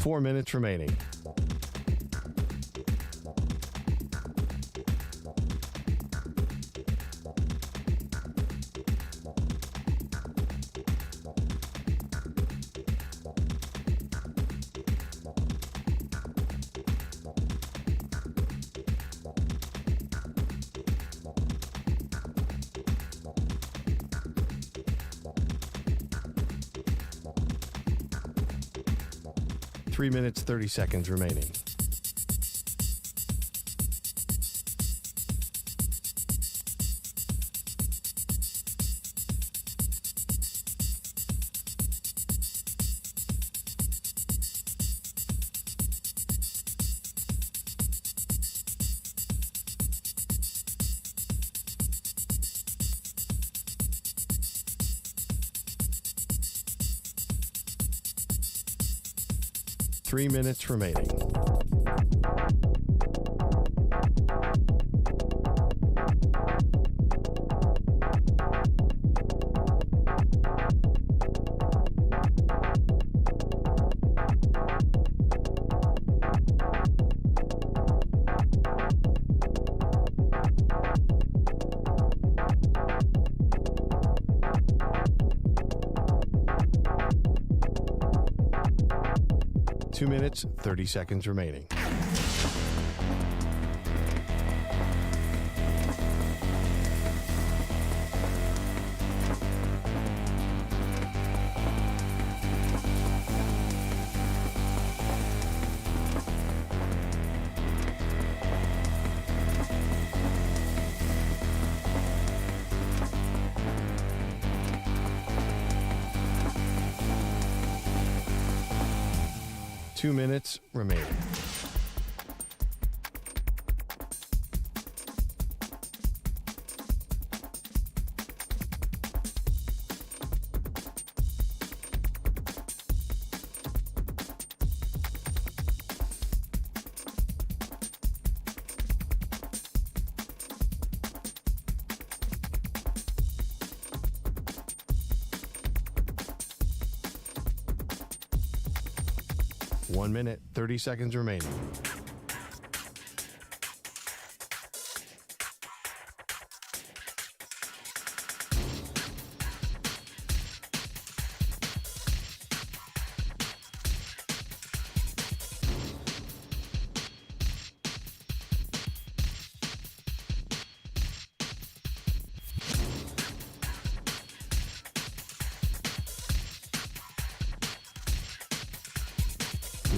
Four minutes remaining. Three minutes, 30 seconds remaining. Three minutes remaining. Two minutes, 30 seconds remaining. Two minutes remaining. One minute, 30 seconds remaining.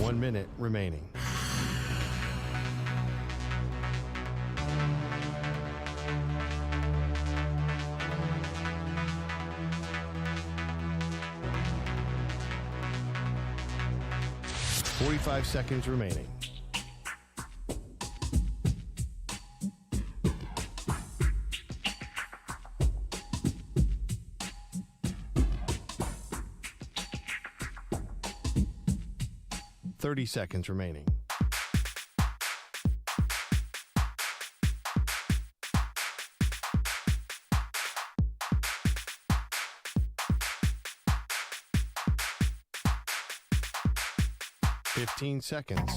One minute remaining. Forty-five seconds remaining. Thirty seconds remaining. Fifteen seconds.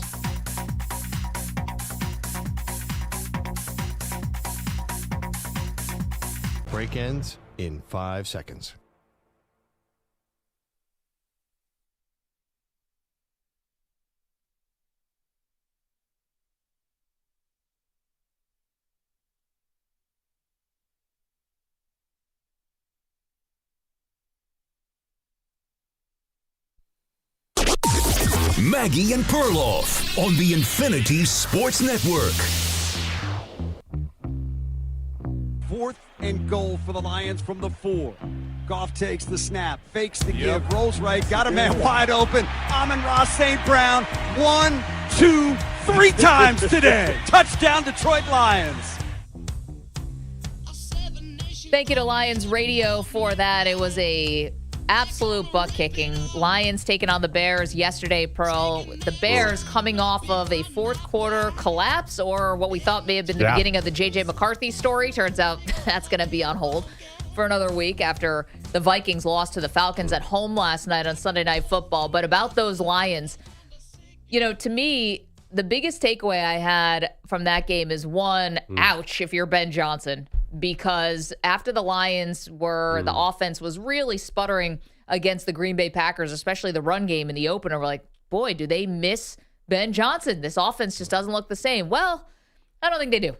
Break ends in 5 seconds. Maggie and Perloff on the Infinity Sports Network. 4th and goal for the Lions from the 4. Goff takes the snap, fakes the give, rolls right, got a man wide open. Amon-Ra St. Brown, 1, 2, 3 times today. Touchdown, Detroit Lions. Thank you to Lions Radio for that. It was a absolute butt kicking. Lions taking on the Bears yesterday, Pearl. The Bears coming off of a fourth quarter collapse, or what we thought may have been the beginning of the J.J. McCarthy story. Turns out that's going to be on hold for another week after the Vikings lost to the Falcons at home last night on Sunday Night Football. But about those Lions, to me, the biggest takeaway I had from that game is one, ouch, if you're Ben Johnson, because after the Lions the offense was really sputtering against the Green Bay Packers, especially the run game in the opener, we're like, boy, do they miss Ben Johnson? This offense just doesn't look the same. Well, I don't think they do.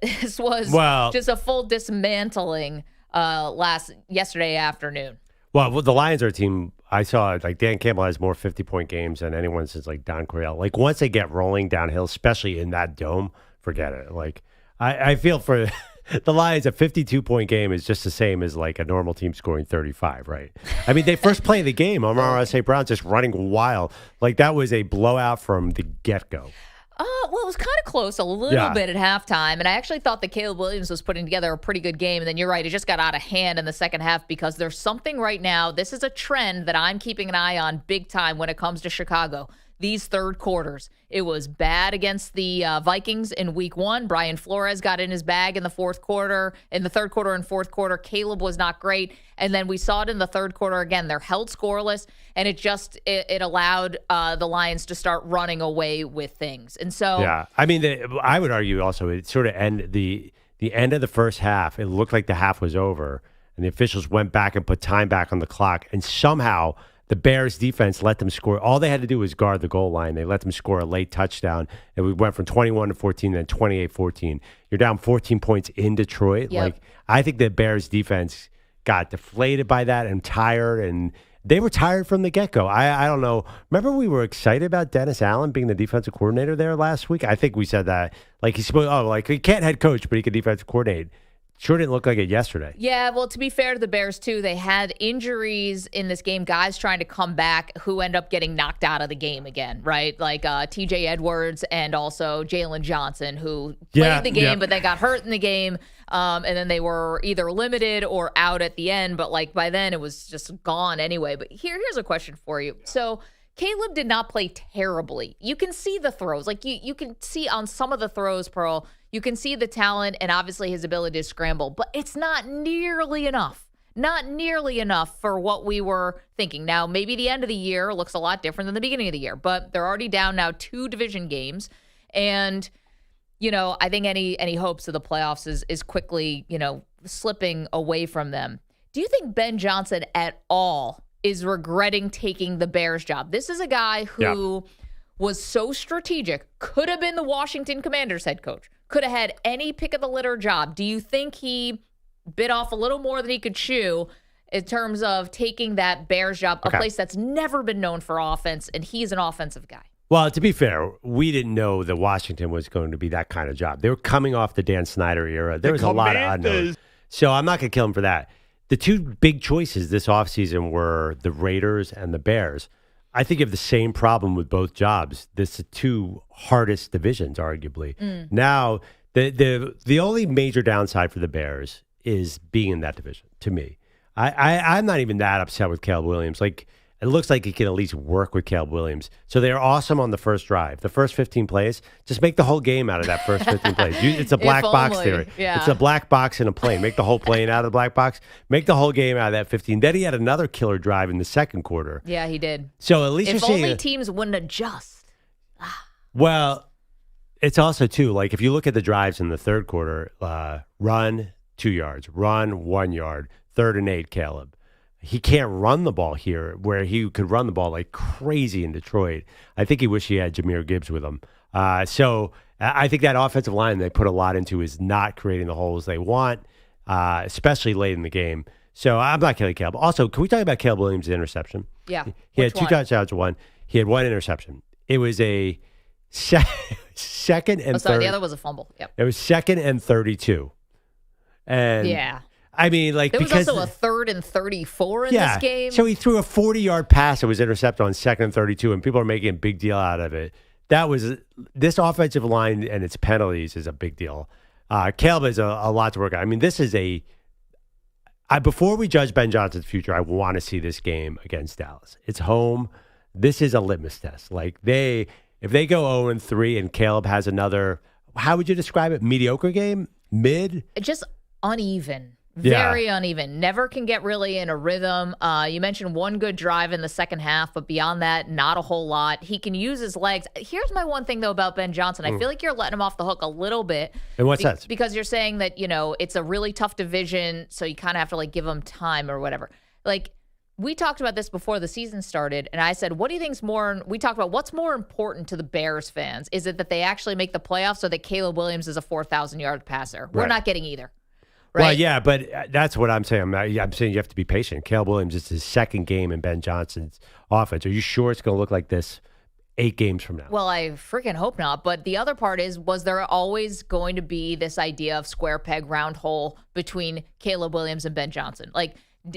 This was just a full dismantling yesterday afternoon. Well, the Lions are a team. I saw Dan Campbell has more 50-point games than anyone since Don Coryell. Once they get rolling downhill, especially in that dome, forget it. I feel for the Lions, a 52-point game is just the same as a normal team scoring 35, right? I mean, they first play the game. Amon-Ra St. Brown just running wild. That was a blowout from the get-go. Well, it was kind of close a little bit at halftime, and I actually thought that Caleb Williams was putting together a pretty good game, and then you're right, it just got out of hand in the second half because there's something right now, this is a trend that I'm keeping an eye on big time when it comes to Chicago. These third quarters. It was bad against the Vikings in week 1. Brian Flores got in his bag in the fourth quarter. In the third quarter and fourth quarter, Caleb was not great. And then we saw it in the third quarter again. They're held scoreless, and it allowed the Lions to start running away with things. And so, I mean, I would argue also it sort of the end of the first half. It looked like the half was over, and the officials went back and put time back on the clock, and somehow the Bears defense let them score. All they had to do was guard the goal line. They let them score a late touchdown, and we went from 21-14, then 28-14. You're down 14 points in Detroit. Yep. I think the Bears defense got deflated by that and tired, and they were tired from the get-go. I don't know. Remember we were excited about Dennis Allen being the defensive coordinator there last week? I think we said that. He's supposed, he can't head coach, but he could defensive coordinate. Sure didn't look like it yesterday. Yeah, well, to be fair to the Bears, too, they had injuries in this game, guys trying to come back who end up getting knocked out of the game again, right? T.J. Edwards and also Jalen Johnson, who played the game but then got hurt in the game, and then they were either limited or out at the end, but by then it was just gone anyway. But here's a question for you. So Caleb did not play terribly. You can see the throws. You can see on some of the throws, Pearl, you can see the talent and obviously his ability to scramble, but it's not nearly enough. Not nearly enough for what we were thinking. Now, maybe the end of the year looks a lot different than the beginning of the year, but they're already down now 2 division games. And, I think any hopes of the playoffs is quickly, slipping away from them. Do you think Ben Johnson at all is regretting taking the Bears job? This is a guy who was so strategic, could have been the Washington Commanders head coach, could have had any pick of the litter job. Do you think he bit off a little more than he could chew in terms of taking that Bears job, a place that's never been known for offense, and he's an offensive guy? Well, to be fair, we didn't know that Washington was going to be that kind of job. They were coming off the Dan Snyder era. There was a lot of unknowns. So I'm not going to kill him for that. The 2 big choices this offseason were the Raiders and the Bears. I think you have the same problem with both jobs. This is the 2 hardest divisions, arguably. Now, the only major downside for the Bears is being in that division, to me. I'm not even that upset with Caleb Williams. It looks like he can at least work with Caleb Williams. So they're awesome on the first drive. The first 15 plays, just make the whole game out of that first 15 plays. It's a black box theory. Yeah. It's a black box in a plane. Make the whole plane out of the black box. Make the whole game out of that 15. Then he had another killer drive in the second quarter. Yeah, he did. So at least if only teams wouldn't adjust. Well, it's also, too, if you look at the drives in the third quarter, run 2 yards, run 1 yard, 3rd and 8, Caleb. He can't run the ball here where he could run the ball like crazy in Detroit. I think he wished he had Jahmyr Gibbs with him. So I think that offensive line they put a lot into is not creating the holes they want, especially late in the game. So I'm not killing Caleb. Also, can we talk about Caleb Williams' interception? Yeah. He had 2 touchdowns, he had 1 interception. It was a second and third. third. The other was a fumble. Yep. It was 2nd and 32. And yeah. I mean, like, there was because also a 3rd and 34 in this game. So he threw a 40-yard pass that was intercepted on 2nd and 32, and people are making a big deal out of it. This offensive line and its penalties is a big deal. Caleb has a lot to work on. I mean, this is before we judge Ben Johnson's future, I want to see this game against Dallas. It's home. This is a litmus test. Like, if they go 0-3 and Caleb has another, how would you describe it? Mediocre game? Mid? Just uneven. Very uneven. Never can get really in a rhythm. You mentioned one good drive in the second half, but beyond that, not a whole lot. He can use his legs. Here's my one thing, though, about Ben Johnson. I feel like you're letting him off the hook a little bit. In what sense? Because you're saying that, it's a really tough division, so you kind of have to, give him time or whatever. We talked about this before the season started, and I said, what do you think's we talked about what's more important to the Bears fans? Is it that they actually make the playoffs or that Caleb Williams is a 4,000-yard passer? Right. We're not getting either. Right? Well, yeah, but that's what I'm saying. I'm saying you have to be patient. Caleb Williams is his second game in Ben Johnson's offense. Are you sure it's going to look like this 8 games from now? Well, I freaking hope not. But the other part was there always going to be this idea of square peg, round hole between Caleb Williams and Ben Johnson?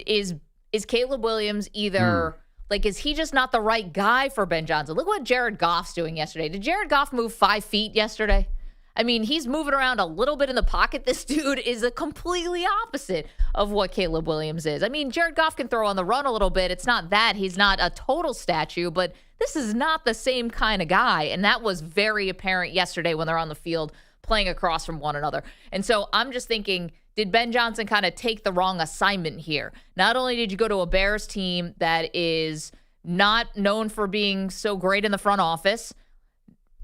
Is Caleb Williams either is he just not the right guy for Ben Johnson? Look what Jared Goff's doing yesterday. Did Jared Goff move 5 feet yesterday? I mean, he's moving around a little bit in the pocket. This dude is a completely opposite of what Caleb Williams is. I mean, Jared Goff can throw on the run a little bit. It's not that. He's not a total statue, but this is not the same kind of guy. And that was very apparent yesterday when they're on the field playing across from one another. And so I'm just thinking, did Ben Johnson kind of take the wrong assignment here? Not only did you go to a Bears team that is not known for being so great in the front office,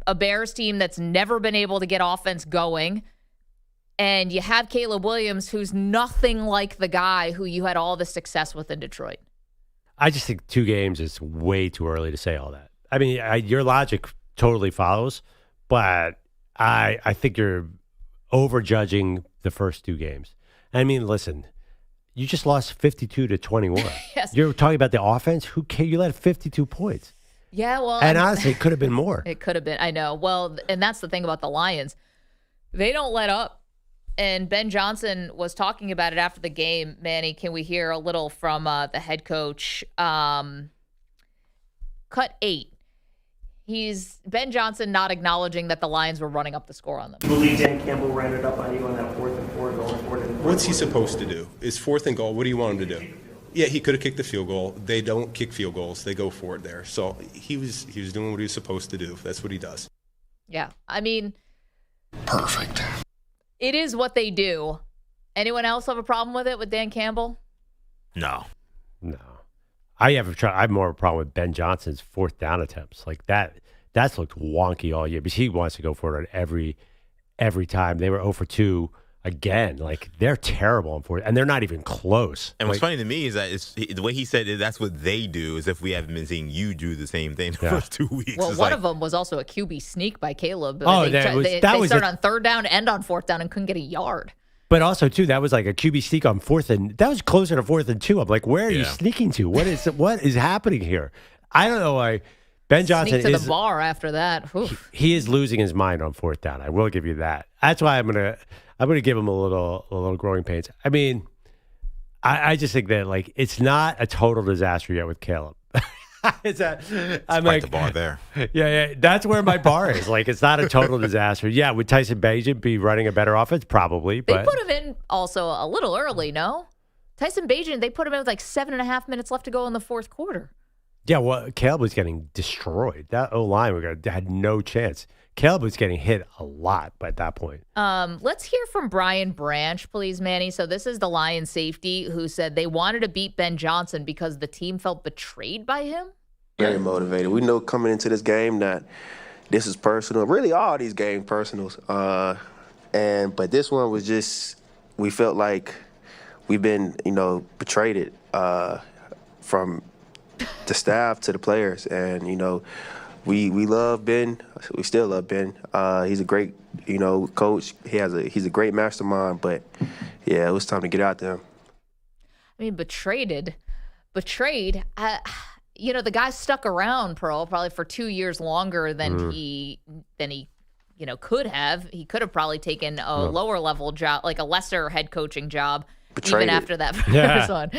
a Bears team that's never been able to get offense going, and you have Caleb Williams, who's nothing like the guy who you had all the success with in Detroit. I just think 2 games is way too early to say all that. I mean, your logic totally follows, but I think you're overjudging the first 2 games. I mean, listen, you just lost 52-21. Yes. You're talking about the offense. Who cares? You let 52 points. Yeah, well, and honestly, it could have been more. It could have been. I know. Well, and that's the thing about the Lions. They don't let up. And Ben Johnson was talking about it after the game. Manny, can we hear a little from the head coach? Cut 8. Ben Johnson not acknowledging that the Lions were running up the score on them. I believe Dan Campbell ran it up on you on that 4th and 4 going forward. What's he supposed to do? It's 4th and goal. What do you want him to do? Yeah, he could have kicked the field goal. They don't kick field goals. They go for it there. So he was doing what he was supposed to do. That's what he does. Yeah. I mean, perfect. It is what they do. Anyone else have a problem with it with Dan Campbell? No. I have more of a problem with Ben Johnson's 4th down attempts. Like that's looked wonky all year because he wants to go for it every time. They were 0 for 2. Again, like they're terrible on 4th, and they're not even close. And what's funny to me is that the way he said it, that's what they do, is if we haven't been seeing you do the same thing the first 2 weeks. Well, it's one of them was also a QB sneak by Caleb. Oh, they started on 3rd down and on 4th down and couldn't get a yard. But also, too, that was like a QB sneak on 4th, and that was closer to 4th and 2. I'm like, where are you sneaking to? What is happening here? I don't know why. Ben Johnson Sneak to the bar after that. He is losing his mind on 4th down. I will give you that. That's why I'm gonna give him a little growing pains. I mean, I just think that it's not a total disaster yet with Caleb. I'm like the bar there. Yeah, that's where my bar is. It's not a total disaster. Yeah, would Tyson Bagent be running a better offense? Probably. They but put him in also a little early, no? Tyson Bagent, they put him in with 7.5 minutes left to go in the 4th quarter. Yeah, well, Caleb was getting destroyed. That O-line had no chance. Caleb was getting hit a lot by that point. Let's hear from Brian Branch, please, Manny. So this is the Lions safety who said they wanted to beat Ben Johnson because the team felt betrayed by him. Very motivated. We know coming into this game that this is personal. Really, all these game personals. But this one was just, we felt like we've been, betrayed from the staff to the players. And, we love Ben. We still love Ben. He's a great, coach. He's a great mastermind. But, yeah, it was time to get out there. I mean, betrayed. The guy stuck around, Pearl, probably for 2 years longer than he could have. He could have probably taken a lower level job, like a lesser head coaching job, Betrayed even it. after that first one.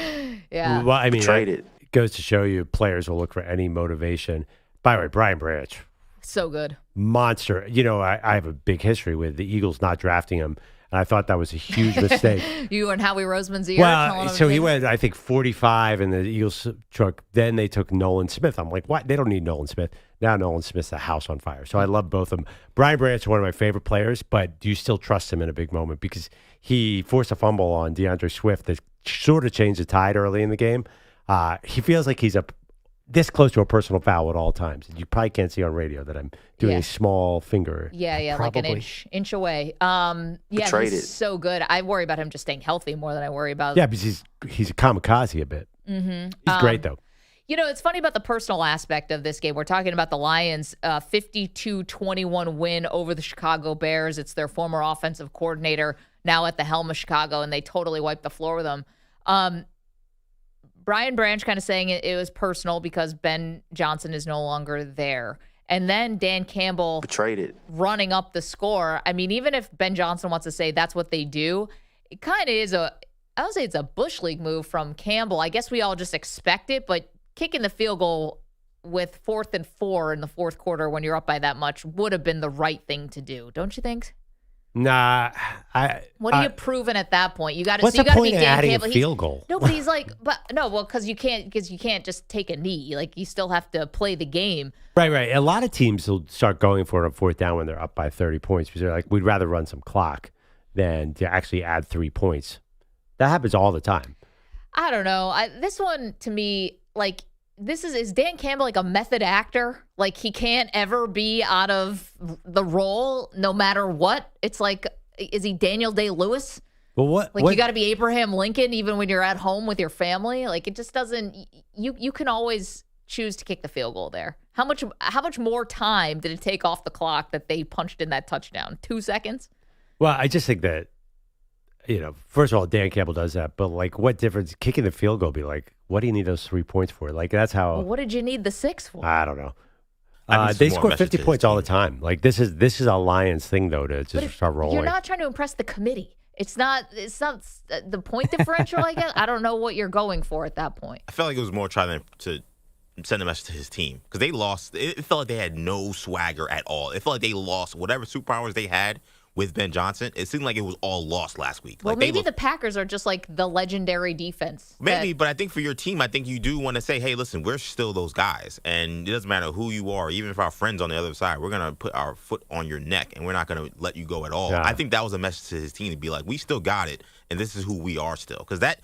Yeah. Well, I mean, Betrayed it goes to show you players will look for any motivation. By the way, Brian Branch, So good. monster. I have a big history with the Eagles not drafting him, and I thought that was a huge mistake. You and Howie Roseman's ear. Well, so he went, I think, 45, and the Eagles took. Then they took Nolan Smith. I'm like, what? They don't need Nolan Smith. Now Nolan Smith's a house on fire. So I love both of them. Brian Branch is one of my favorite players, but do you still trust him in a big moment? Because he forced a fumble on DeAndre Swift that sort of changed the tide early in the game. He feels like he's this close to a personal foul at all times. You probably can't see on radio that I'm doing a small finger. Yeah, probably. like an inch away. Betrayed he's it. so good. I worry about him just staying healthy more than I worry about. Yeah, because he's a kamikaze a bit. Mm-hmm. He's great, though. It's funny about the personal aspect of this game. We're talking about the Lions' 52-21 win over the Chicago Bears. It's their former offensive coordinator now at the helm of Chicago, and they totally wiped the floor with them. Brian Branch kind of saying it was personal because Ben Johnson is no longer there. And then Dan Campbell Betrayed it. running up the score. I mean, even if Ben Johnson wants to say that's what they do, it kind of is I don't say it's a Bush League move from Campbell. I guess we all just expect it, but kicking the field goal with 4th and 4 in the fourth quarter when you're up by that much would have been the right thing to do, don't you think? Nah, What are you proving at that point? You got to. What's So you the got to point be of Dan adding Campbell. a field goal? No, but he's like, because you can't just take a knee. Like you still have to play the game. Right. A lot of teams will start going for it on 4th down when they're up by 30 points because they're like, we'd rather run some clock than to actually add 3 points. That happens all the time. I don't know. This one to me, like. Is Dan Campbell like a method actor? Like he can't ever be out of the role no matter what? It's like, is he Daniel Day-Lewis? Well, what? You got to be Abraham Lincoln even when you're at home with your family? Like it just doesn't, you can always choose to kick the field goal there. How much more time did it take off the clock that they punched in that touchdown? 2 seconds? Well, I just think that, first of all, Dan Campbell does that, but like what difference kicking the field goal be like? What do you need those 3 points for? Like that's how. Well, what did you need the 6 for? I don't know. They score 50 points all the time. Like this is a Lions thing though to just start rolling. You're not trying to impress the committee. It's not the point differential. I guess I don't know what you're going for at that point. I felt like it was more trying to send a message to his team because they lost. It felt like they had no swagger at all. It felt like they lost whatever superpowers they had with Ben Johnson. It seemed like it was all lost last week. Well, like maybe the Packers are just like the legendary defense. Maybe, but I think for your team, I think you do want to say, hey, listen, we're still those guys. And it doesn't matter who you are, even if our friends on the other side, we're going to put our foot on your neck and we're not going to let you go at all. Yeah. I think that was a message to his team to be like, we still got it, and this is who we are still. Because that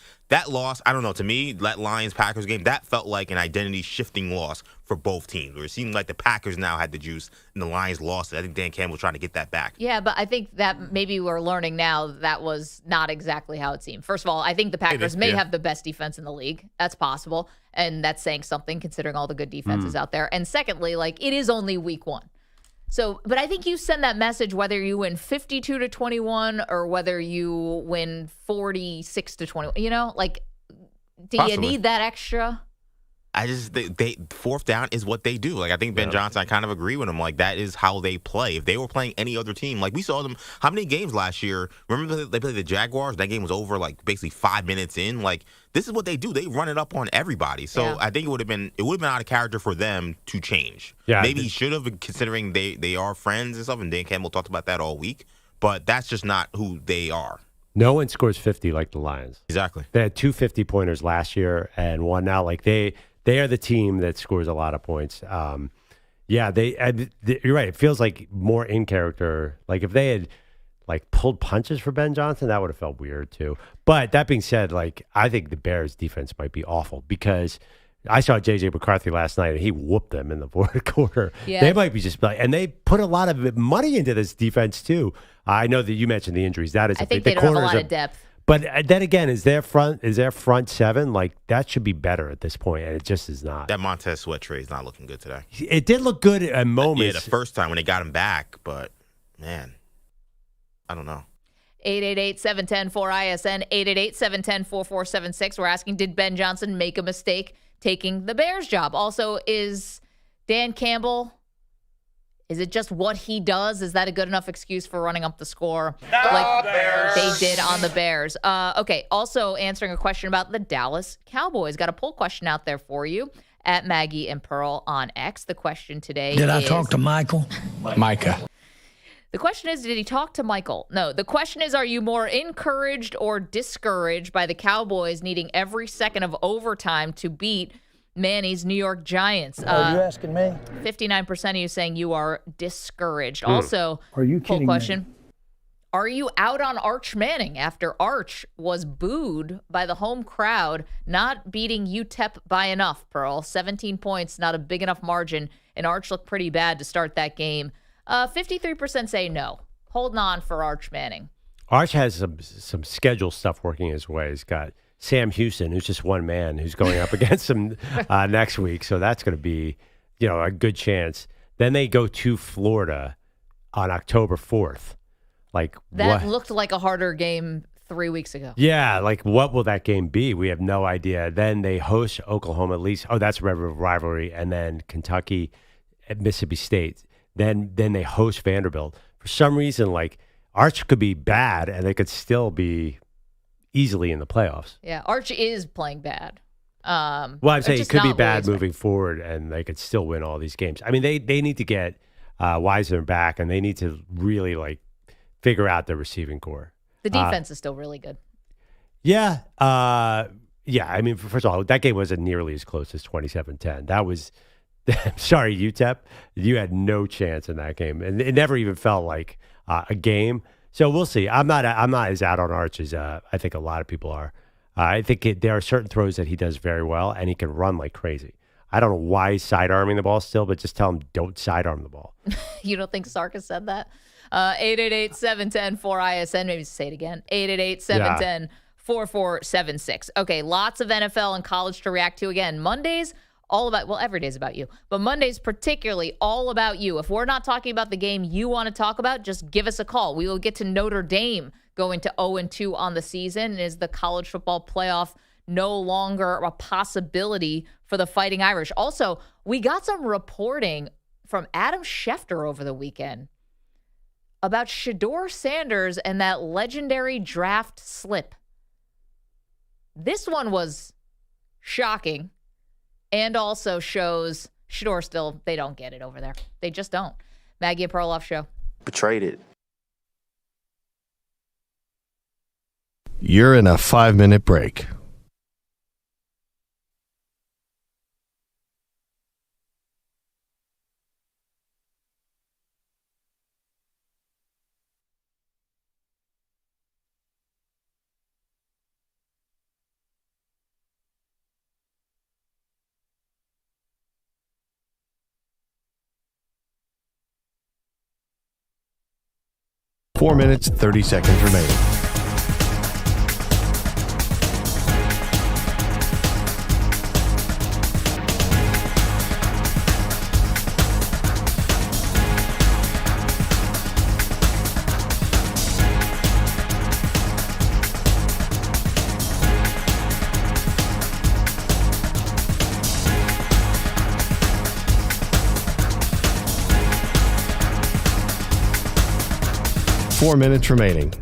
loss, I don't know, to me, that Lions-Packers game, that felt like an identity-shifting loss for both teams, where it seemed like the Packers now had the juice and the Lions lost it. I think Dan Campbell was trying to get that back. Yeah, but I think that maybe we're learning now that was not exactly how it seemed. First of all, I think the Packers may have the best defense in the league. That's possible, and that's saying something considering all the good defenses out there. And secondly, like it is only week 1. So, but I think you send that message whether you win 52-21 or whether you win 46-21. Like, do you need that extra? I just they 4th down is what they do. Like I think Ben Johnson, I kind of agree with him. Like that is how they play. If they were playing any other team, like we saw them, how many games last year? Remember they played the Jaguars? That game was over like basically 5 minutes in. Like this is what they do. They run it up on everybody. So I think it would have been out of character for them to change. Yeah, maybe he should have, considering they are friends and stuff. And Dan Campbell talked about that all week. But that's just not who they are. No one scores 50 like the Lions. Exactly. They had 2 50-pointers last year and one now. Like they are the team that scores a lot of points. You're right. It feels like more in character. Like if they had like pulled punches for Ben Johnson, that would have felt weird too. But that being said, like I think the Bears defense might be awful because I saw J.J. McCarthy last night and he whooped them in the fourth quarter. Yeah. They might be just like, and they put a lot of money into this defense too. I know that you mentioned the injuries. That is, I think they don't have a lot of depth. But then again, is their front seven, like that should be better at this point, and it just is not. That Montez Sweat trade is not looking good today. It did look good at moments. Yeah, the first time when they got him back, but man, I don't know. 888-710-4ISN, 888-710-4476. We're asking, did Ben Johnson make a mistake taking the Bears job? Also, is Dan Campbell Is it just what he does? Is that a good enough excuse for running up the score like they did on the Bears? Okay, also answering a question about the Dallas Cowboys. Got a poll question out there for you at Maggie and Pearl on X. The question today Did I talk to Michael? Micah. The question is, did he talk to Michael? No, the question is, are you more encouraged or discouraged by the Cowboys needing every second of overtime to beat Manny's New York Giants? Are you asking me? 59% of you saying you are discouraged. Also, Are you poll kidding question, me? are you out on Arch Manning after Arch was booed by the home crowd, not beating UTEP by enough, Pearl? 17 points, not a big enough margin, and Arch looked pretty bad to start that game. 53% say no. Holding on for Arch Manning. Arch has some schedule stuff working his way. He's got Sam Houston, who's just one man, who's going up against him next week. So that's going to be, a good chance. Then they go to Florida on October 4th. That looked like a harder game 3 weeks ago. Yeah, what will that game be? We have no idea. Then they host Oklahoma at least. Oh, that's a rivalry. And then Kentucky at Mississippi State. Then they host Vanderbilt. For some reason, Arch could be bad and they could still be easily in the playoffs. Yeah, Arch is playing bad. Well, I'm saying it could be bad moving forward, and they could still win all these games. I mean, they need to get Wiseman back, and they need to really figure out the receiving core. The defense is still really good. Yeah. Yeah. I mean, first of all, that game wasn't nearly as close as 27-10. That was, sorry, UTEP, you had no chance in that game, and it never even felt like a game. So we'll see. I'm not as out on Arch as I think a lot of people are. I think there are certain throws that he does very well, and he can run like crazy. I don't know why he's sidearming the ball still, but just tell him don't sidearm the ball. You don't think Sark has said that? 888-710-4ISN. Maybe say it again. 888-710-4476. Okay, lots of NFL and college to react to. Again, Mondays, all about, well, every day's about you, but Monday's particularly all about you. If we're not talking about the game you want to talk about, just give us a call. We will get to Notre Dame going to 0-2 on the season. Is the college football playoff no longer a possibility for the Fighting Irish? Also, we got some reporting from Adam Schefter over the weekend about Shedeur Sanders and that legendary draft slip. This one was shocking and also shows Shedeur still, they don't get it over there. They just don't. Maggie and Perloff show. Betrayed it. You're in a 5-minute break. Four minutes, 30 seconds remaining. Four minutes remaining.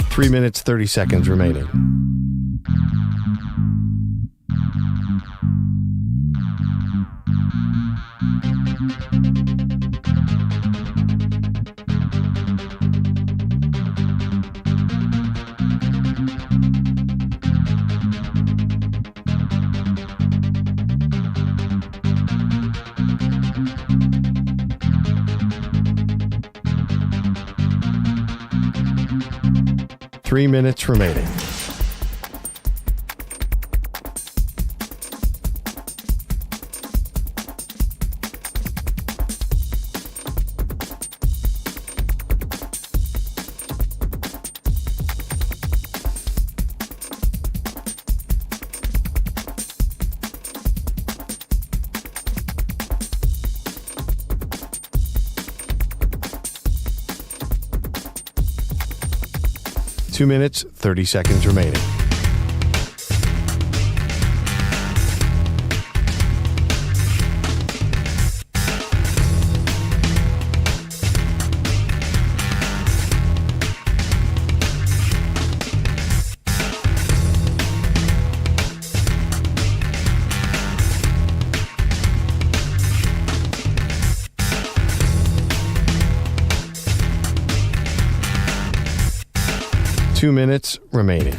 Three minutes, 30 seconds remaining. Three minutes remaining. 2 minutes, 30 seconds remaining. Two minutes remaining.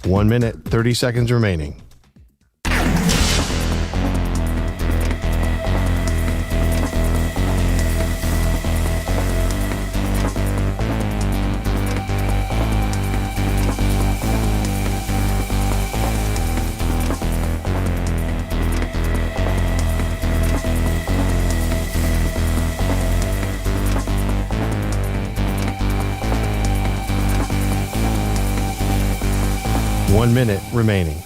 One minute, 30 seconds remaining. One minute remaining.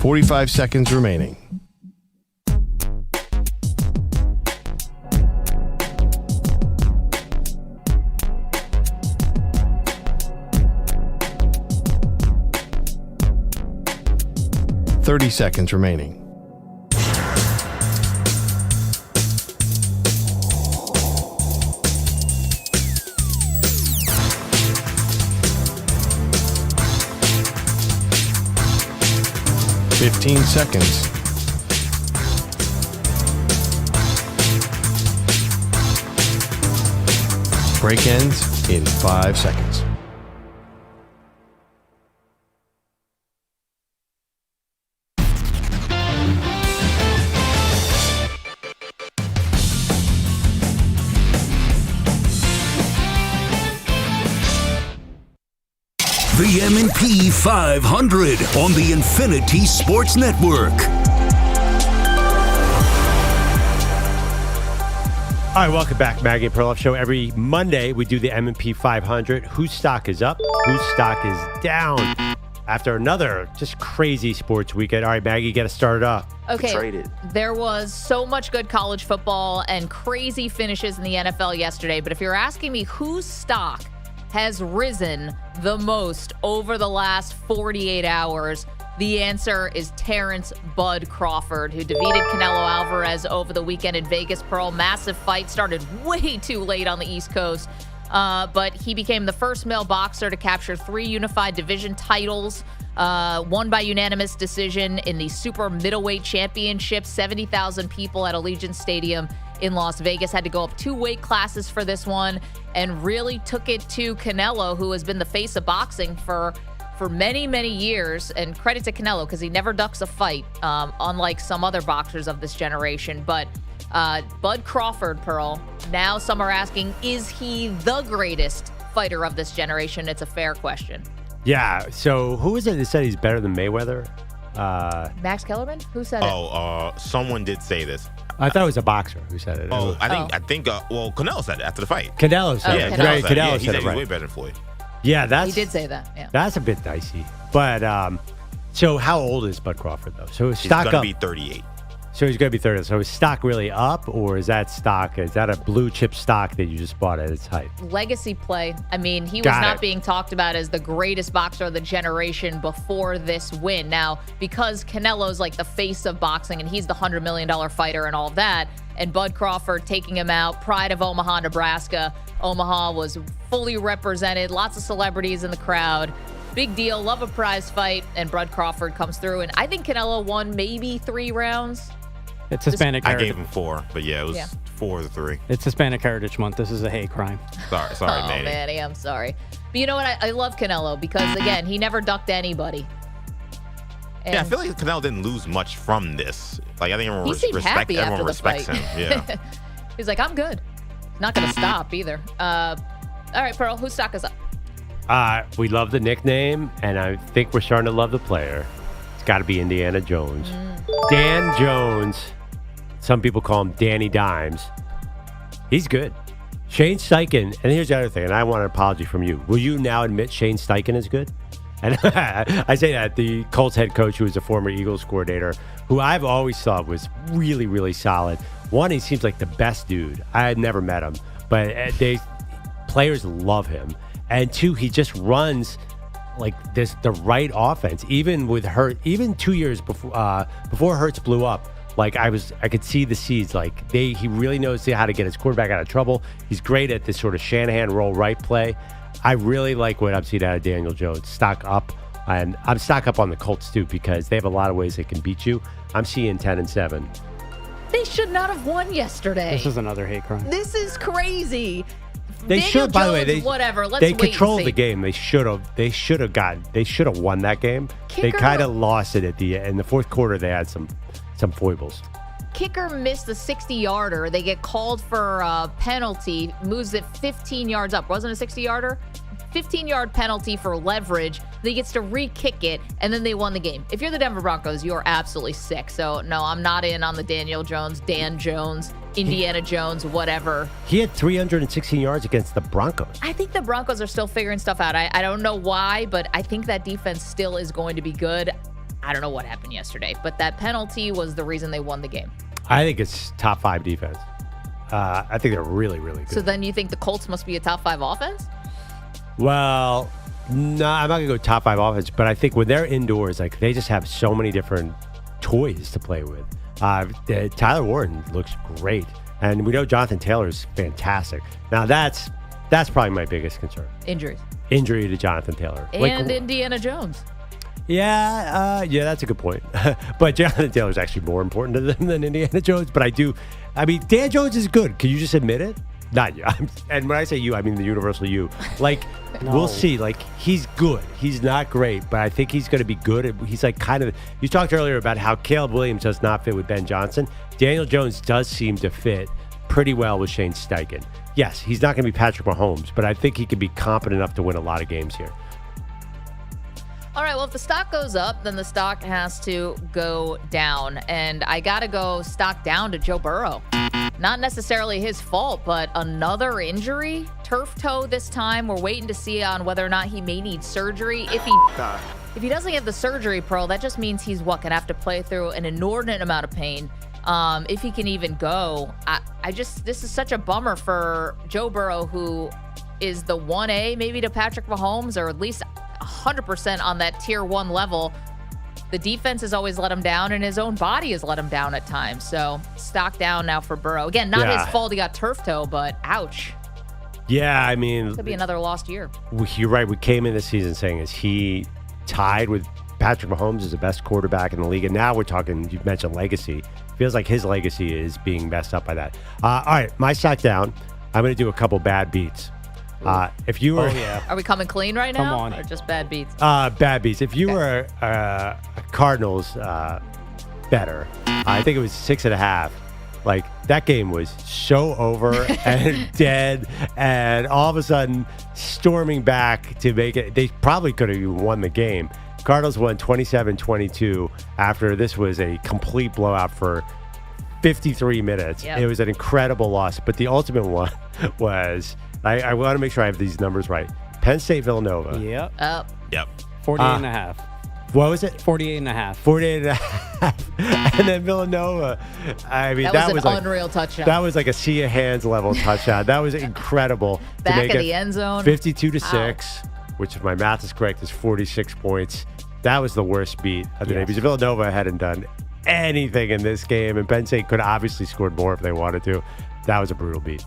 $45 seconds remaining. $30 seconds remaining. $15 seconds. Break ends in 5 seconds. The M&P 500 on the Infinity Sports Network. All right, welcome back, Maggie and Perloff Show. Every Monday, we do the M&P 500. Whose stock is up? Whose stock is down? After another just crazy sports weekend. All right, Maggie, get us started up. Okay, there was so much good college football and crazy finishes in the NFL yesterday. But if you're asking me whose stock has risen the most over the last 48 hours, the answer is Terrence Bud Crawford, who defeated Canelo Alvarez over the weekend in Vegas. Pearl, massive fight, started way too late on the East Coast, but he became the first male boxer to capture 3 unified division titles, won by unanimous decision in the super middleweight championship. 70,000 people at Allegiant Stadium in Las Vegas had to go up 2 weight classes for this one, and really took it to Canelo, who has been the face of boxing for many, many years. And credit to Canelo, because he never ducks a fight, unlike some other boxers of this generation. But Bud Crawford, Pearl, now some are asking, is he the greatest fighter of this generation? It's a fair question. Yeah, so who is it that said he's better than Mayweather? Max Kellerman? Who said it? Someone did say this. I thought it was a boxer who said it. I think Canelo said it after the fight. Canelo said it. Canelo said Canelo he said said it, he's right. way better than Floyd. Yeah, He did say that, yeah. That's a bit dicey. But, so how old is Bud Crawford, though? So his stock He's going up. to be 38. So he's going to be 30. So is stock really up, or is that a blue chip stock that you just bought at its height? Legacy play. I mean, he was not being talked about as the greatest boxer of the generation before this win. Now, because Canelo's like the face of boxing and he's the $100 million fighter and all of that, and Bud Crawford taking him out, pride of Omaha, Nebraska. Omaha was fully represented, lots of celebrities in the crowd. Big deal, love a prize fight, and Bud Crawford comes through. And I think Canelo won maybe 3 rounds. It's Hispanic I Heritage. gave him 4, but yeah, it was 4 to 3. It's Hispanic Heritage Month. This is a hate crime. Sorry, Manny. Manny, I'm sorry. But you know what? I love Canelo because, again, he never ducked anybody. Yeah, I feel like Canelo didn't lose much from this. Like, I think everyone he seemed happy after the respects fight. him. Yeah. He's like, I'm good. Not going to stop either. All right, Pearl, whose stock is up? We love the nickname, and I think we're starting to love the player. It's got to be Indiana Jones. Dan Jones. Some people call him Danny Dimes. He's good. Shane Steichen, and here's the other thing, and I want an apology from you. Will you now admit Shane Steichen is good? And I say that the Colts head coach, who is a former Eagles coordinator, who I've always thought was really, really solid. One, he seems like the best dude. I had never met him, but players love him. And two, he just runs like the right offense. Even with Hurts, even 2 years before Hurts blew up, like I could see the seeds. Like he really knows how to get his quarterback out of trouble. He's great at this sort of Shanahan roll right play. I really like what I'm seeing out of Daniel Jones. Stock up, and I'm stock up on the Colts too because they have a lot of ways they can beat you. I'm seeing 10-7. They should not have won yesterday. This is another hate crime. This is crazy. They Daniel should. By the way, whatever. Let's they wait controlled and see. the game. They should have won that game. They kind of lost it in the fourth quarter. They had some foibles. Kicker missed the 60-yarder. They get called for a penalty, moves it 15 yards up. Wasn't a 60-yarder? 15-yard penalty for leverage. They gets to re-kick it, and then they won the game. If you're the Denver Broncos, you're absolutely sick. So, no, I'm not in on the Daniel Jones, Dan Jones, Indiana Jones, whatever. He had 316 yards against the Broncos. I think the Broncos are still figuring stuff out. I don't know why, but I think that defense still is going to be good. I don't know what happened yesterday, but that penalty was the reason they won the game. I think it's top 5 defense. I think they're really, really good. So then you think the Colts must be a top 5 offense? Well, no, I'm not going to go top 5 offense, but I think when they're indoors, like they just have so many different toys to play with. Tyler Warren looks great, and we know Jonathan Taylor's fantastic. Now that's probably my biggest concern. Injury to Jonathan Taylor. And Indiana Jones. Yeah, that's a good point. But Jonathan Taylor is actually more important to them than Indiana Jones. But Dan Jones is good. Can you just admit it? Not you. And when I say you, I mean the universal you. Like, We'll see. Like, he's good. He's not great, but I think he's going to be good. He's like kind of. You talked earlier about how Caleb Williams does not fit with Ben Johnson. Daniel Jones does seem to fit pretty well with Shane Steichen. Yes, he's not going to be Patrick Mahomes, but I think he can be competent enough to win a lot of games here. All right, well, if the stock goes up, then the stock has to go down. And I got to go stock down to Joe Burrow. Not necessarily his fault, but another injury. Turf toe this time. We're waiting to see on whether or not he may need surgery. If he doesn't get the surgery, Pearl, that just means he's going to have to play through an inordinate amount of pain. If he can even go. This is such a bummer for Joe Burrow, who is the 1A maybe to Patrick Mahomes, or at least 100% on that tier 1 level. The defense has always let him down, and his own body has let him down at times. So stock down now for Burrow. Again, not his fault he got turf toe, but ouch. Yeah, I mean, could be another lost year. You're right. We came in this season saying, is he tied with Patrick Mahomes as the best quarterback in the league? And now we're talking, you mentioned legacy. Feels like his legacy is being messed up by that. All right, my stock down. I'm going to do a couple bad beats. If you were, Are we coming clean right now? Come on. Or just bad beats? Bad beats. If you were a Cardinals better, I think it was 6.5. Like, that game was so over and dead, and all of a sudden storming back to make it. They probably could have even won the game. Cardinals won 27-22 after this was a complete blowout for 53 minutes. Yep. It was an incredible loss, but the ultimate one was, I want to make sure I have these numbers right. Penn State, Villanova. Yep. Yep. 48.5. What was it? 48.5. 48.5. And then Villanova. I mean, that was an like, unreal touchdown. That was like a sea of hands level touchdown. That was incredible. Back of the end zone. 52-6, which if my math is correct is 46 points. That was the worst beat of the day because Villanova hadn't done anything in this game, and Penn State could have obviously scored more if they wanted to. That was a brutal beat.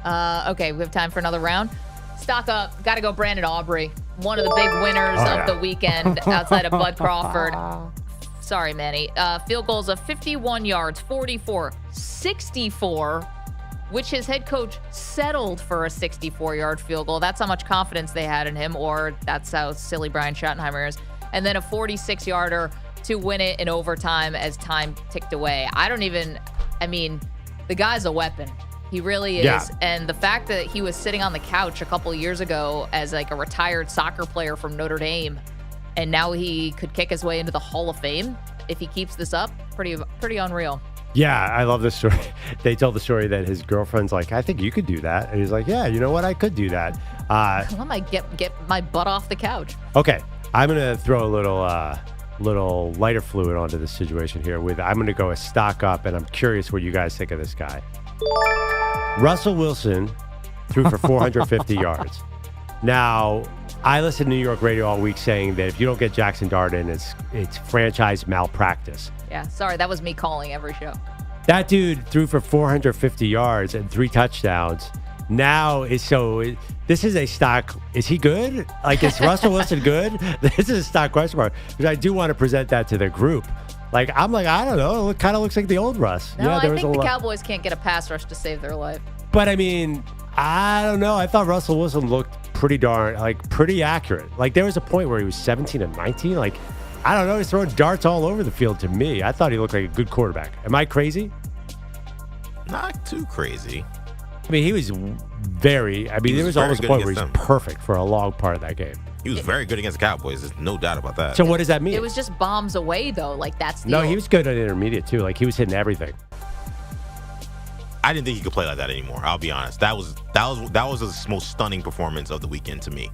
Okay, we have time for another round. Stock up. Got to go Brandon Aubrey. One of the big winners of the weekend outside of Bud Crawford. Sorry, Manny. Field goals of 51 yards, 44-64, which his head coach settled for a 64-yard field goal. That's how much confidence they had in him, or that's how silly Brian Schottenheimer is. and then a 46-yarder to win it in overtime as time ticked away. The guy's a weapon. He really is. Yeah. And the fact that he was sitting on the couch a couple of years ago as like a retired soccer player from Notre Dame, and now he could kick his way into the Hall of Fame if he keeps this up, pretty unreal. Yeah, I love this story. They told the story that his girlfriend's like, I think you could do that. And he's like, yeah, you know what? I could do that. I might get my butt off the couch. Okay, I'm going to throw a little lighter fluid onto this situation here. I'm going to go a stock up, and I'm curious what you guys think of this guy. Russell Wilson threw for 450 yards. Now, I listened to New York radio all week saying that if you don't get Jackson Dart in, it's franchise malpractice. Yeah, sorry, that was me calling every show. That dude threw for 450 yards and 3 touchdowns. This is a stock. Is he good? Like, is Russell Wilson good? This is a stock question mark. Because I do want to present that to the group. I don't know. It kind of looks like the old Russ. No, I think the Cowboys can't get a pass rush to save their life. But I don't know. I thought Russell Wilson looked pretty accurate. There was a point where he was 17 and 19. I don't know. He's throwing darts all over the field to me. I thought he looked like a good quarterback. Am I crazy? Not too crazy. He was there was almost a point where he was perfect for a long part of that game. He was very good against the Cowboys. There's no doubt about that. So what does that mean? It was just bombs away, though. That's the No, he was good at intermediate, too. He was hitting everything. I didn't think he could play like that anymore. I'll be honest. That was the most stunning performance of the weekend to me.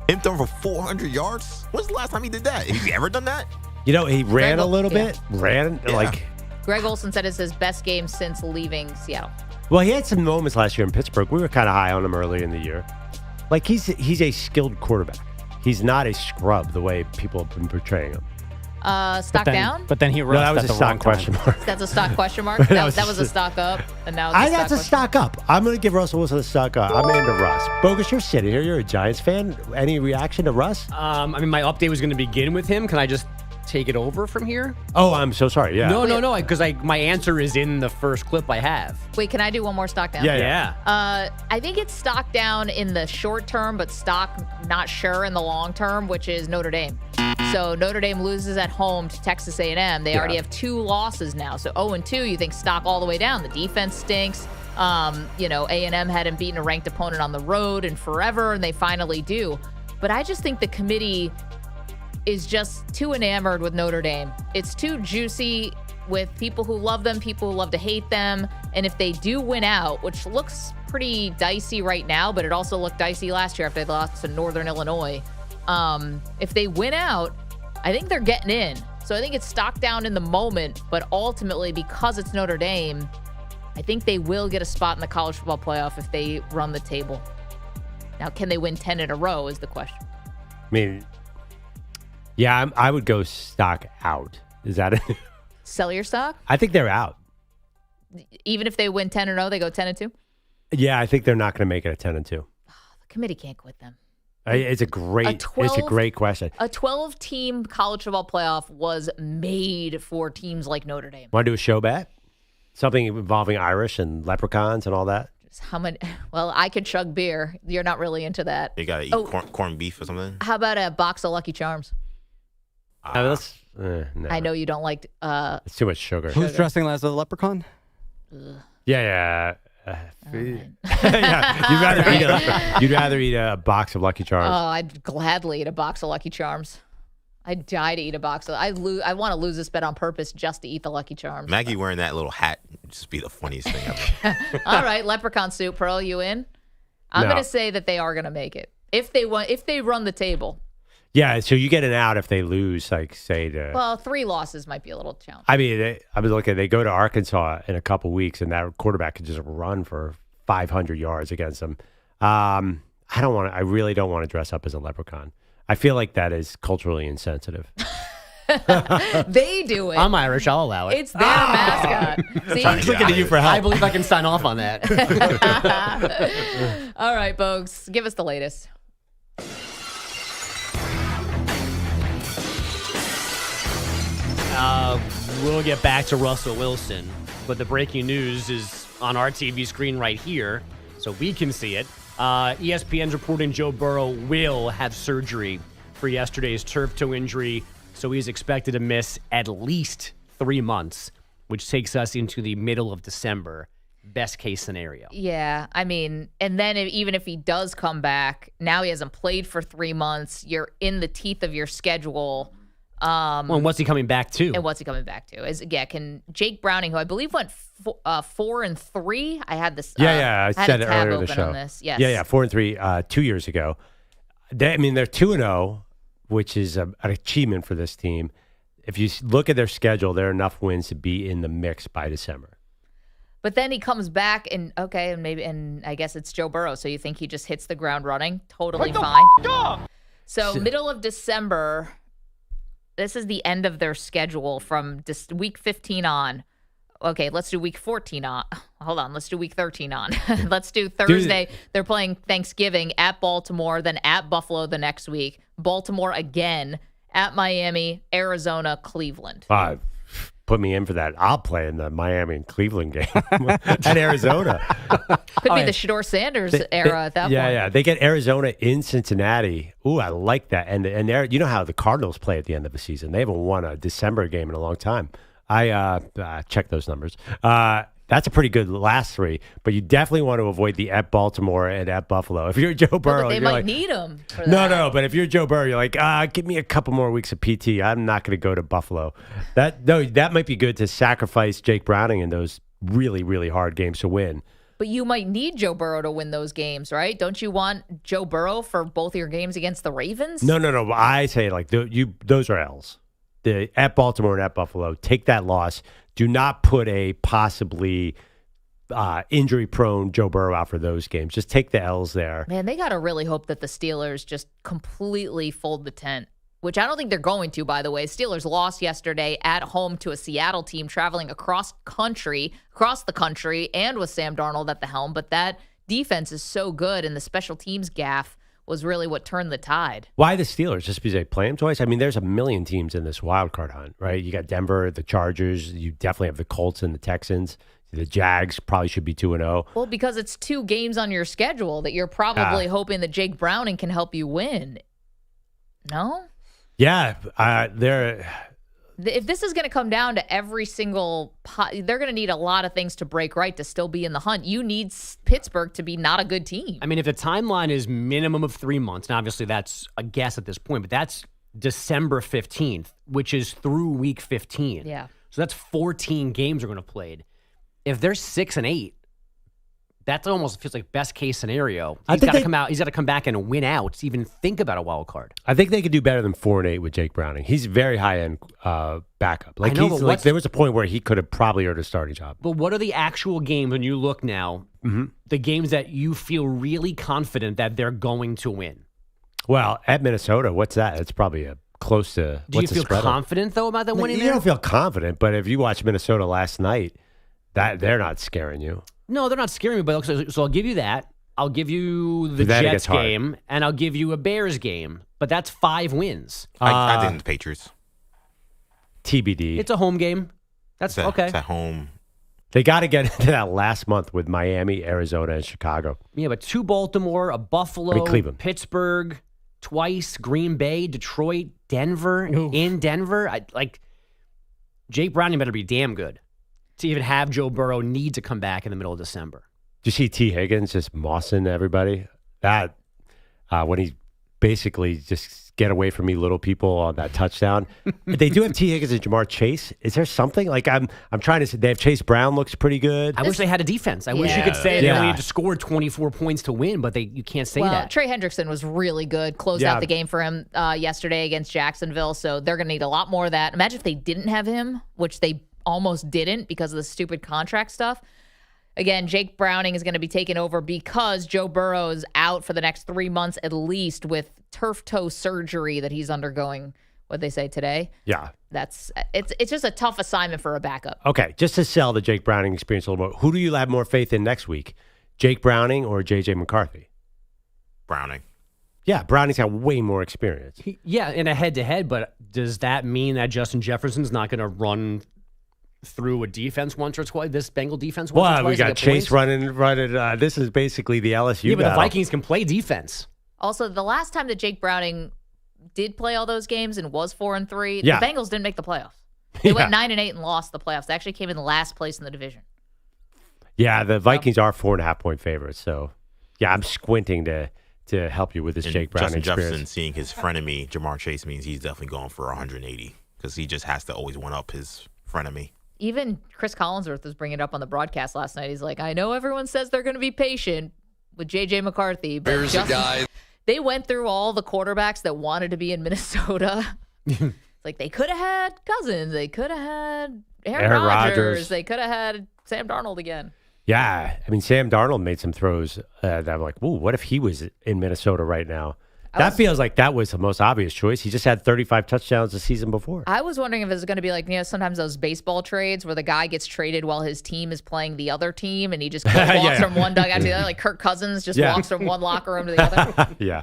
Him throwing for 400 yards? When's the last time he did that? Has he ever done that? He ran a little bit. Greg Olsen said it's his best game since leaving Seattle. Well, he had some moments last year in Pittsburgh. We were kind of high on him early in the year. He's a skilled quarterback. He's not a scrub the way people have been portraying him. Stock down? But then he No, that was a stock question mark. That's a stock question mark? that was a stock up, and now it's that's a stock up. I'm going to give Russell Wilson a stock up. I'm into Russ. Bogusch, you're sitting here. You're a Giants fan. Any reaction to Russ? My update was going to begin with him. Can I just take it over from here? Oh, I'm so sorry. Yeah. No, because my answer is in the first clip I have. Wait, can I do one more stock down? Yeah. I think it's stock down in the short term, but stock not sure in the long term, which is Notre Dame. So Notre Dame loses at home to Texas A&M. They already have 2 losses now. So 0-2, you think stock all the way down. The defense stinks. A&M hadn't beaten a ranked opponent on the road in forever, and they finally do. But I just think the committee is just too enamored with Notre Dame. It's too juicy with people who love them, people who love to hate them. And if they do win out, which looks pretty dicey right now, but it also looked dicey last year after they lost to Northern Illinois. If they win out, I think they're getting in. So I think it's stock down in the moment, but ultimately because it's Notre Dame, I think they will get a spot in the college football playoff if they run the table. Now, can they win 10 in a row is the question. Yeah, I would go stock out. Is that it? Sell your stock? I think they're out. Even if they win 10 in a row, they go 10-2? Yeah, I think they're not going to make it a 10-2. The committee can't quit them. It's a great question. A 12-team college football playoff was made for teams like Notre Dame. Want to do a show bet? Something involving Irish and leprechauns and all that? How many? Well, I could chug beer. You're not really into that. You got to eat corned beef or something? How about a box of Lucky Charms? No. I know you don't like... it's too much sugar. Who's dressing as a leprechaun? Yeah. You'd rather eat a box of Lucky Charms. Oh, I'd gladly eat a box of Lucky Charms. I'd die to eat a box of... I want to lose this bet on purpose just to eat the Lucky Charms. Maggie wearing that little hat would just be the funniest thing ever. All right, leprechaun soup. Pearl, you in? I'm going to say that they are going to make it. If they run the table. Yeah, so you get an out if they lose, say to... Well, 3 losses might be a little challenging. They go to Arkansas in a couple weeks, and that quarterback could just run for 500 yards against them. I really don't want to dress up as a leprechaun. I feel like that is culturally insensitive. They do it. I'm Irish. I'll allow it. It's their mascot. See? I'm looking at you for help. I believe I can sign off on that. All right, Bogues, give us the latest. We'll get back to Russell Wilson, but the breaking news is on our TV screen right here, so we can see it. ESPN's reporting Joe Burrow will have surgery for yesterday's turf toe injury, so he's expected to miss at least 3 months, which takes us into the middle of December. Best case scenario. Yeah, I mean, and then even if he does come back, now he hasn't played for 3 months. You're in the teeth of your schedule. And what's he coming back to? Can Jake Browning, who I believe went 4-3? I had this. I said it earlier in the show. Yes. Yeah, 4-3 2 years ago. They're 2-0, which is an achievement for this team. If you look at their schedule, there are enough wins to be in the mix by December. But then he comes back and I guess it's Joe Burrow. So you think he just hits the ground running? Totally fine. So middle of December, this is the end of their schedule from week 15 on. Okay, let's do week 14 on. Hold on, let's do week 13 on. Let's do Thursday. They're playing Thanksgiving at Baltimore, then at Buffalo the next week. Baltimore again, at Miami, Arizona, Cleveland. Put me in for that. I'll play in the Miami and Cleveland game at Arizona. Could be the Shedeur Sanders era at that point. Yeah. They get Arizona in Cincinnati. Ooh, I like that. And you know how the Cardinals play at the end of the season. They haven't won a December game in a long time. I checked those numbers. That's a pretty good last 3, but you definitely want to avoid the at Baltimore and at Buffalo. If you're Joe Burrow, they might need him for that. No, but if you're Joe Burrow, you're like, give me a couple more weeks of PT. I'm not going to go to Buffalo. That might be good to sacrifice Jake Browning in those really, really hard games to win. But you might need Joe Burrow to win those games, right? Don't you want Joe Burrow for both your games against the Ravens? No. I say those are L's. At Baltimore and at Buffalo, take that loss. Do not put a possibly injury-prone Joe Burrow out for those games. Just take the L's there. Man, they got to really hope that the Steelers just completely fold the tent, which I don't think they're going to, by the way. Steelers lost yesterday at home to a Seattle team traveling across the country, and with Sam Darnold at the helm. But that defense is so good, and the special teams gaffe was really what turned the tide. Why the Steelers? Just because they play them twice? I mean, there's a million teams in this wild card hunt, right? You got Denver, the Chargers. You definitely have the Colts and the Texans. The Jags probably should be 2-0. Well, because it's 2 games on your schedule that you're probably hoping that Jake Browning can help you win. No? Yeah, if this is going to come down to every single they're going to need a lot of things to break right to still be in the hunt. You need Pittsburgh to be not a good team. I mean, if the timeline is minimum of 3 months, and obviously that's a guess at this point, but that's December 15th, which is through week 15. Yeah. So that's 14 games are going to have played. If they're 6-8, that almost feels like best case scenario. He's got to come out. He's got to come back and win out to even think about a wild card. I think they could do better than 4-8 with Jake Browning. He's very high end backup. There was a point where he could have probably earned a starting job. But what are the actual games when you look now? Mm-hmm. The games that you feel really confident that they're going to win. Well, at Minnesota, what's that? It's probably close to. Do you feel confident though about them winning? You don't feel confident, but if you watch Minnesota last night, that they're not scaring you. No, they're not scaring me, but so I'll give you that. I'll give you the Jets game, and I'll give you a Bears game. But that's 5 wins. I think the Patriots. TBD. It's a home game. That's okay. It's at home. They got to get into that last month with Miami, Arizona, and Chicago. Yeah, but 2 Baltimore, a Buffalo, Cleveland, Pittsburgh, twice, Green Bay, Detroit, Denver, in Denver. Jake Browning better be damn good to even have Joe Burrow need to come back in the middle of December. Did you see T. Higgins just mossing everybody? That when he basically just get away from me, little people, on that touchdown. They do have T. Higgins and Jamar Chase. Is there something? I'm trying to say they have Chase Brown looks pretty good. I wish they had a defense. I wish you could say they only need to score 24 points to win, but you can't say that. Trey Hendrickson was really good. Closed out the game for him yesterday against Jacksonville, so they're going to need a lot more of that. Imagine if they didn't have him, which they almost didn't because of the stupid contract stuff. Again, Jake Browning is going to be taken over because Joe Burrow is out for the next 3 months at least with turf toe surgery that he's undergoing. What'd they say today? Yeah. It's just a tough assignment for a backup. Okay, just to sell the Jake Browning experience a little more, who do you have more faith in next week? Jake Browning or J.J. McCarthy? Browning. Yeah, Browning's got way more experience. In a head-to-head, but does that mean that Justin Jefferson's not going to run through a defense once or twice? This Bengal defense once or twice? Well, we got Chase running. This is basically the LSU but battle. the Vikings can play defense. Also, the last time that Jake Browning did play all those games and was 4-3, Yeah. the Bengals didn't make the playoffs. They went 9-8 and lost the playoffs. They actually came in last place in the division. Yeah, the Vikings are 4.5-point favorites. So, yeah, I'm squinting to help you with this Jake Brown Justin experience. Jefferson seeing his frenemy, Jamar Chase, means he's definitely going for 180 because he just has to always one up his frenemy. Even Chris Collinsworth was bringing it up on the broadcast last night. He's like, I know everyone says they're going to be patient with J.J. McCarthy, but Here's a guy. They went through all the quarterbacks that wanted to be in Minnesota. It's like they could have had Cousins. They could have had Aaron Rodgers. They could have had Sam Darnold again. Yeah, I mean, Sam Darnold made some throws that I'm like, ooh, what if he was in Minnesota right now? That feels like that was the most obvious choice. He just had 35 touchdowns the season before. I was wondering if it's going to be like, sometimes those baseball trades where the guy gets traded while his team is playing the other team and he just walks from one dugout to the other, like Kirk Cousins just walks from one locker room to the other. Yeah.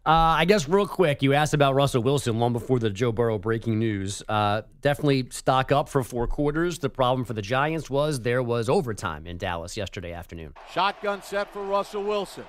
I guess real quick, you asked about Russell Wilson long before the Joe Burrow breaking news. Definitely stock up for 4 quarters. The problem for the Giants was there was overtime in Dallas yesterday afternoon. Shotgun set for Russell Wilson.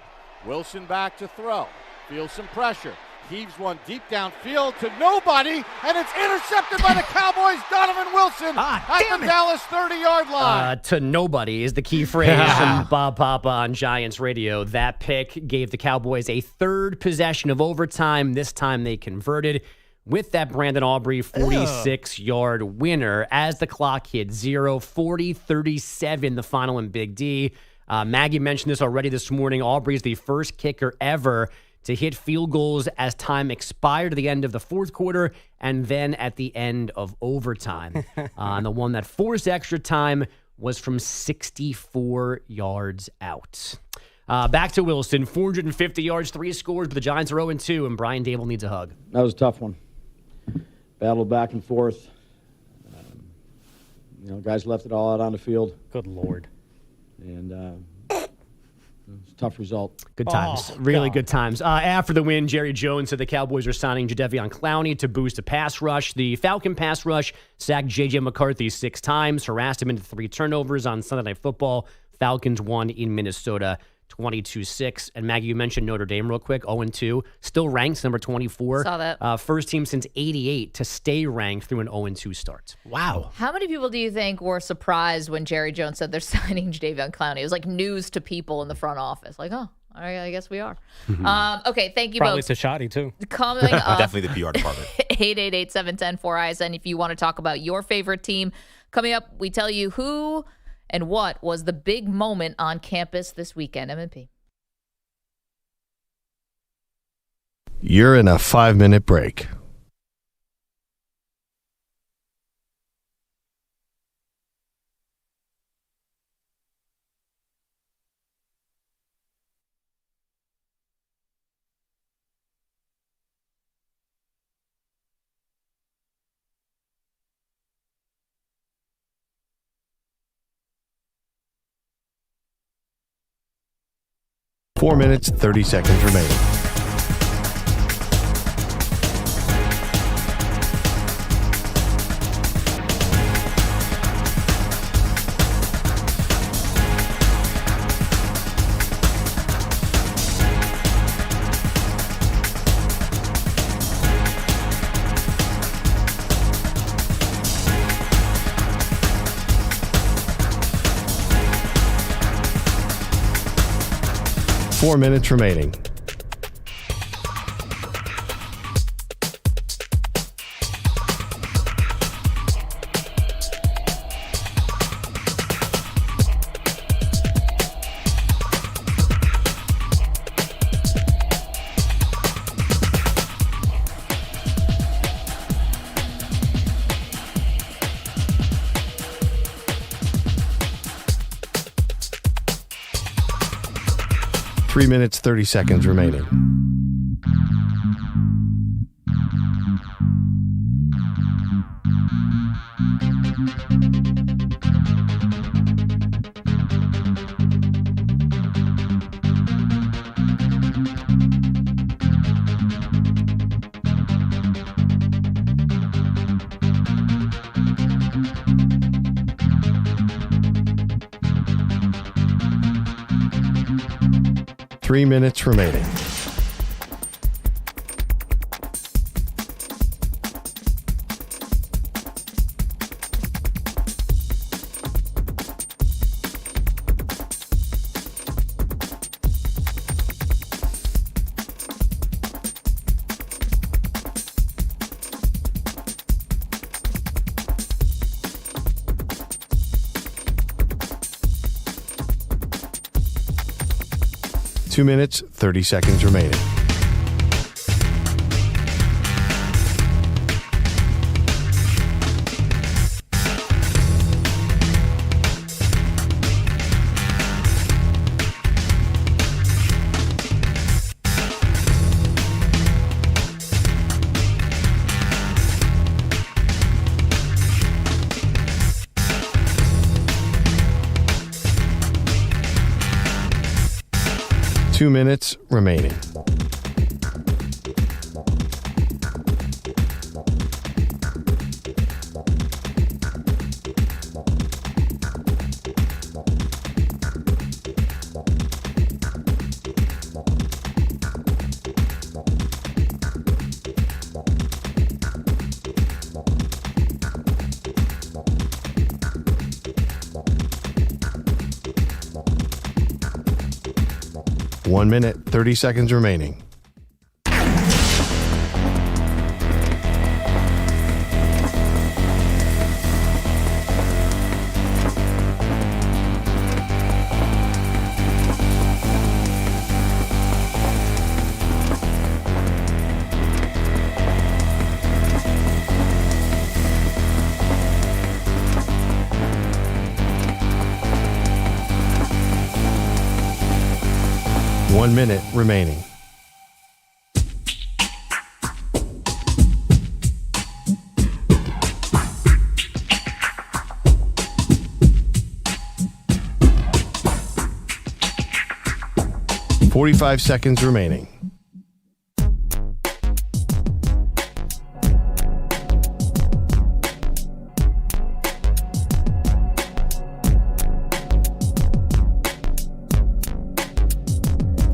Wilson back to throw. Feels some pressure. Heaves one deep downfield to nobody, and it's intercepted by the Cowboys. Donovan Wilson at the Dallas 30-yard line. To nobody is the key phrase from Bob Papa on Giants radio. That pick gave the Cowboys a 3rd possession of overtime. This time they converted with that Brandon Aubrey 46-yard winner as the clock hit 0, 40-37 the final in Big D. Maggie mentioned this already this morning. Aubrey's the first kicker ever to hit field goals as time expired at the end of the 4th quarter and then at the end of overtime. And the one that forced extra time was from 64 yards out. Back to Wilson, 450 yards, 3 scores, but the Giants are 0-2, and Brian Dable needs a hug. That was a tough one. Battled back and forth. Guys left it all out on the field. Good Lord. And it's a tough result. Good times. Really good times. After the win, Jerry Jones said the Cowboys are signing Jadeveon Clowney to boost the pass rush. The Falcon pass rush sacked J.J. McCarthy 6 times, harassed him into 3 turnovers on Sunday Night Football. Falcons won in Minnesota 22-6. And Maggie, you mentioned Notre Dame real quick, 0-2. Still ranks number 24. Saw that. First team since 88 to stay ranked through an 0-2 start. Wow. How many people do you think were surprised when Jerry Jones said they're signing Jadeveon Clowney? It was like news to people in the front office. Like, oh, I guess we are. Okay, thank you Probably both. Tashati, too. Coming up. Definitely the PR department. 888-710-4ISN if you want to talk about your favorite team. Coming up, we tell you who and what was the big moment on campus this weekend. M&P. You're in a 5-minute break. Four minutes, 30 seconds remaining. Four minutes remaining. Three minutes, 30 seconds remaining. Three minutes remaining. 2 minutes, 30 seconds remaining. Two minutes remaining. One minute, 30 seconds remaining. One minute remaining. $45 seconds remaining.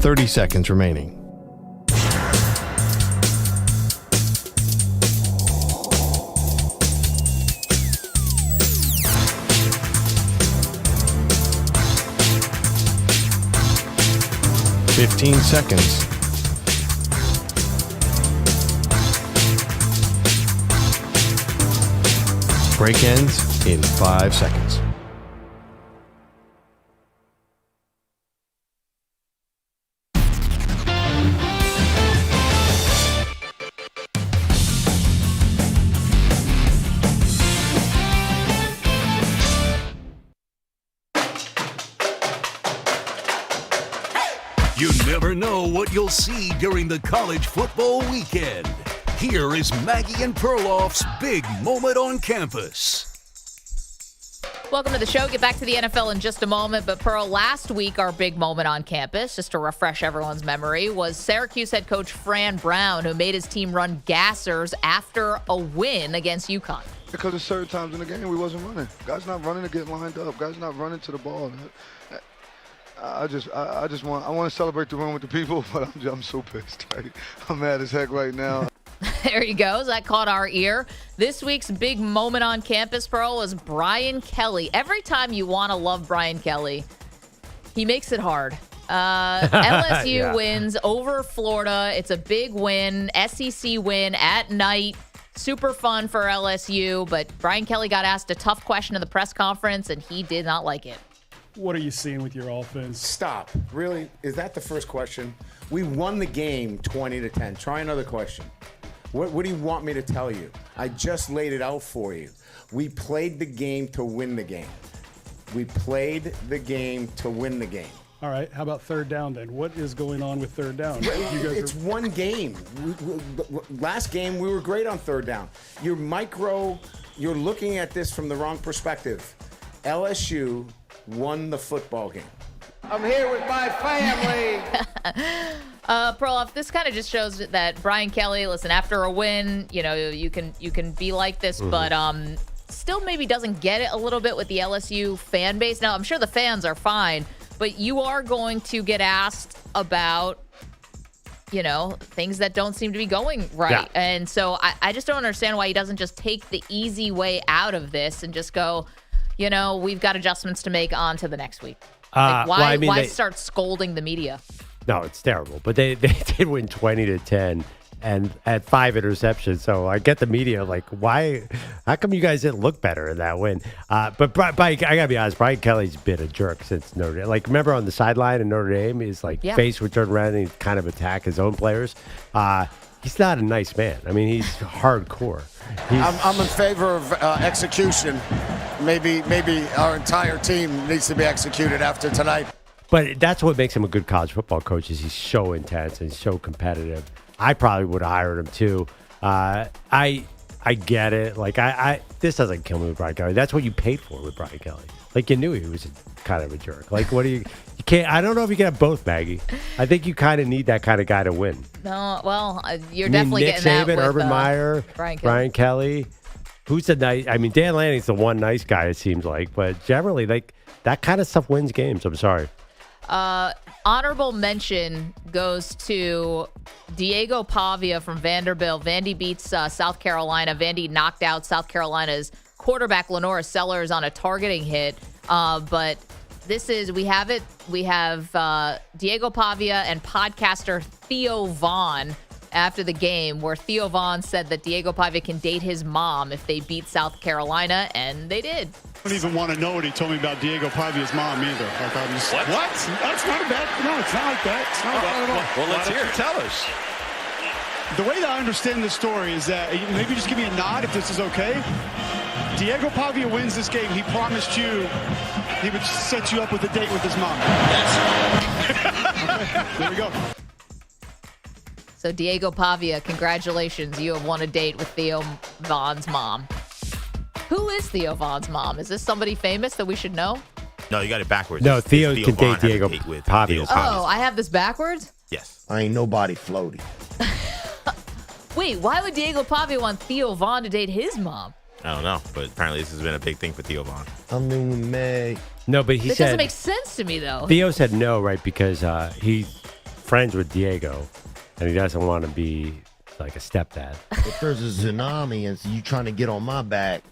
$30 seconds remaining. $15 seconds. Break ends in 5 seconds. You never know what you'll see during the college football weekend. Here is Maggie and Perloff's big moment on campus. Welcome to the show. Get back to the NFL in just a moment. But Pearl, last week, our big moment on campus, just to refresh everyone's memory, was Syracuse head coach Fran Brown, who made his team run gassers after a win against UConn. Because at certain times in the game, we wasn't running. Guys not running to get lined up. Guys not running to the ball. I want to celebrate the win with the people, but I'm so pissed. Right? I'm mad as heck right now. There he goes. That caught our ear. This week's big moment on campus, Pearl, was Brian Kelly. Every time you want to love Brian Kelly, he makes it hard. LSU wins over Florida. It's a big win, SEC win at night. Super fun for LSU, but Brian Kelly got asked a tough question in the press conference, and he did not like it. What are you seeing with your offense? Stop. Really? Is that the first question? We won the game 20-10. Try another question. What do you want me to tell you? I just laid it out for you. We played the game to win the game. We played the game to win the game. All right. How about third down then? What is going on with third down? It's one game. Last game, we were great on third down. You're looking at this from the wrong perspective. LSU won the football game. I'm here with my family. Perloff, this kind of just shows that Brian Kelly, listen, after a win, you can be like this, but still maybe doesn't get it a little bit with the LSU fan base. Now, I'm sure the fans are fine, but you are going to get asked about, things that don't seem to be going right. Yeah. And so I just don't understand why he doesn't just take the easy way out of this and just go, we've got adjustments to make on to the next week. Why start scolding the media? No, it's terrible. But they did win 20-10. and had 5 interceptions. So I get the media like, why? How come you guys didn't look better in that win? But I gotta be honest, Brian Kelly's been a jerk since Notre Dame. Like, remember on the sideline in Notre Dame, his face would turn around and he'd kind of attack his own players. He's not a nice man. I mean, he's hardcore. I'm in favor of execution. Maybe our entire team needs to be executed after tonight. But that's what makes him a good college football coach is he's so intense and so competitive. I probably would have hired him too. I get it. Like this doesn't kill me with Brian Kelly. That's what you paid for with Brian Kelly. Like you knew he was kind of a jerk. Like what do you can't. I don't know if you can have both, Maggie. I think you kind of need that kind of guy to win. No, well, you're definitely Nick getting Saban, that with Urban Meyer, Brian Kelly. Who's the nice? I mean, Dan Lanning's the one nice guy. It seems like, but generally, like that kind of stuff wins games. I'm sorry. Honorable mention goes to Diego Pavia from Vanderbilt. Vandy beats South Carolina. Vandy knocked out South Carolina's quarterback Lenora Sellers on a targeting hit. But we have Diego Pavia and podcaster Theo Vaughn after the game, where Theo Vaughn said that Diego Pavia can date his mom if they beat South Carolina, and they did. I don't even want to know what he told me about Diego Pavia's mom either. Like I'm just, what? That's not a bad. No, it's not like that. It's not like that. Well, let's hear it. Tell us. The way that I understand this story is that maybe just give me a nod if this is okay. Diego Pavia wins this game. He promised you he would set you up with a date with his mom. Okay, there we go. So Diego Pavia, congratulations. You have won a date with Theo Vaughn's mom. Who is Theo Vaughn's mom? Is this somebody famous that we should know? No, you got it backwards. No, Theo can date Diego Pavia. Oh, I have this backwards? Yes. I ain't nobody floaty. Wait, why would Diego Pavia want Theo Vaughn to date his mom? I don't know, but apparently this has been a big thing for Theo Vaughn. I'm doing May. No, but he That said doesn't make sense to me, though. Theo said no, right? Because he's friends with Diego, and he doesn't want to be like a stepdad. If there's a tsunami and you trying to get on my back.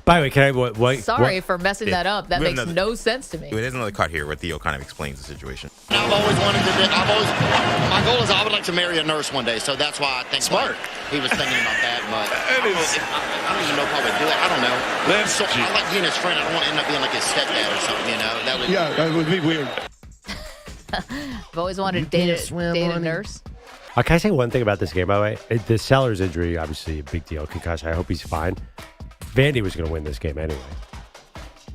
By the way, can I? Sorry for messing that up. That makes no sense to me. There's another cut here where Theo kind of explains the situation. I've always wanted to. My goal is I would like to marry a nurse one day, so that's why I think smart. He was thinking about that, but I don't even know if I would do it. I don't know. I like being his friend. I don't want to end up being like his stepdad or something. You know, that would be weird. I've always wanted to date a nurse. Can I say one thing about this game, by the way? The Sellers injury, obviously a big deal. Concussion. I hope he's fine. Vandy was going to win this game anyway.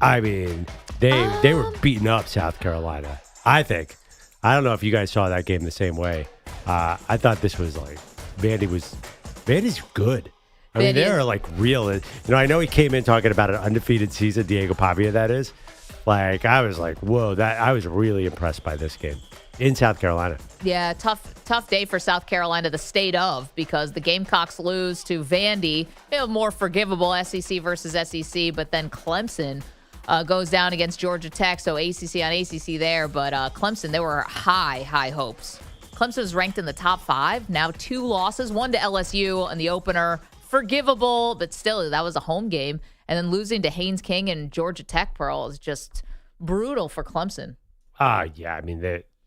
I mean, they were beating up South Carolina. I think. I don't know if you guys saw that game the same way. I thought this was like Vandy's good. I mean, they're like real. You know, I know he came in talking about an undefeated season, Diego Pavia, that is. Like, I was like, whoa, I was really impressed by this game in South Carolina. Yeah, tough day for South Carolina, the state of, because the Gamecocks lose to Vandy. More forgivable SEC versus SEC, but then Clemson goes down against Georgia Tech, so ACC on ACC there. But Clemson, there were high hopes. Clemson was ranked in the top 5, now 2 losses, one to LSU in the opener. Forgivable, but still, that was a home game. And then losing to Haynes King and Georgia Tech, Pearl, is just brutal for Clemson. Yeah, I mean,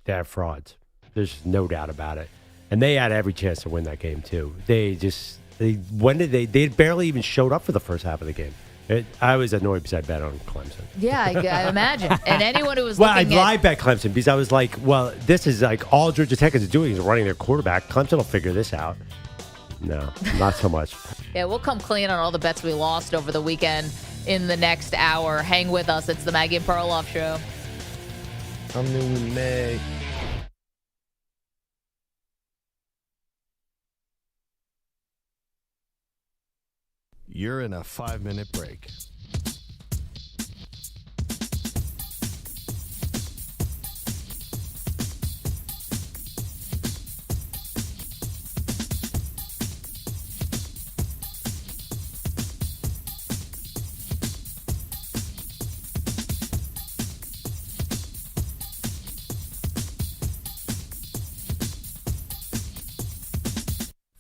they're frauds. There's no doubt about it. And they had every chance to win that game, too. They barely even showed up for the first half of the game. I was annoyed because I bet on Clemson. Yeah, I imagine. And anyone who was I lied bet Clemson because I was like, well, this is like all Georgia Tech is doing is running their quarterback. Clemson will figure this out. No, not so much. Yeah, we'll come clean on all the bets we lost over the weekend in the next hour. Hang with us. It's the Maggie and Perloff Show. I'm new May. You're in a 5-minute break.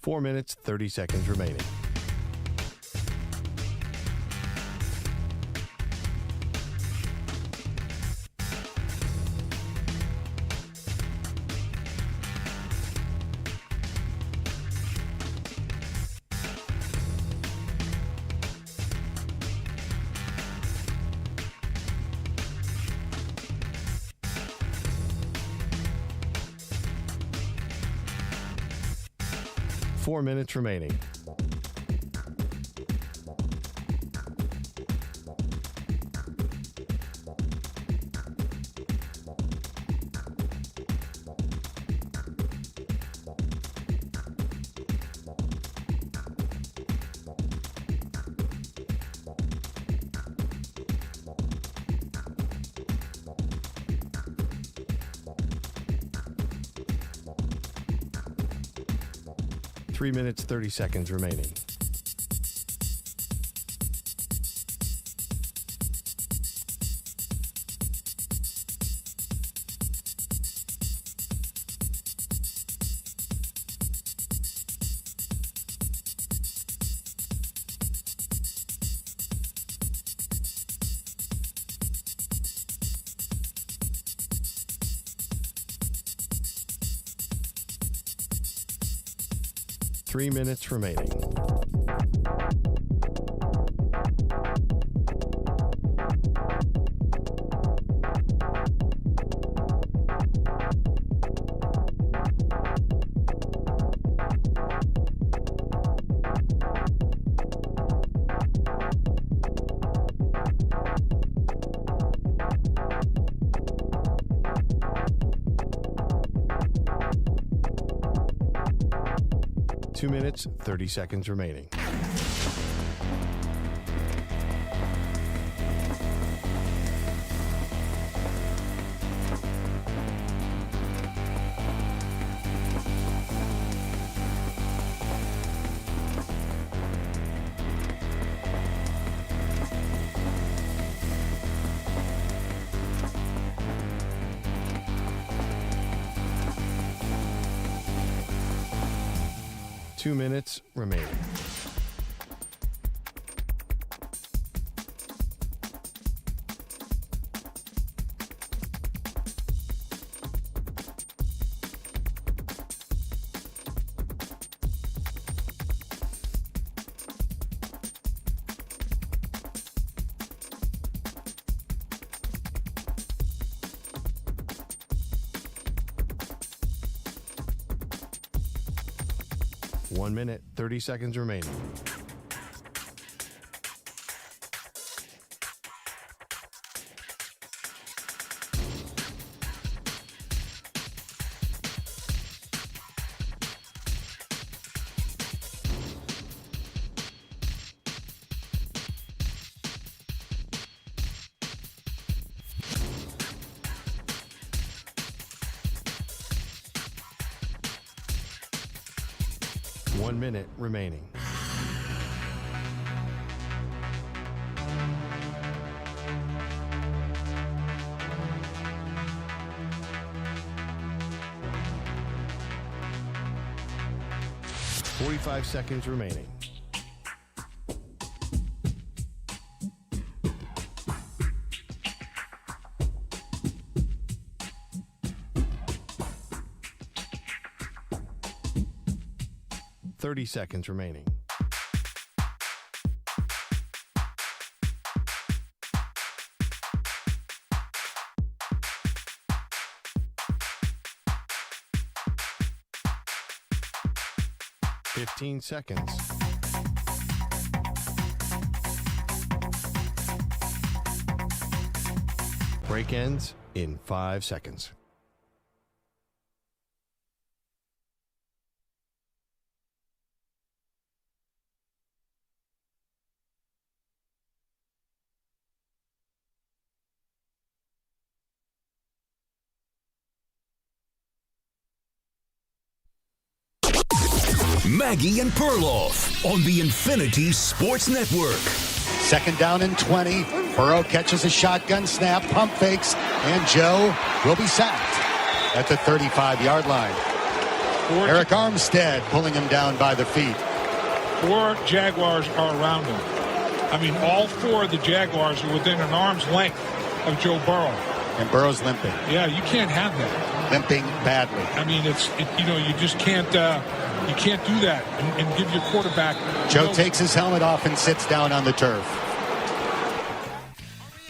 Four minutes, 30 seconds remaining. 4 minutes remaining. Three minutes, 30 seconds remaining. Three minutes remaining. Two minutes, 30 seconds remaining. Two minutes remaining. One minute, 30 seconds remaining. One minute remaining. Forty-five seconds remaining. Seconds remaining. Fifteen seconds. Break ends in 5 seconds. Maggie and Perloff on the Infinity Sports Network. Second down and 20. Burrow catches a shotgun snap, pump fakes, and Joe will be sacked at the 35-yard line. Eric Armstead pulling him down by the feet. 4 Jaguars are around him. I mean, all 4 of the Jaguars are within an arm's length of Joe Burrow. And Burrow's limping. Yeah, you can't have that. Limping badly. I mean, you just can't. You can't do that and give your quarterback. Joe takes his helmet off and sits down on the turf.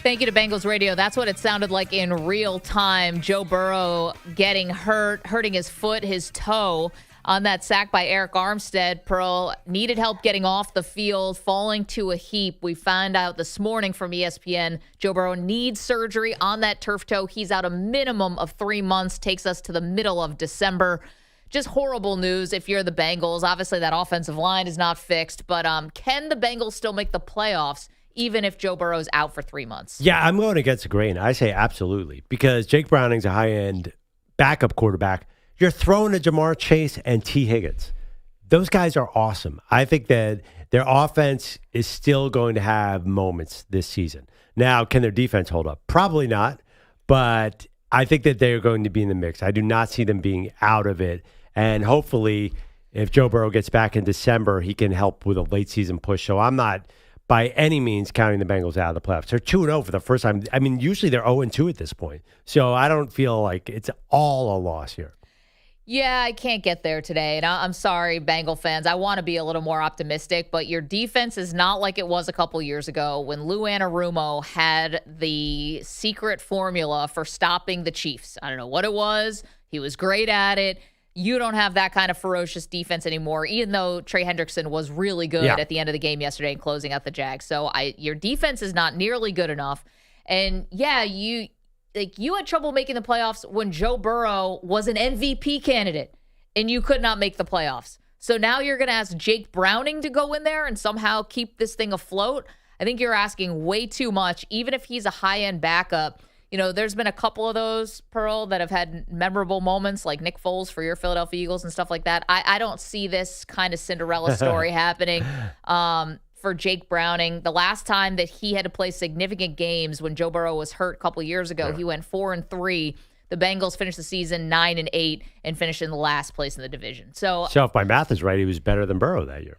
Thank you to Bengals Radio. That's what it sounded like in real time. Joe Burrow getting hurt, hurting his foot, his toe. on that sack by Eric Armstead. Pearl needed help getting off the field, falling to a heap. We found out this morning from ESPN, Joe Burrow needs surgery on that turf toe. He's out a minimum of 3 months, takes us to the middle of December. Just horrible news if you're the Bengals. Obviously, that offensive line is not fixed, but can the Bengals still make the playoffs even if Joe Burrow's out for 3 months? Yeah, I'm going against the grain. I say absolutely, because Jake Browning's a high-end backup quarterback. You're throwing to Jamar Chase and T. Higgins. Those guys are awesome. I think that their offense is still going to have moments this season. Now, can their defense hold up? Probably not, but I think that they're going to be in the mix. I do not see them being out of it, and hopefully if Joe Burrow gets back in December, he can help with a late-season push. So I'm not by any means counting the Bengals out of the playoffs. They're 2-0 for the first time. I mean, usually they're 0-2 at this point. So I don't feel like it's all a loss here. Yeah, I can't get there today. And I'm sorry, Bengal fans. I want to be a little more optimistic, but your defense is not like it was a couple years ago when Lou Anarumo had the secret formula for stopping the Chiefs. I don't know what it was. He was great at it. You don't have that kind of ferocious defense anymore, even though Trey Hendrickson was really good at the end of the game yesterday and closing out the Jags. So your defense is not nearly good enough. And, yeah, you had trouble making the playoffs when Joe Burrow was an MVP candidate and you could not make the playoffs. So now you're going to ask Jake Browning to go in there and somehow keep this thing afloat? I think you're asking way too much, even if he's a high-end backup. You know, there's been a couple of those, Pearl, that have had memorable moments, like Nick Foles for your Philadelphia Eagles and stuff like that. I don't see this kind of Cinderella story happening for Jake Browning. The last time that he had to play significant games when Joe Burrow was hurt a couple of years ago, he went 4-3. The Bengals finished the season 9-8 and finished in the last place in the division. So if my math is right, he was better than Burrow that year.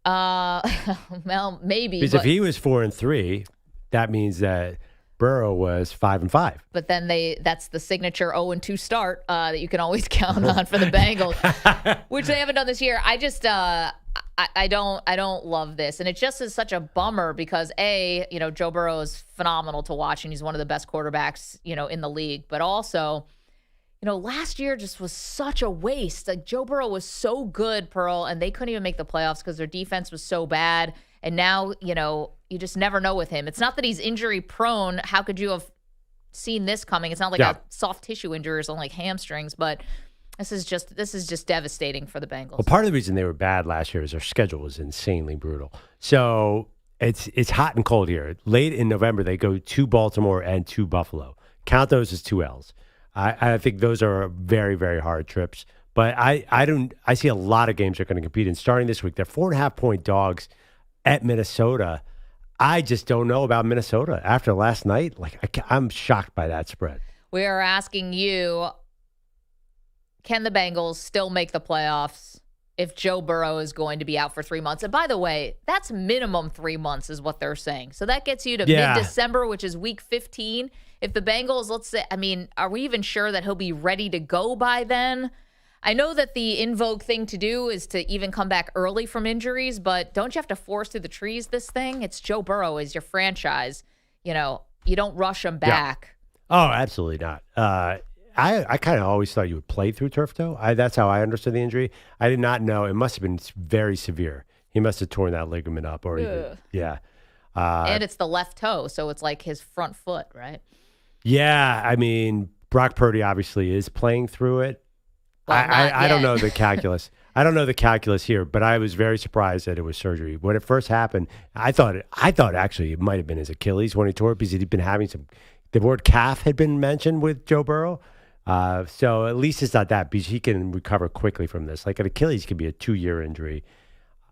Well, maybe. Because if he was 4-3, that means that Burrow was 5-5. But then that's the signature 0-2 start that you can always count on for the Bengals, which they haven't done this year. I just I don't love this, and it just is such a bummer because Joe Burrow is phenomenal to watch, and he's one of the best quarterbacks in the league. But also, last year just was such a waste. Like Joe Burrow was so good, Pearl, and they couldn't even make the playoffs because their defense was so bad. And now, you just never know with him. It's not that he's injury prone. How could you have seen this coming? It's not like a soft tissue injury or something like hamstrings, but this is just devastating for the Bengals. Well, part of the reason they were bad last year is their schedule was insanely brutal. So it's hot and cold here. Late in November, they go to Baltimore and to Buffalo. Count those as 2 L's. I think those are very, very hard trips. But I see a lot of games they're going to compete in. Starting this week, they're 4.5-point dogs at Minnesota. I just don't know about Minnesota after last night. I'm shocked by that spread. We are asking you, can the Bengals still make the playoffs if Joe Burrow is going to be out for 3 months? And by the way, that's minimum 3 months is what they're saying. So that gets you to mid-December, which is week 15. If the Bengals, let's say, are we even sure that he'll be ready to go by then? I know that the in vogue thing to do is to even come back early from injuries, but don't you have to force through the trees this thing? It's Joe Burrow is your franchise. You don't rush him back. Yeah. Oh, absolutely not. I kind of always thought you would play through turf toe. That's how I understood the injury. I did not know. It must have been very severe. He must have torn that ligament up or even, and it's the left toe, so it's like his front foot, right? Yeah, Brock Purdy obviously is playing through it. Well, I don't know the calculus. I don't know the calculus here, but I was very surprised that it was surgery. When it first happened, I thought actually it might have been his Achilles when he tore it because he'd been having the word calf had been mentioned with Joe Burrow. So at least it's not that because he can recover quickly from this. Like an Achilles could be a 2-year injury.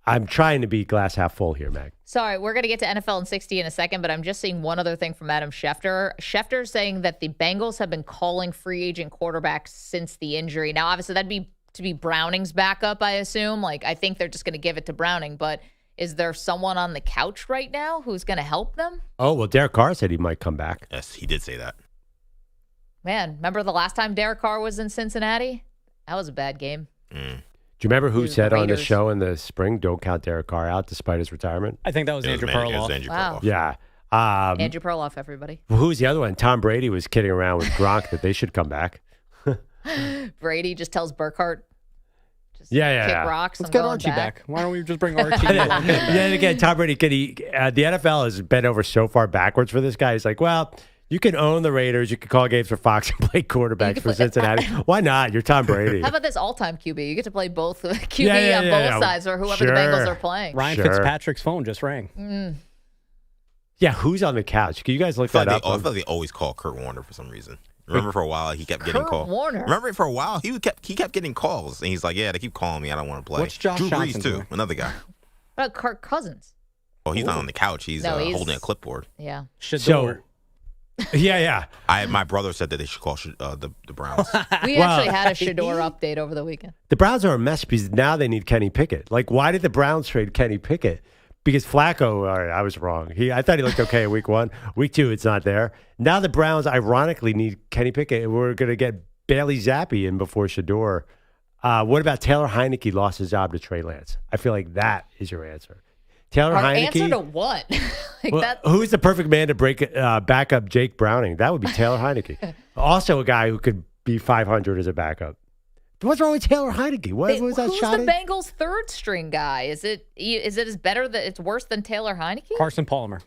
I'm trying to be glass half full here, Mag. Sorry, we're going to get to NFL in 60 in a second, but I'm just seeing one other thing from Adam Schefter. Schefter's saying that the Bengals have been calling free agent quarterbacks since the injury. Now, obviously, that'd be to be Browning's backup, I assume. I think they're just going to give it to Browning, but is there someone on the couch right now who's going to help them? Oh, well, Derek Carr said he might come back. Yes, he did say that. Man, remember the last time Derek Carr was in Cincinnati? That was a bad game. Do you remember who said on the show in the spring, don't count Derek Carr out despite his retirement? I think that was Andrew Perloff. Wow. Yeah. Andrew Perloff, everybody. Well, who's the other one? Tom Brady was kidding around with Gronk that they should come back. Brady just tells Burkhardt, Just kick rocks. Let's get Archie back. Why don't we just bring Archie along? And again, Tom Brady, the NFL has bent over so far backwards for this guy. He's like, well, you can own the Raiders. You can call games for Fox and play quarterbacks for Cincinnati. Why not? You're Tom Brady. How about this all-time QB? You get to play both QB on both sides or whoever the Bengals are playing. Ryan Fitzpatrick's phone just rang. Yeah, who's on the couch? Can you guys look that up? I thought they always call Kurt Warner for some reason. Remember for a while he kept getting calls. Warner. Remember for a while he kept getting calls, and he's like, "Yeah, they keep calling me. I don't want to play." What's Josh Drew Johnson Brees too, doing? another guy. What about Kirk Cousins? Oh, he's not on the couch. He's holding a clipboard. Yeah. Shedeur. Yeah. My brother said that they should call the Browns. We actually had a Shedeur update over the weekend. The Browns are a mess because now they need Kenny Pickett. Like, why did the Browns trade Kenny Pickett? Because Flacco, all right, I was wrong. I thought he looked okay in week 1. Week 2, it's not there. Now the Browns, ironically, need Kenny Pickett. We're going to get Bailey Zappi in before Shedeur. What about Taylor Heineke lost his job to Trey Lance? I feel like that is your answer. Taylor Heineke. Answer to what? Who's the perfect man to back up Jake Browning? That would be Taylor Heineke. Also a guy who could be 500 as a backup. What's wrong with Taylor Heineke? What was that shot? Who's the Bengals' third string guy? Is it as better that it's worse than Taylor Heineke? Carson Palmer.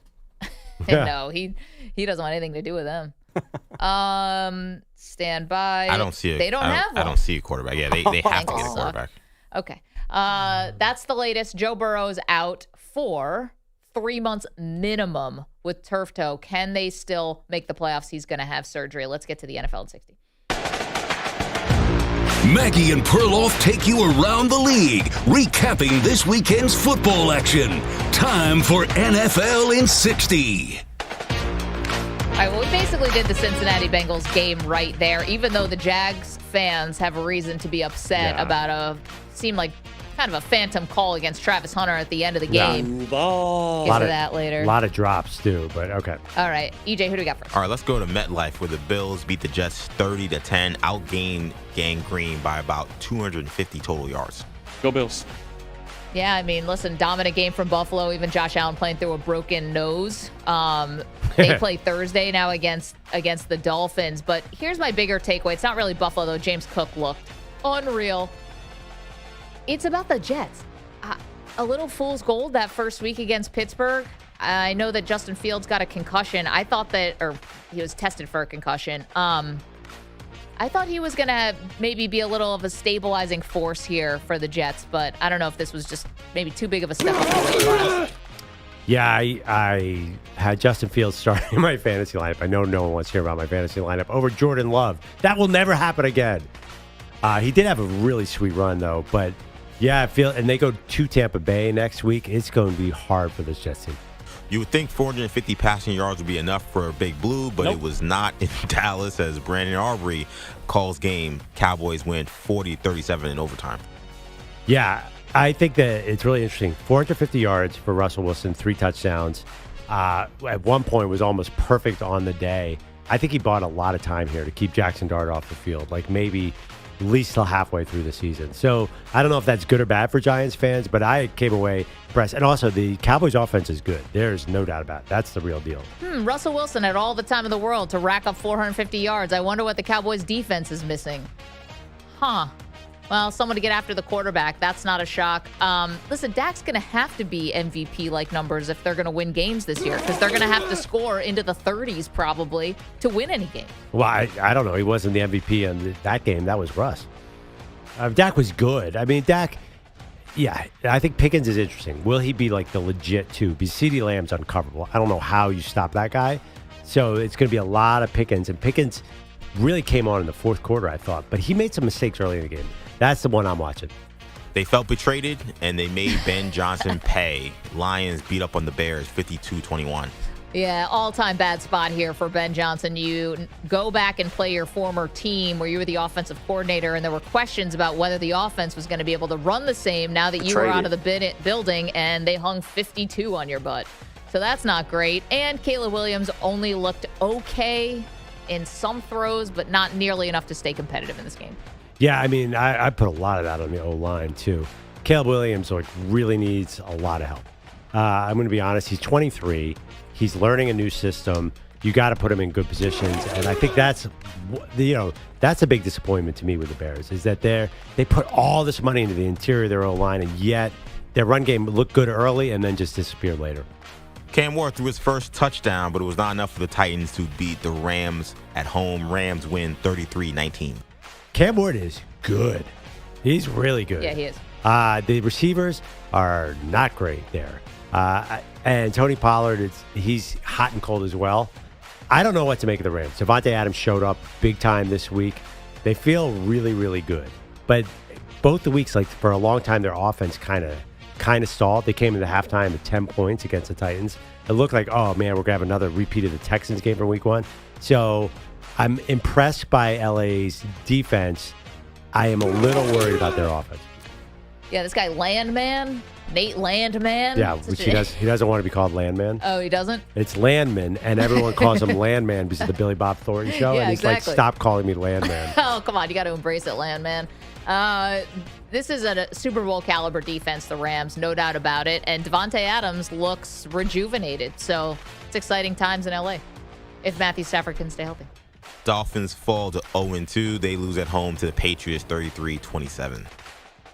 No, he doesn't want anything to do with them. Stand by. I don't see it. They don't have one. I don't see a quarterback. Yeah, they have to get a quarterback. Okay. That's the latest. Joe Burrow's out for 3 months minimum with turf toe. Can they still make the playoffs? He's going to have surgery. Let's get to the NFL in 60. Maggie and Perloff take you around the league, recapping this weekend's football action. Time for NFL in 60. All right, well, we basically did the Cincinnati Bengals game right there, even though the Jags fans have a reason to be upset about seemed like kind of a phantom call against Travis Hunter at the end of the game. Get to that later. A lot of drops, too, but okay. All right, EJ, who do we got first? All right, let's go to MetLife, where the Bills beat the Jets 30-10, outgained Gang Green by about 250 total yards. Go Bills. Yeah, I mean, listen, dominant game from Buffalo. Even Josh Allen playing through a broken nose. They play Thursday now against the Dolphins. But here's my bigger takeaway. It's not really Buffalo, though. James Cook looked unreal. It's about the Jets. A little fool's gold that first week against Pittsburgh. I know that Justin Fields got a concussion. I thought or he was tested for a concussion. I thought he was going to maybe be a little of a stabilizing force here for the Jets, but I don't know if this was just maybe too big of a step up. Yeah, I had Justin Fields starting in my fantasy lineup. I know no one wants to hear about my fantasy lineup over Jordan Love. That will never happen again. He did have a really sweet run, though, but yeah, and they go to Tampa Bay next week. It's going to be hard for this Jets team. You would think 450 passing yards would be enough for Big Blue, but It was not in Dallas as Brandon Aubrey calls game. Cowboys win 40-37 in overtime. Yeah, I think that it's really interesting. 450 yards for Russell Wilson, 3 touchdowns. At one point was almost perfect on the day. I think he bought a lot of time here to keep Jackson Dart off the field, like maybe at least till halfway through the season. So I don't know if that's good or bad for Giants fans, but I came away impressed. And also, the Cowboys offense is good. There's no doubt about it. That's the real deal. Russell Wilson had all the time in the world to rack up 450 yards. I wonder what the Cowboys defense is missing. Well, someone to get after the quarterback. That's not a shock. Listen, Dak's going to have to be MVP-like numbers if they're going to win games this year, because they're going to have to score into the 30s probably to win any game. Well, I don't know. He wasn't the MVP in that game. That was Russ. Dak was good. I mean, Dak, yeah, I think Pickens is interesting. Will he be like the legit 2? Because CeeDee Lamb's uncoverable. I don't know how you stop that guy. So it's going to be a lot of Pickens. And Pickens really came on in the fourth quarter, I thought. But he made some mistakes early in the game. That's the one I'm watching. They felt betrayed, and they made Ben Johnson pay. Lions beat up on the Bears 52-21. Yeah, all-time bad spot here for Ben Johnson. You go back and play your former team where you were the offensive coordinator, and there were questions about whether the offense was going to be able to run the same now that you were out of the building, and they hung 52 on your butt. So that's not great. And Caleb Williams only looked okay in some throws, but not nearly enough to stay competitive in this game. Yeah, I mean, I put a lot of that on the O-line, too. Caleb Williams really needs a lot of help. I'm going to be honest. He's 23. He's learning a new system. you got to put them in good positions. And I think that's a big disappointment to me with the Bears is that they put all this money into the interior of their O-line, and yet their run game looked good early and then just disappeared later. Cam Ward threw his first touchdown, but it was not enough for the Titans to beat the Rams at home. Rams win 33-19. Cam Ward is good. He's really good. Yeah, he is. The receivers are not great there. And Tony Pollard, he's hot and cold as well. I don't know what to make of the Rams. Davante Adams showed up big time this week. They feel really, really good. But both the weeks, like for a long time, their offense kind of stalled. They came into halftime with 10 points against the Titans. It looked like, oh, man, we're going to have another repeat of the Texans game from week 1. So I'm impressed by LA's defense. I am a little worried about their offense. Yeah, this guy Landman, Nate Landman. Yeah, which he doesn't want to be called Landman. Oh, he doesn't? It's Landman, and everyone calls him Landman because of the Billy Bob Thornton show. Yeah, and he's exactly. like, stop calling me Landman. Oh, come on. You got to embrace it, Landman. This is a Super Bowl caliber defense, the Rams, no doubt about it. And Davante Adams looks rejuvenated. So it's exciting times in LA if Matthew Stafford can stay healthy. Dolphins fall to 0-2. They lose at home to the Patriots 33-27.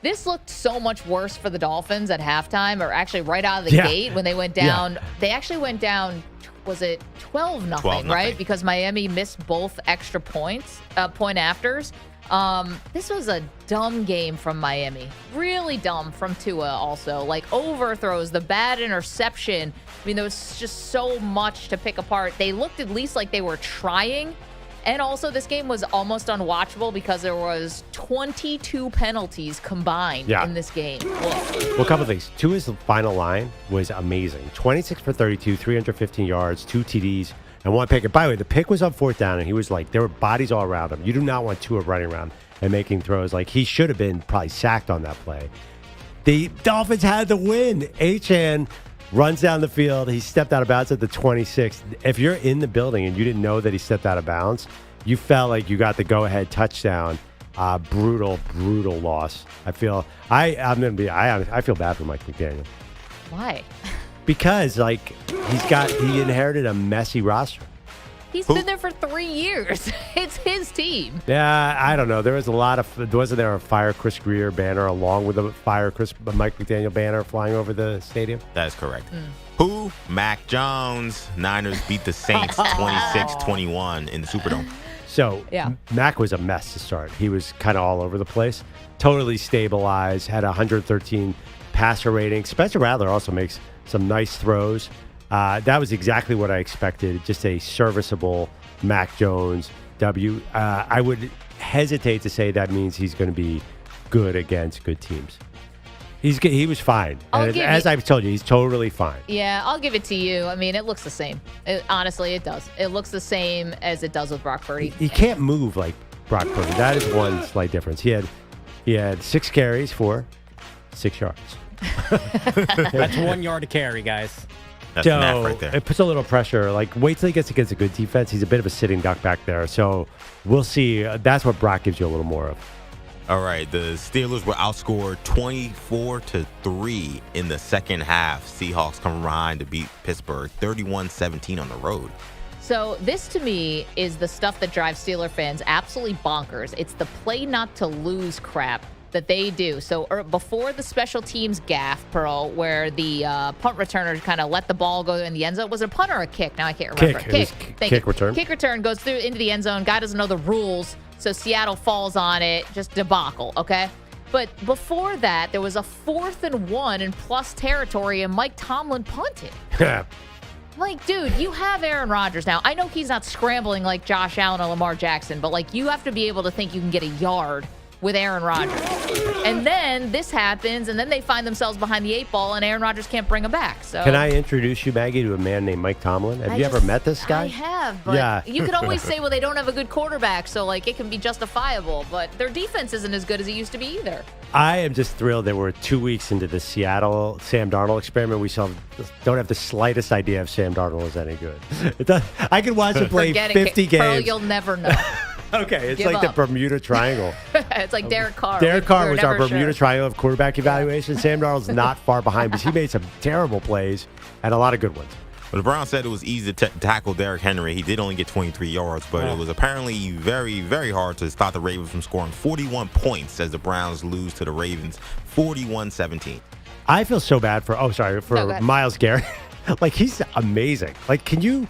This looked so much worse for the Dolphins at halftime, or actually right out of the gate when they went down. Yeah. They actually went down, was it 12-0, right? Because Miami missed both extra point afters. This was a dumb game from Miami. Really dumb from Tua also. Like overthrows, the bad interception. I mean, there was just so much to pick apart. They looked at least like they were trying. And also, this game was almost unwatchable because there was 22 penalties combined in this game. Well, a couple of things. Tua's final line was amazing. 26 for 32, 315 yards, 2 TDs, and 1 pick. And by the way, the pick was on 4th down, and he was like, there were bodies all around him. You do not want Tua running around and making throws. Like, he should have been probably sacked on that play. The Dolphins had the win. Achane runs down the field. He stepped out of bounds at the 26. If you're in the building and you didn't know that he stepped out of bounds, you felt like you got the go-ahead touchdown. Brutal loss. I feel bad for Mike McDaniel. Why? Because he inherited a messy roster. He's been there for 3 years. It's his team. Yeah, I don't know. There was wasn't there a Fire Chris Greer banner along with a Fire Mike McDaniel banner flying over the stadium? That is correct. Who? Mac Jones. Niners beat the Saints 26-21 in the Superdome. So Mac was a mess to start. He was kind of all over the place. Totally stabilized, had 113 passer rating. Spencer Rattler also makes some nice throws. That was exactly what I expected. Just a serviceable Mac Jones W. I would hesitate to say that means he's going to be good against good teams. He was fine. As I've told you, he's totally fine. Yeah, I'll give it to you. I mean, it looks the same. Honestly, it does. It looks the same as it does with Brock Purdy. He can't move like Brock Purdy. That is one slight difference. He had 6 carries for 6 yards. That's 1 yard to carry, guys. That's enough right there. It puts a little pressure. Like, wait till he gets against a good defense. He's a bit of a sitting duck back there. So we'll see. That's what Brock gives you a little more of. All right, the Steelers were outscored 24-3 in the second half. Seahawks come behind to beat Pittsburgh 31-17 on the road. So this, to me, is the stuff that drives Steeler fans absolutely bonkers. It's the play not to lose crap that they do. So before the special teams gaffe, Pearl, where the punt returner kind of let the ball go in the end zone. Was it a punt or a kick? Now I can't remember. Kick return. Kick return goes through into the end zone. Guy doesn't know the rules. So Seattle falls on it, just debacle, okay? But before that, there was a 4th and 1 in plus territory, and Mike Tomlin punted. Like, dude, you have Aaron Rodgers now. I know he's not scrambling like Josh Allen or Lamar Jackson, but, like, you have to be able to think you can get a yard with Aaron Rodgers. And then this happens, and then they find themselves behind the 8 ball, and Aaron Rodgers can't bring them back. So, can I introduce you, Maggie, to a man named Mike Tomlin? Have you ever met this guy? I have, but you could always say, well, they don't have a good quarterback, so, like, it can be justifiable. But their defense isn't as good as it used to be either. I am just thrilled that we're 2 weeks into the Seattle Sam Darnold experiment. We still don't have the slightest idea if Sam Darnold is any good. I could watch him play 50 games. Pearl, you'll never know. Okay, it's like the Bermuda Triangle. It's like Derek Carr. Derek Carr was our Bermuda Triangle of quarterback evaluation. Sam Darnold's not far behind because he made some terrible plays and a lot of good ones. Well, the Browns said it was easy to tackle Derrick Henry. He did only get 23 yards, but it was apparently very, very hard to stop the Ravens from scoring 41 points as the Browns lose to the Ravens 41-17. I feel so bad for Myles Garrett. Like, he's amazing. Like, can you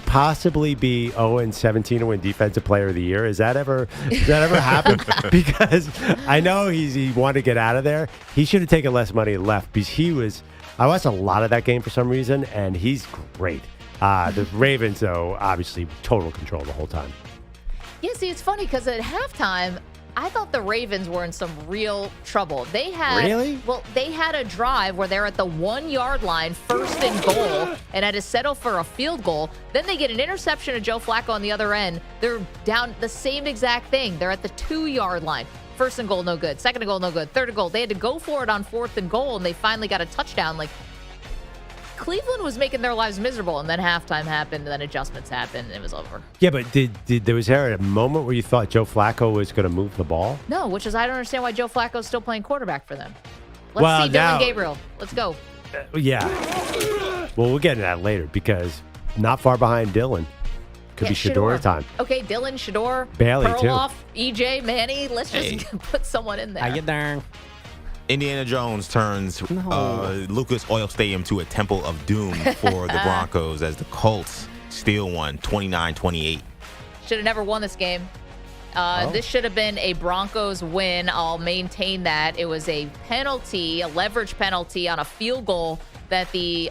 possibly be 0-17 and win Defensive Player of the Year? Does that ever happen? Because I know he wanted to get out of there. He should have taken less money and left because I watched a lot of that game for some reason, and he's great. The Ravens, though, obviously total control the whole time. Yeah, see, it's funny because at halftime, I thought the Ravens were in some real trouble. They had a drive where they're at the 1-yard line, 1st and goal, and had to settle for a field goal. Then they get an interception of Joe Flacco on the other end. They're down the same exact thing. They're at the 2-yard line. 1st and goal, no good. 2nd and goal, no good. 3rd and goal. They had to go for it on 4th and goal, and they finally got a touchdown. Like, Cleveland was making their lives miserable, and then halftime happened, and then adjustments happened, and it was over. Yeah, but was there a moment where you thought Joe Flacco was going to move the ball? No, which is I don't understand why Joe Flacco's still playing quarterback for them. Let's see Dylan Gabriel. Let's go. Yeah. Well, we'll get into that later because not far behind Dylan. Could be Shedeur time. Okay, Dylan, Shedeur, Bailey, Perloff, EJ, Manny. Let's just put someone in there. I get there. Indiana Jones turns Lucas Oil Stadium to a temple of doom for the Broncos as the Colts steal one, 29-28. Should have never won this game. This should have been a Broncos win. I'll maintain that. It was a penalty, a leverage penalty on a field goal that the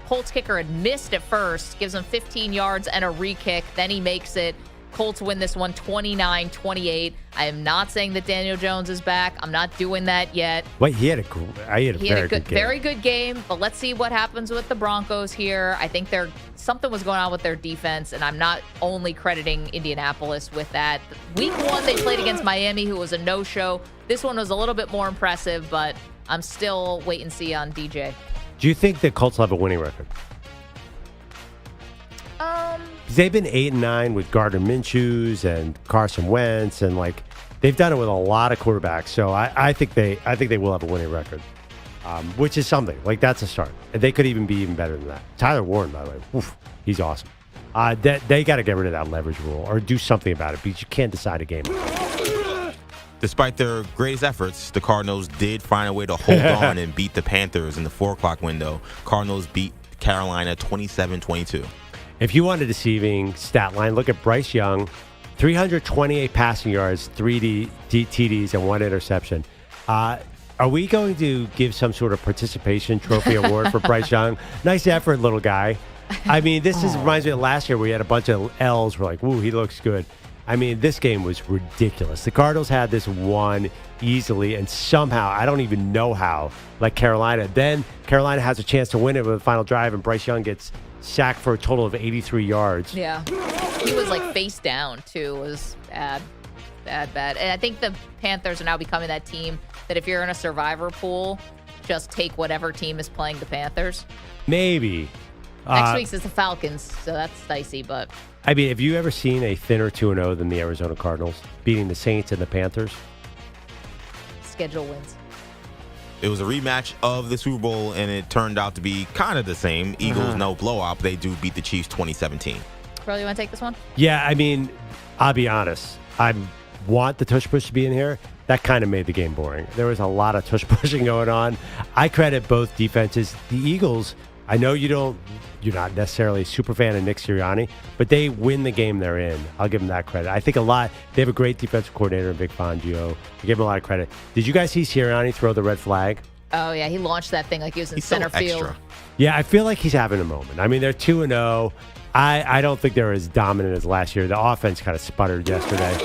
Colts kicker had missed at first. Gives him 15 yards and a re-kick. Then he makes it. Colts win this one 29-28. I am not saying that Daniel Jones is back. I'm not doing that yet. Wait, he had a very good game. Very good game, but let's see what happens with the Broncos here. I think something was going on with their defense, and I'm not only crediting Indianapolis with that. Week 1, they played against Miami, who was a no-show. This one was a little bit more impressive, but I'm still wait and see on DJ. Do you think the Colts will have a winning record? They've been 8-9 with Gardner Minshew's and Carson Wentz, and they've done it with a lot of quarterbacks. So I think they will have a winning record, which is something. That's a start. And they could even be even better than that. Tyler Warren, by the way, he's awesome. They got to get rid of that leverage rule or do something about it because you can't decide a game. Despite their greatest efforts, the Cardinals did find a way to hold on and beat the Panthers in the 4 o'clock window. Cardinals beat Carolina 27-22. If you want a deceiving stat line, look at Bryce Young, 328 passing yards, 3 TDs, and 1 interception. Are we going to give some sort of participation trophy award for Bryce Young? Nice effort, little guy. I mean, reminds me of last year where we had a bunch of L's. We're like, woo, he looks good. I mean, this game was ridiculous. The Cardinals had this one easily, and somehow, I don't even know how, Carolina. Then Carolina has a chance to win it with the final drive, and Bryce Young gets sacked for a total of 83 yards. Yeah. He was face down, too. It was bad. And I think the Panthers are now becoming that team that if you're in a survivor pool, just take whatever team is playing the Panthers. Maybe. Next week's is the Falcons, so that's dicey, but... I mean, have you ever seen a thinner 2-0 than the Arizona Cardinals, beating the Saints and the Panthers? Schedule wins. It was a rematch of the Super Bowl, and it turned out to be kind of the same. Eagles, no blowout. They do beat the Chiefs 2017. Bro, you want to take this one? Yeah, I mean, I'll be honest. I want the tush push to be in here. That kind of made the game boring. There was a lot of tush pushing going on. I credit both defenses. The Eagles, I know you're not necessarily a super fan of Nick Sirianni, but they win the game they're in. I'll give them that credit. I think they have a great defensive coordinator in Vic Fangio. I give them a lot of credit. Did you guys see Sirianni throw the red flag? Oh, yeah. He launched that thing like he was in center field. Yeah, I feel like he's having a moment. I mean, they're 2-0. I don't think they're as dominant as last year. The offense kind of sputtered yesterday.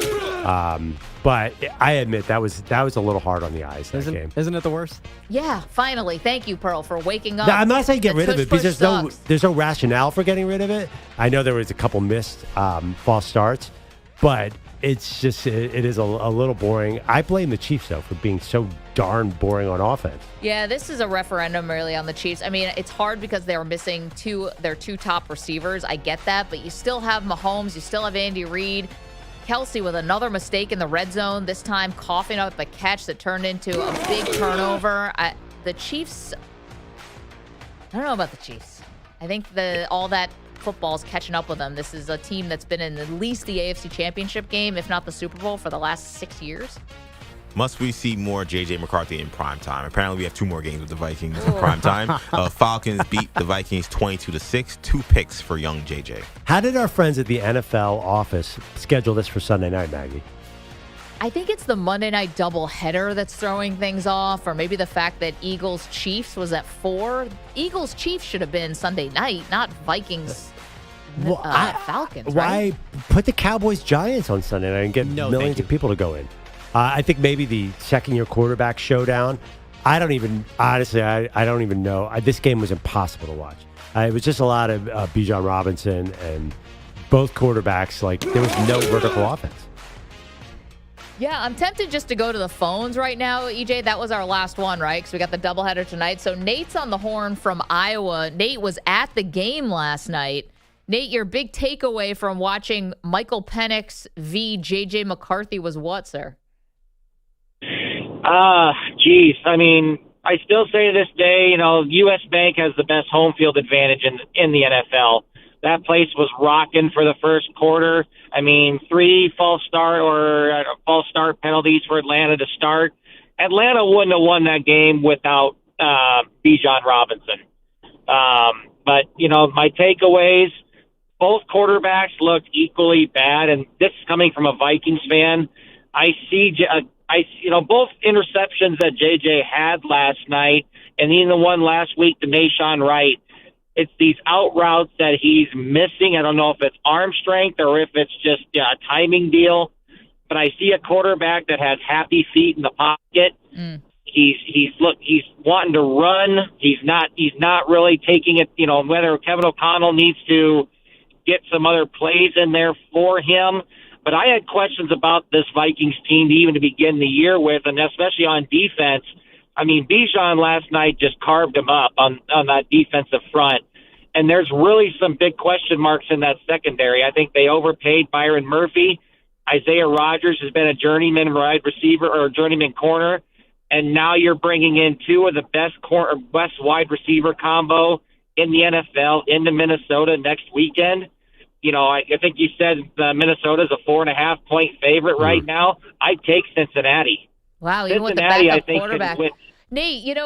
But I admit that was a little hard on the eyes, that game. Isn't it the worst? Yeah, finally. Thank you, Pearl, for waking up. No, I'm not saying get rid of it because there's no rationale for getting rid of it. I know there was a couple missed false starts, but it's just it is a little boring. I blame the Chiefs, though, for being so darn boring on offense. Yeah, this is a referendum really on the Chiefs. I mean, it's hard because they were missing their 2 top receivers. I get that, but you still have Mahomes. You still have Andy Reid. Kelce with another mistake in the red zone, this time coughing up a catch that turned into a big turnover. The Chiefs, I don't know about the Chiefs. I think all that football's catching up with them. This is a team that's been in at least the AFC Championship game, if not the Super Bowl, for the last 6 years. Must we see more J.J. McCarthy in primetime? Apparently, we have 2 more games with the Vikings in primetime. Falcons beat the Vikings 22-6. 2 picks for young J.J. How did our friends at the NFL office schedule this for Sunday night, Maggie? I think it's the Monday night doubleheader that's throwing things off, or maybe the fact that Eagles-Chiefs was at 4. Eagles-Chiefs should have been Sunday night, not Vikings-Falcons, Why put the Cowboys-Giants on Sunday night and get millions of people to go in? I think maybe the second-year quarterback showdown. I don't even know. This game was impossible to watch. It was just a lot of Bijan Robinson and both quarterbacks. Like, there was no vertical offense. Yeah, I'm tempted just to go to the phones right now, EJ. That was our last one, right? Because we got the doubleheader tonight. So Nate's on the horn from Iowa. Nate was at the game last night. Nate, your big takeaway from watching Michael Penix v. J.J. McCarthy was what, sir? Geez. I mean, I still say to this day, U.S. Bank has the best home field advantage in the NFL. That place was rocking for the first quarter. I mean, 3 false start penalties for Atlanta to start. Atlanta wouldn't have won that game without Bijan Robinson. But my takeaways, both quarterbacks looked equally bad, and this is coming from a Vikings fan. I see both interceptions that JJ had last night, and even the one last week to Nahshon Wright. It's these out routes that he's missing. I don't know if it's arm strength or if it's just a timing deal. But I see a quarterback that has happy feet in the pocket. He's wanting to run. He's not really taking it. Whether Kevin O'Connell needs to get some other plays in there for him. But I had questions about this Vikings team even to begin the year with, and especially on defense. I mean, Bijan last night just carved him up on that defensive front. And there's really some big question marks in that secondary. I think they overpaid Byron Murphy. Isaiah Rodgers has been a journeyman wide receiver or journeyman corner. And now you're bringing in 2 of the best wide receiver combo in the NFL into Minnesota next weekend. I think you said Minnesota's a 4.5-point favorite right now. I'd take Cincinnati. Wow, even with the backup quarterback. Nate,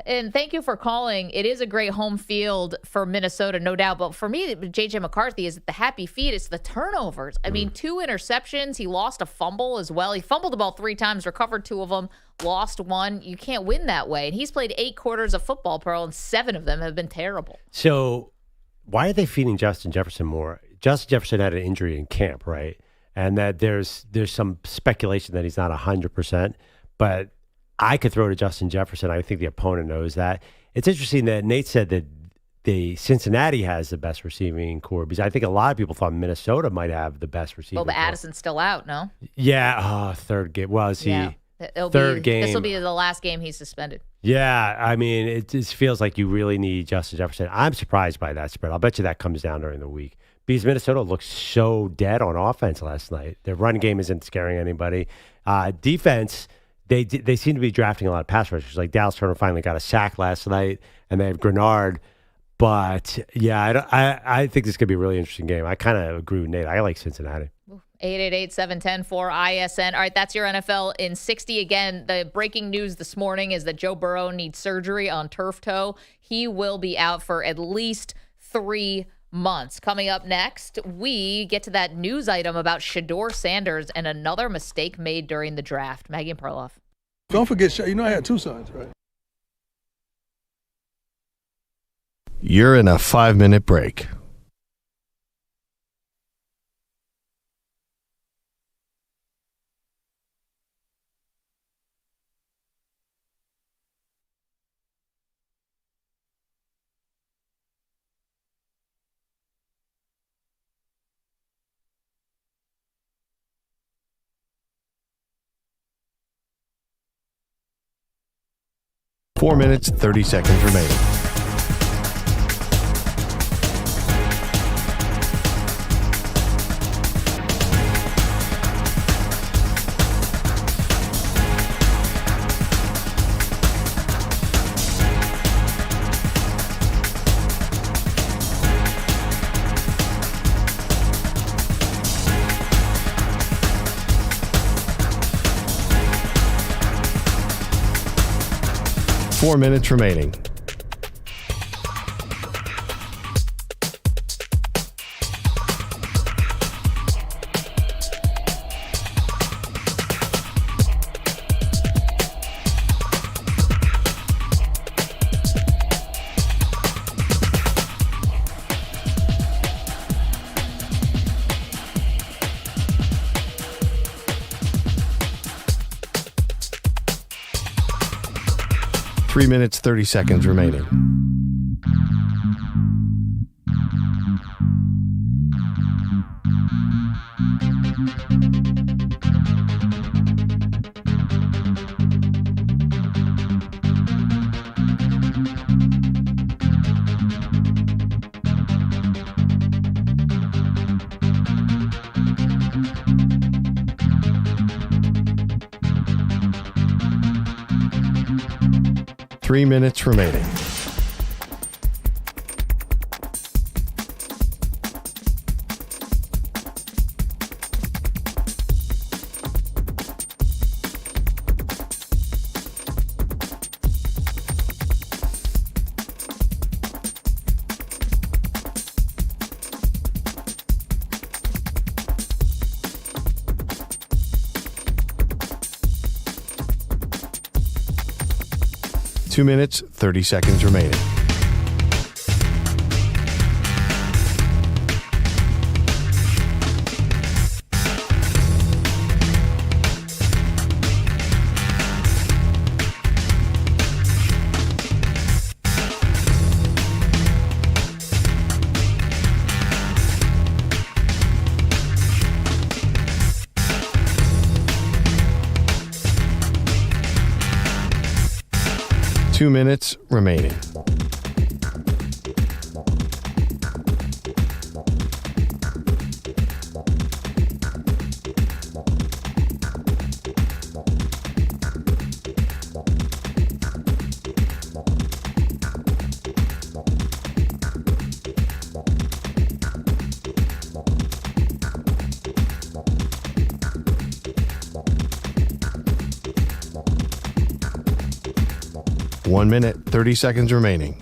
and thank you for calling. It is a great home field for Minnesota, no doubt. But for me, J.J. McCarthy is the happy feet. It's the turnovers. I mean, 2 interceptions. He lost a fumble as well. He fumbled the ball 3 times, recovered 2 of them, lost 1. You can't win that way. And he's played 8 quarters of football, Pearl, and 7 of them have been terrible. So why are they feeding Justin Jefferson more? Justin Jefferson had an injury in camp, right? And that there's some speculation that he's not 100%. But I could throw to Justin Jefferson. I think the opponent knows that. It's interesting that Nate said that the Cincinnati has the best receiving core, because I think a lot of people thought Minnesota might have the best receiving core. But Addison's still out, no? Yeah. Third game. Well, is he? Yeah. Third game. This will be the last game he's suspended. Yeah. I mean, it just feels like you really need Justin Jefferson. I'm surprised by that spread. I'll bet you that comes down during the week. Because Minnesota looked so dead on offense last night. Their run game isn't scaring anybody. Defense, they seem to be drafting a lot of pass rushers. Like Dallas Turner finally got a sack last night, and they have Grenard. But, yeah, I think this could be a really interesting game. I kind of agree with Nate. I like Cincinnati. 888-710-4ISN. All right, that's your NFL in 60. Again, the breaking news this morning is that Joe Burrow needs surgery on turf toe. He will be out for at least 3 months. Coming up next, we get to that news item about Shedeur Sanders and another mistake made during the draft. Maggie and Perloff. Don't forget, I had 2 sons, right? You're in a 5-minute break. Four minutes, 30 seconds remaining. 4 minutes remaining. Three minutes, 30 seconds remaining. Three minutes remaining. Two minutes, 30 seconds remaining. Two minutes remaining. One minute, 30 seconds remaining.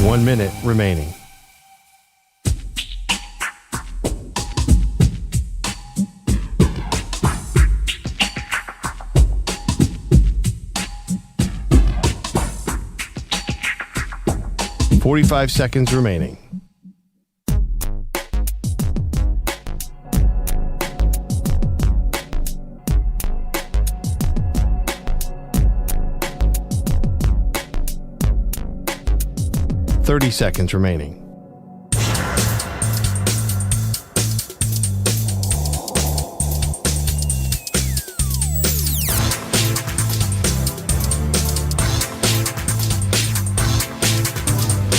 One minute remaining. .45 seconds remaining. .30 seconds remaining.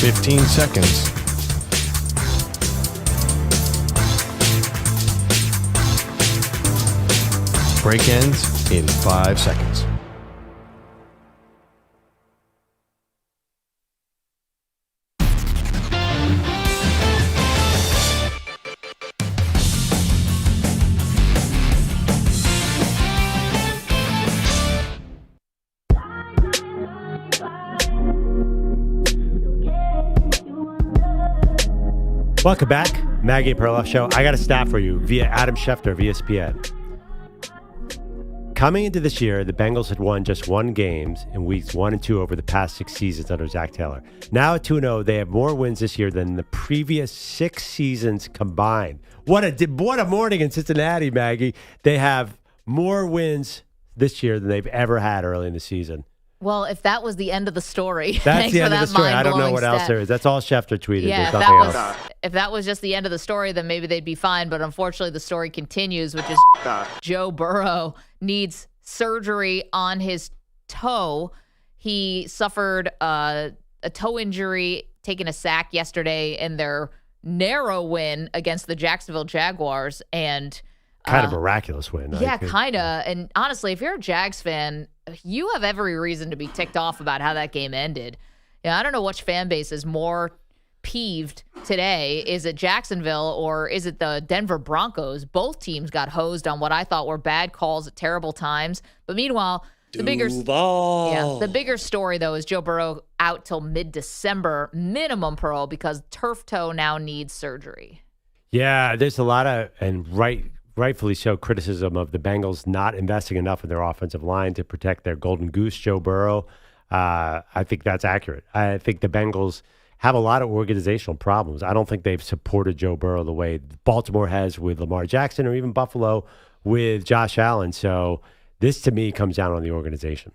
.15 seconds. Break ends in 5 seconds. Welcome back. Maggie and Perloff Show. I got a stat for you via Adam Schefter of ESPN. Coming into this year, the Bengals had won just one games in weeks 1 and 2 over the past 6 seasons under Zach Taylor. Now at 2-0, they have more wins this year than the previous 6 seasons combined. What a morning in Cincinnati, Maggie. They have more wins this year than they've ever had early in the season. Well, if that was the end of the story, that's the end of the story. I don't know what else there is. That's all Schefter tweeted. Yeah, if that was just the end of the story, then maybe they'd be fine. But unfortunately, the story continues, which is Joe Burrow needs surgery on his toe. He suffered a toe injury taken a sack yesterday in their narrow win against the Jacksonville Jaguars. And kind of miraculous win. Yeah, kind of. And honestly, if you're a Jags fan, you have every reason to be ticked off about how that game ended. I don't know which fan base is more peeved today. Is it Jacksonville or is it the Denver Broncos? Both teams got hosed on what I thought were bad calls at terrible times. But meanwhile, the bigger story, though, is Joe Burrow out till mid-December minimum, Pearl, because turf toe now needs surgery. Yeah, there's a lot of, and rightfully so, criticism of the Bengals not investing enough in their offensive line to protect their golden goose, Joe Burrow. I think that's accurate. I think the Bengals have a lot of organizational problems. I don't think they've supported Joe Burrow the way Baltimore has with Lamar Jackson or even Buffalo with Josh Allen. So this, to me, comes down on the organization.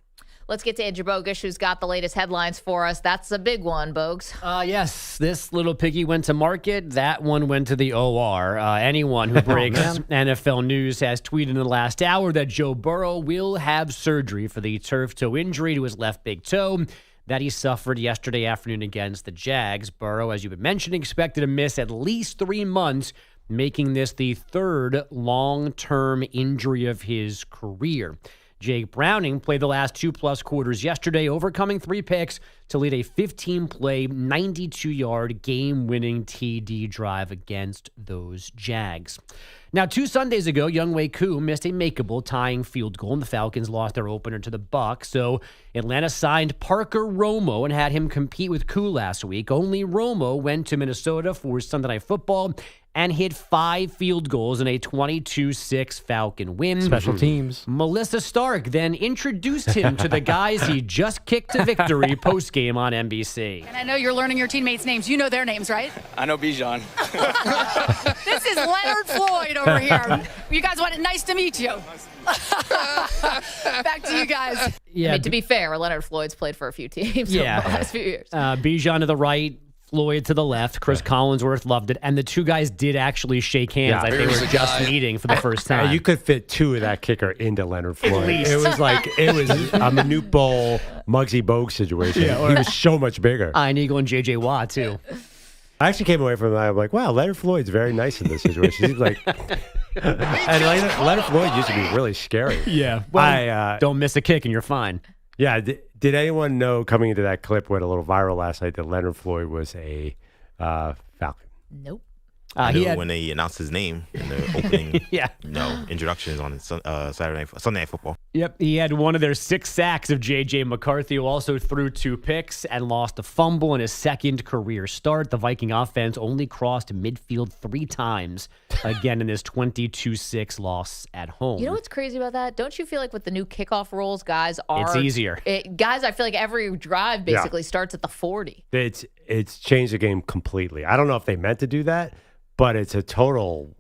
Let's get to Andrew Bogusch, who's got the latest headlines for us. That's a big one, Bogues. Yes, this little piggy went to market. That one went to the OR. Anyone who breaks NFL news has tweeted in the last hour that Joe Burrow will have surgery for the turf toe injury to his left big toe that he suffered yesterday afternoon against the Jags. Burrow, as you've been mentioning, expected to miss at least 3 months, making this the third long-term injury of his career. Jake Browning played the last 2+ quarters yesterday, overcoming 3 picks to lead a 15-play, 92-yard game-winning TD drive against those Jags. Now, 2 Sundays ago, Younghoe Koo missed a makeable tying field goal, and the Falcons lost their opener to the Bucs. So Atlanta signed Parker Romo and had him compete with Koo last week. Only Romo went to Minnesota for Sunday Night Football and hit 5 field goals in a 22-6 Falcon win. Special teams. Melissa Stark then introduced him to the guys he just kicked to victory postgame on NBC. And I know you're learning your teammates' names. You know their names, right? I know Bijan. This is Leonard Floyd over here. You guys want it? Nice to meet you. Back to you guys. Yeah, I mean, to be fair, Leonard Floyd's played for a few teams over the last few years. Bijan to the right, Floyd to the left. Chris Collinsworth loved it. And the 2 guys did actually shake hands. Yeah. Like they were just meeting for the first time. You could fit 2 of that kicker into Leonard Floyd. At least. It was a Manute Bol, Muggsy Bogues situation. Yeah, he was so much bigger. Ian Eagle and J.J. Watt, too. I actually came away from that. I'm like, wow, Leonard Floyd's very nice in this situation. He's like, and Leonard Floyd used to be really scary. Yeah. Well, don't miss a kick and you're fine. Yeah. Did anyone know coming into that clip went a little viral last night that Leonard Floyd was a Falcon? Nope. I knew when they announced his name in the opening introductions on Sunday Night Football. Yep, he had one of their 6 sacks of J.J. McCarthy, who also threw 2 picks and lost a fumble in his second career start. The Viking offense only crossed midfield 3 times, again in this 22-6 loss at home. You know what's crazy about that? Don't you feel like with the new kickoff rules, guys are... It's easier. Guys, I feel like every drive basically starts at the 40. It's changed the game completely. I don't know if they meant to do that, but it's a total...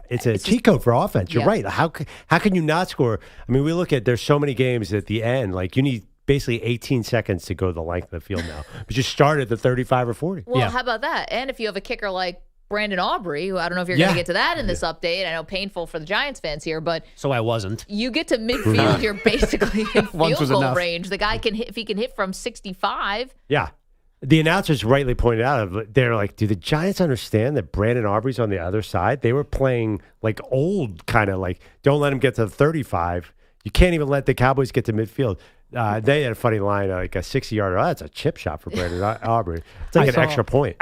it's a cheat code for offense. You're right. How can you not score? I mean, we look at there's so many games at the end. Like you need basically 18 seconds to go the length of the field now, but you start at the 35 or 40. Well, how about that? And if you have a kicker like Brandon Aubrey, who I don't know if you're going to get to that in this update. I know painful for the Giants fans here, but so I wasn't. You get to midfield, you're basically in field goal range. The guy can hit if he can hit from 65. Yeah. The announcers rightly pointed out, they're like, do the Giants understand that Brandon Aubrey's on the other side? They were playing like old, kind of like, don't let him get to the 35. You can't even let the Cowboys get to midfield. They had a funny line, like a 60-yarder. Oh, that's a chip shot for Brandon Aubrey. It's like an extra point.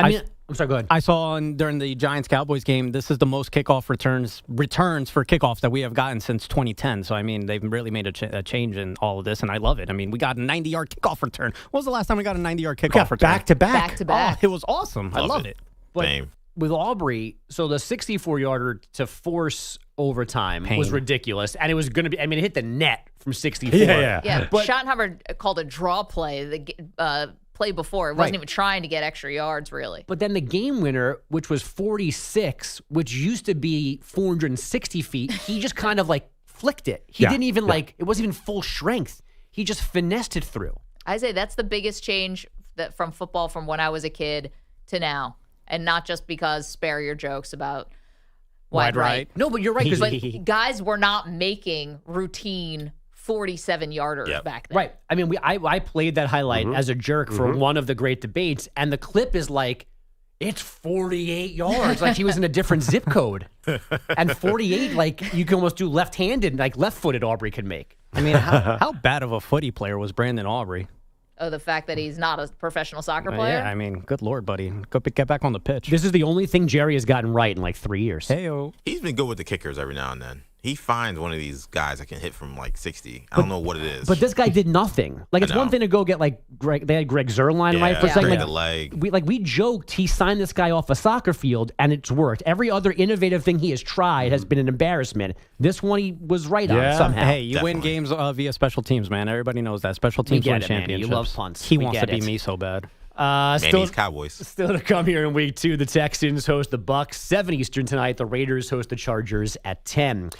I'm sorry, go ahead. I saw during the Giants-Cowboys game, this is the most kickoff returns for kickoffs that we have gotten since 2010. So, I mean, they've really made a change in all of this, and I love it. I mean, we got a 90-yard kickoff return. When was the last time we got a 90-yard kickoff return? Back-to-back. Oh, it was awesome. I loved it. But with Aubrey, so the 64-yarder to force overtime was ridiculous, and it was going to be, I mean, it hit the net from 64. Yeah. But Schottenheimer called a draw play. The play before. It wasn't even trying to get extra yards, really. But then the game winner, which was 46, which used to be 460 feet, he just kind of like flicked it. He didn't even it wasn't even full strength. He just finessed it through. I say that's the biggest change from football from when I was a kid to now. And not just because spare your jokes about wide right. No, but you're right. But guys were not making routine 47-yarder back then. Right. I mean, I played that highlight as a jerk for one of the great debates, and the clip is like, it's 48 yards. Like he was in a different zip code. And 48, like you can almost do left-handed, like left-footed Aubrey could make. I mean, how bad of a footy player was Brandon Aubrey? Oh, the fact that he's not a professional soccer player? Yeah, I mean, good Lord, buddy. Get back on the pitch. This is the only thing Jerry has gotten right in like 3 years. Hey-o. He's been good with the kickers every now and then. He finds one of these guys that can hit from like 60. I don't know what it is. But this guy did nothing. Like it's one thing to go get like Greg. They had Greg Zuerlein right for a second. break Like, the leg. we joked he signed this guy off a soccer field and it's worked. Every other innovative thing he has tried has been an embarrassment. This one he was right on somehow. Hey, you win games via special teams, man. Everybody knows that. Special teams win championships. You love punts. He wants to be me so bad. Manny's Cowboys. Still to come here in week 2. The Texans host the Bucks 7 Eastern tonight. The Raiders host the Chargers at 10.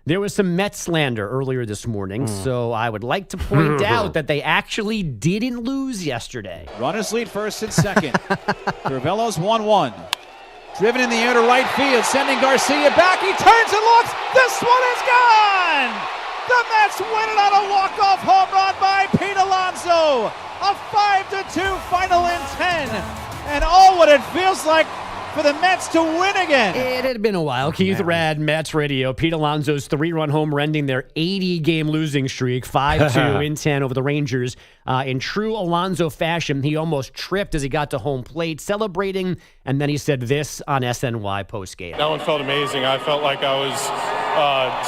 There was some Mets slander earlier this morning, so I would like to point out that they actually didn't lose yesterday. Runners lead first and second. Crivello's 1-1. Driven in the air to right field, sending Garcia back. He turns and looks. This one is gone! The Mets win it on a walk-off home run by Pete Alonso. A 5-2 final in 10. And what it feels like for the Mets to win again. It had been a while. Keith Rad, Mets Radio. Pete Alonso's 3-run homer ending their 80-game losing streak, 5-2 in 10 over the Rangers. In true Alonso fashion, he almost tripped as he got to home plate, celebrating, and then he said this on SNY postgame. That one felt amazing. I felt like I was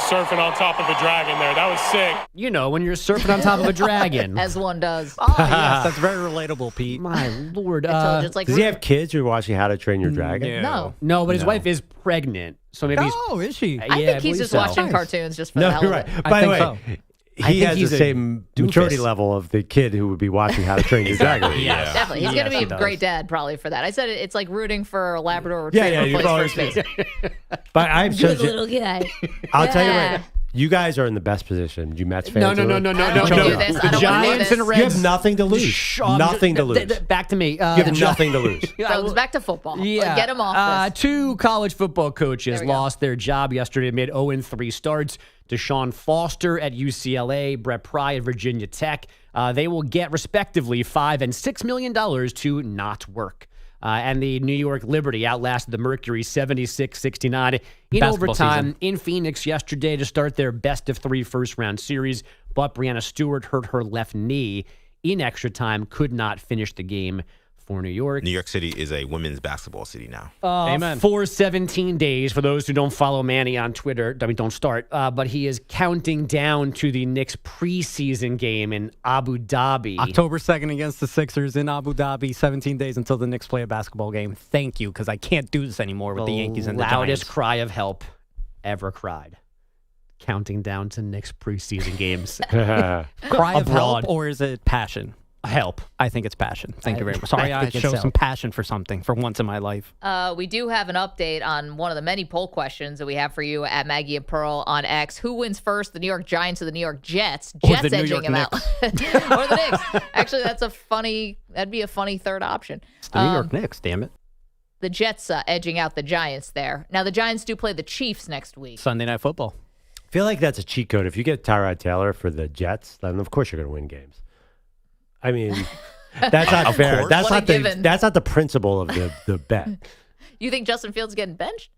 surfing on top of a dragon there. That was sick. You know, when you're surfing on top of a dragon. As one does. Oh, yes, that's very relatable, Pete. My Lord. Does he have kids who are watching How to Train Your Dragon? No. No, but his wife is pregnant, so maybe is she? I think he's just watching cartoons just for the hell you're of right. it. By the way, he has the same maturity level of the kid who would be watching How to Train Your Dragon. Yeah, definitely. He's going to be a great dad probably for that. I said it's like rooting for a Labrador Retriever who plays first base. But I'm Good little guy. I'll tell you what. You guys are in the best position. You Mets fans. No. The Giants and Reds. You have nothing to lose. Nothing to lose. Back to me. You have nothing to lose. So it was back to football. Yeah. Get him off this. 2 college football coaches lost their job yesterday amid 0-3 starts. Deshaun Foster at UCLA, Brett Pry at Virginia Tech. They will get, respectively, $5 and $6 million to not work. And the New York Liberty outlasted the Mercury 76-69 in overtime in Phoenix yesterday to start their best-of-3 first-round series. But Breanna Stewart hurt her left knee in extra time, could not finish the game for New York. New York City is a women's basketball city now. Amen. For 17 days, for those who don't follow Manny on Twitter, I mean, don't start, but he is counting down to the Knicks preseason game in Abu Dhabi. October 2nd against the Sixers in Abu Dhabi, 17 days until the Knicks play a basketball game. Thank you, because I can't do this anymore with the Yankees and the Giants. Loudest cry of help ever cried. Counting down to Knicks preseason games. Cry of help, or is it passion? Help. I think it's passion. Thank you very much. Sorry, I show some passion for something for once in my life. We do have an update on one of the many poll questions that we have for you at Maggie and Pearl on X. Who wins first, the New York Giants or the New York Jets? Jets edging them out. Or the Knicks. Actually, that'd be a funny third option. It's the New York Knicks, damn it. The Jets edging out the Giants there. Now, the Giants do play the Chiefs next week. Sunday Night Football. I feel like that's a cheat code. If you get Tyrod Taylor for the Jets, then of course you're going to win games. I mean, that's not fair. That's not the principle of the bet. You think Justin Fields is getting benched?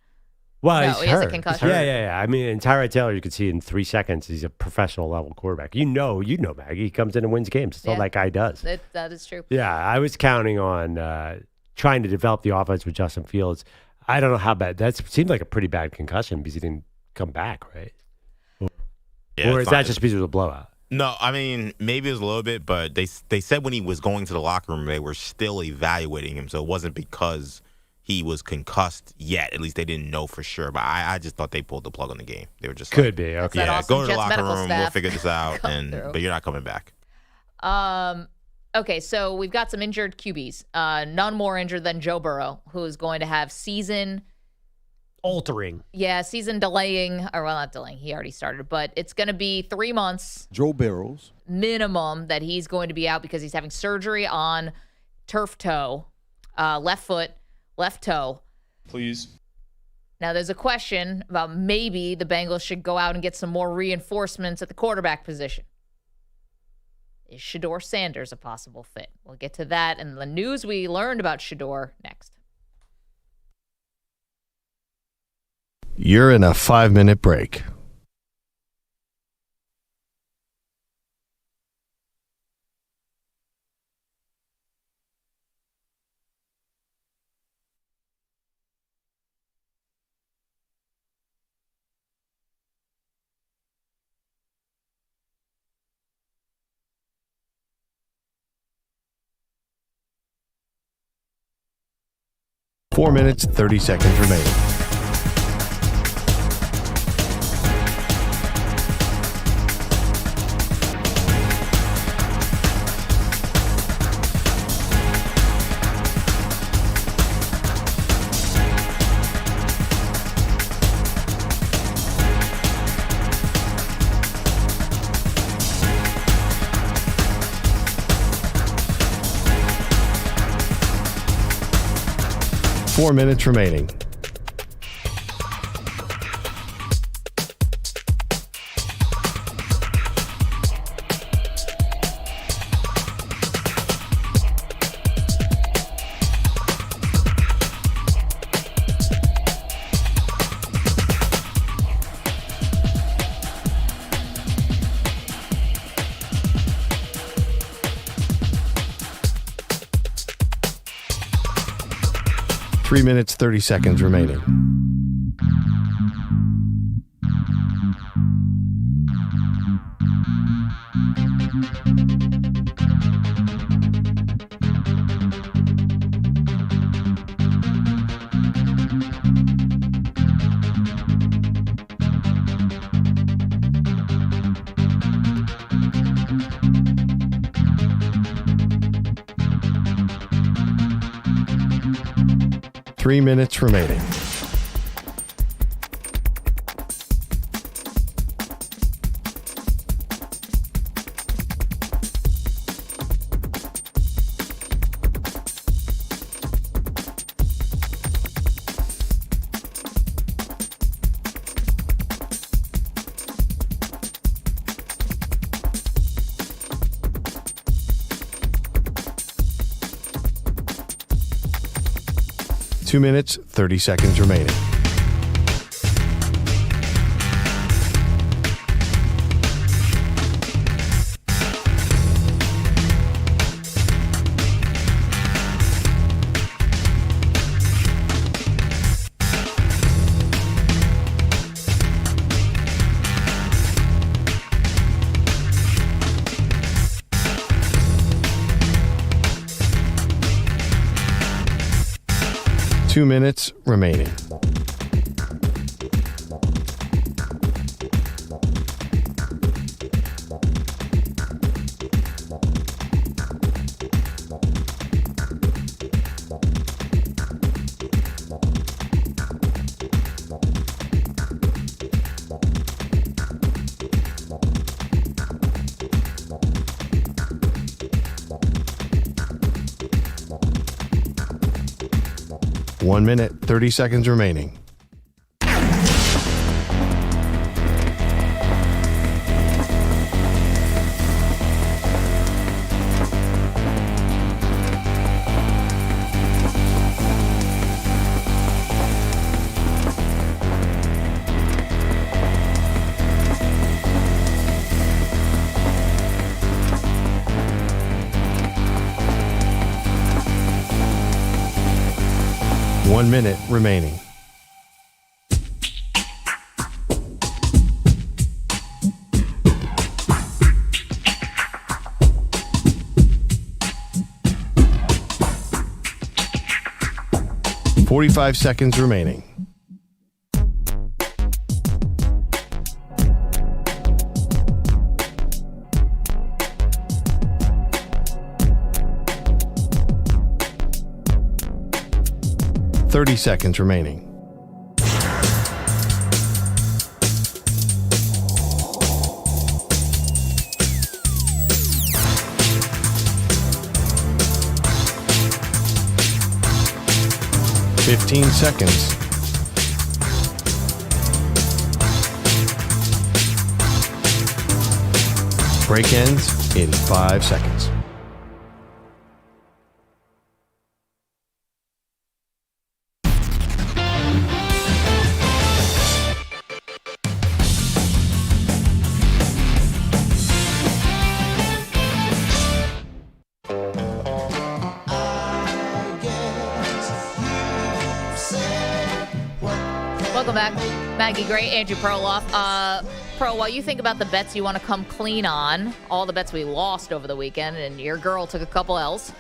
Well, no, he's he has a hurt. concussion. Yeah. I mean, in Tyrod Taylor, you could see in 3 seconds he's a professional level quarterback. You know, Maggie. He comes in and wins games. That's all that guy does. That is true. Yeah, I was counting on trying to develop the offense with Justin Fields. I don't know how bad. That seemed like a pretty bad concussion because he didn't come back, right? Or is that just because it was a blowout? No, I mean, maybe it was a little bit, but they said when he was going to the locker room, they were still evaluating him. So it wasn't because he was concussed yet. At least they didn't know for sure. But I just thought they pulled the plug on the game. They were just could be. Okay. Yeah, awesome go to the Jets locker room. staff. We'll figure this out. But you're not coming back. Okay, so we've got some injured QBs. None more injured than Joe Burrow, who is going to have season delaying, or well, not delaying. He already started, but it's going to be 3 months. Joe Burrows. Minimum that he's going to be out because he's having surgery on turf toe, left foot, left toe. Please. Now, there's a question about maybe the Bengals should go out and get some more reinforcements at the quarterback position. Is Shedeur Sanders a possible fit? We'll get to that and the news we learned about Shedeur next. You're in a 5-minute break. Four minutes, 30 seconds remaining. Four minutes remaining. Three minutes, 30 seconds remaining. Three minutes remaining. Two minutes, 30 seconds remaining. Two minutes remaining. One minute, 30 seconds remaining. One minute remaining. Forty-five seconds remaining. Thirty seconds remaining. Fifteen seconds. Break ends in 5 seconds. Welcome back. Maggie Gray, Andrew Perloff. Pearl, while you think about the bets you want to come clean on, all the bets we lost over the weekend, and your girl took a couple L's,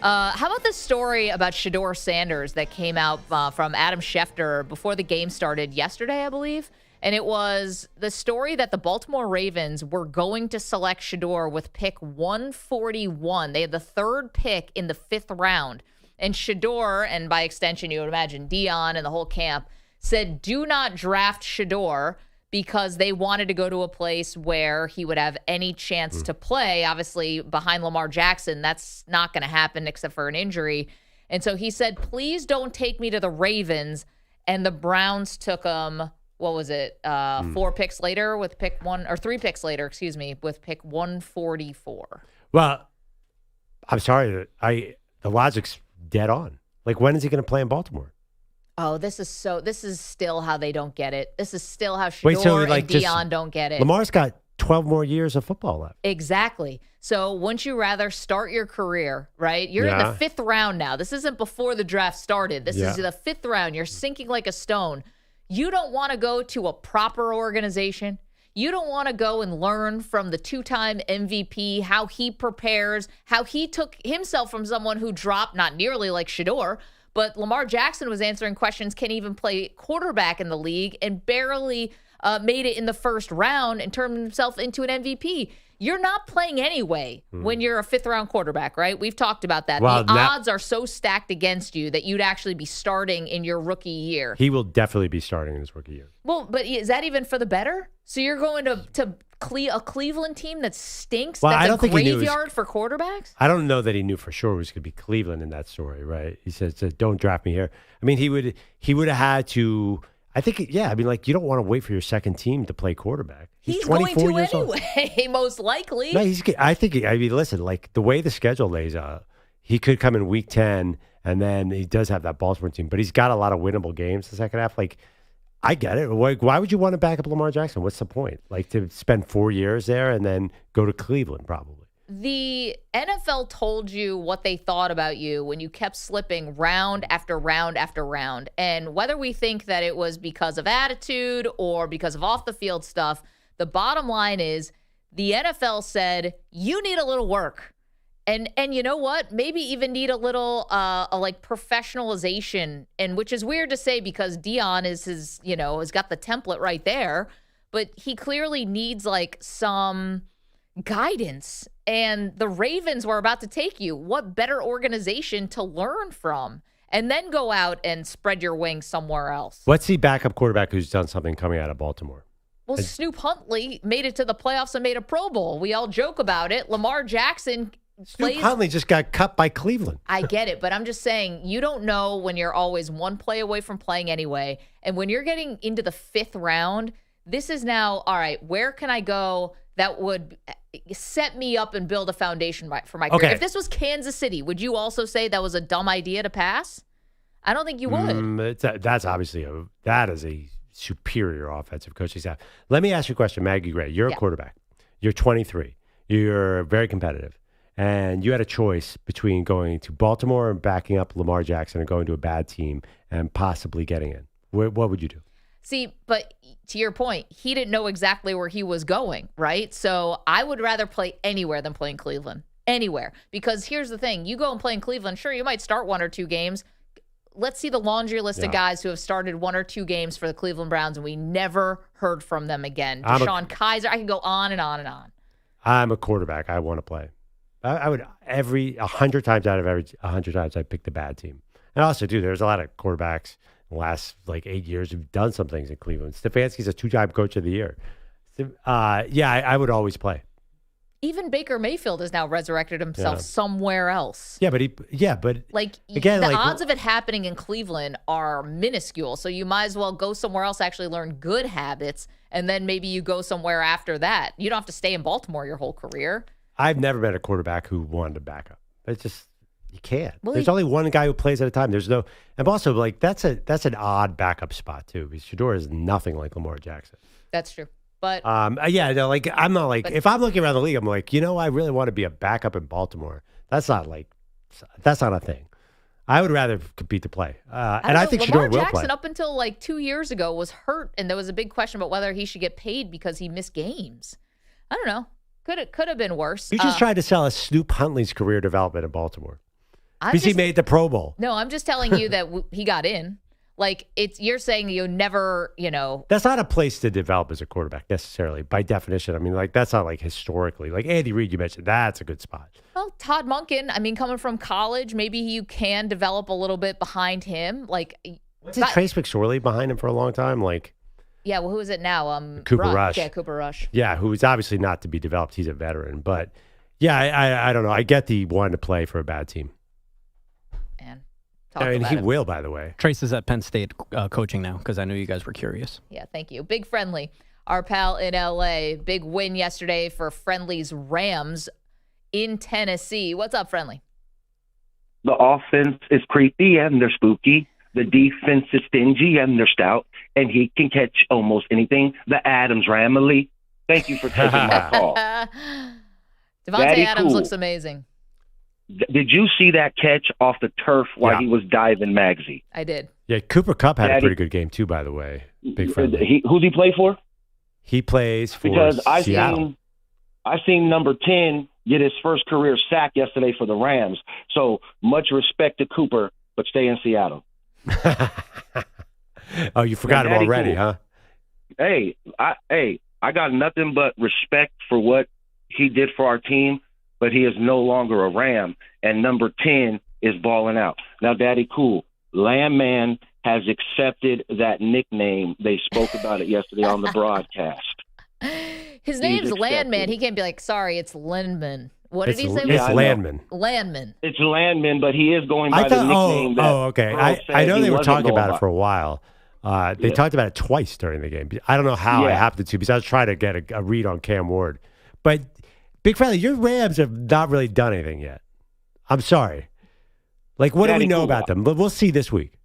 how about this story about Shedeur Sanders that came out from Adam Schefter before the game started yesterday, I believe? And it was the story that the Baltimore Ravens were going to select Shedeur with pick 141. They had the third pick in the 5th round. And Shedeur, and by extension, you would imagine Dion and the whole camp, said do not draft Shedeur because they wanted to go to a place where he would have any chance to play. Obviously, behind Lamar Jackson, that's not going to happen except for an injury. And so he said, please don't take me to the Ravens. And the Browns took him, what was it, 4 picks later with pick 1, or 3 picks later, excuse me, with pick 144. Well, I'm sorry. The logic's dead on. Like, when is he going to play in Baltimore? Oh, this is still how they don't get it. This is still how Shedeur and Dion don't get it. Lamar's got 12 more years of football left. Exactly. So wouldn't you rather start your career, right? You're in the 5th round now. This isn't before the draft started. This is the 5th round. You're sinking like a stone. You don't want to go to a proper organization. You don't want to go and learn from the 2-time MVP, how he prepares, how he took himself from someone who dropped not nearly like Shedeur, but Lamar Jackson was answering questions, can he even play quarterback in the league, and barely made it in the 1st round and turned himself into an MVP. You're not playing anyway when you're a 5th-round quarterback, right? We've talked about that. Well, the odds are so stacked against you that you'd actually be starting in your rookie year. He will definitely be starting in his rookie year. Well, but is that even for the better? So you're going to a Cleveland team that stinks, well, that's a graveyard for quarterbacks? I don't know that he knew for sure it was going to be Cleveland in that story, right? He says, don't draft me here. I mean, he would have had to... I think, I mean, like, you don't want to wait for your second team to play quarterback. He's 24 going to years anyway, old. Most likely. No, I mean, listen, like, the way the schedule lays out, he could come in week 10, and then he does have that Baltimore team, but he's got a lot of winnable games the second half. Like, I get it. Like, why would you want to back up Lamar Jackson? What's the point? Like, to spend 4 years there and then go to Cleveland, probably. The NFL told you what they thought about you when you kept slipping round after round after round. And whether we think that it was because of attitude or because of off-the-field stuff, the bottom line is the NFL said, you need a little work. And you know what? Maybe even need a little like professionalization, and which is weird to say because Dion has got the template right there, but he clearly needs like some guidance. And the Ravens were about to take you. What better organization to learn from? And then go out and spread your wings somewhere else. What's the backup quarterback who's done something coming out of Baltimore? Well, Snoop Huntley made it to the playoffs and made a Pro Bowl. We all joke about it. Lamar Jackson Snoop Huntley just got cut by Cleveland. I get it, but I'm just saying you don't know when you're always one play away from playing anyway. And when you're getting into the 5th round, this is now, all right, where can I go that would set me up and build a foundation for my career? If this was Kansas City, would you also say that was a dumb idea to pass? I don't think you would. That's obviously that is a superior offensive coaching staff. Let me ask you a question, Maggie Gray. You're a quarterback. You're 23. You're very competitive. And you had a choice between going to Baltimore and backing up Lamar Jackson and going to a bad team and possibly getting in. What would you do? See, but to your point, he didn't know exactly where he was going, right? So I would rather play anywhere than play in Cleveland. Anywhere. Because here's the thing. You go and play in Cleveland, sure, you might start 1 or 2 games. Let's see the laundry list of guys who have started 1 or 2 games for the Cleveland Browns, and we never heard from them again. Deshaun Kaiser, I can go on and on and on. I'm a quarterback. I want to play. I would 100 times out of every 100 times I'd pick the bad team. And also, dude, there's a lot of quarterbacks in the last 8 years who've done some things in Cleveland. Stefanski's a 2-time coach of the year. I would always play. Even Baker Mayfield has now resurrected himself somewhere else. Yeah, but the odds of it happening in Cleveland are minuscule. So you might as well go somewhere else, actually learn good habits, and then maybe you go somewhere after that. You don't have to stay in Baltimore your whole career. I've never met a quarterback who wanted to back up. It's just, you can't. Well, There's only one guy who plays at a time. There's no, and also like that's an odd backup spot too, because Shedeur is nothing like Lamar Jackson. That's true. But yeah, no, like I'm not like, if I'm looking around the league, I'm like, I really want to be a backup in Baltimore. That's not a thing. I would rather compete to play. I think Shedeur will play. Lamar Jackson, up until like 2 years ago, was hurt, and there was a big question about whether he should get paid because he missed games. I don't know. Could have been worse. You just tried to sell us Snoop Huntley's career development in Baltimore. Because he made the Pro Bowl. No, I'm just telling you that he got in. Like, you're saying you never, That's not a place to develop as a quarterback necessarily, by definition. I mean, like, that's not like historically. Like Andy Reid, you mentioned, that's a good spot. Well, Todd Monken, I mean, coming from college, maybe you can develop a little bit behind him. Like, wasn't Trace McSorley behind him for a long time? Like, yeah, well, who is it now? Cooper Rush. Yeah, Cooper Rush. Yeah, who is obviously not to be developed. He's a veteran. But, yeah, I don't know. I get the wanting to play for a bad team. And he will, by the way. Trace is at Penn State coaching now, because I knew you guys were curious. Yeah, thank you. Big Friendly, our pal in L.A. Big win yesterday for Friendly's Rams in Tennessee. What's up, Friendly? The offense is creepy and they're spooky. The defense is stingy and they're stout. And he can catch almost anything. The Adams Ramily. Thank you for taking my call. Devontae Adams looks amazing. Did you see that catch off the turf while he was diving Maggie? I did. Yeah, Cooper Kupp had a pretty good game too, by the way. Big Friendly. Who's he play for? He plays for Seattle. I seen number 10 get his first career sack yesterday for the Rams. So much respect to Cooper, but stay in Seattle. Oh, you forgot him already, cool. Huh? Hey, I got nothing but respect for what he did for our team. But he is no longer a Ram, and number 10 is balling out. Now, Daddy Cool, Lamb Man has accepted that nickname. They spoke about it yesterday on the broadcast. His name's Landman. He can't be like, sorry, it's Landman. What did he say? It's Landman. Landman. It's Landman, but he is going by the nickname that okay. I know they were talking about it for a while. They talked about it twice during the game. I don't know how I happened to, because I was trying to get a read on Cam Ward. But Big Friendly, your Rams have not really done anything yet. I'm sorry. Like, what do we know about them? But we'll see this week.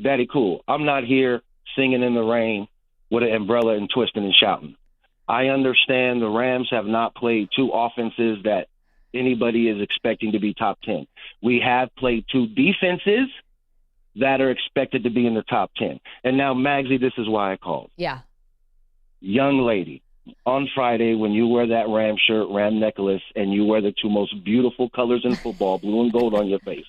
Daddy Cool, I'm not here singing in the rain with an umbrella and twisting and shouting. I understand the Rams have not played two offenses that anybody is expecting to be top 10. We have played two defenses that are expected to be in the top 10. And now, Maggie, this is why I called. Yeah. Young lady. On Friday, when you wear that Ram shirt, Ram necklace, and you wear the two most beautiful colors in football, blue and gold on your face,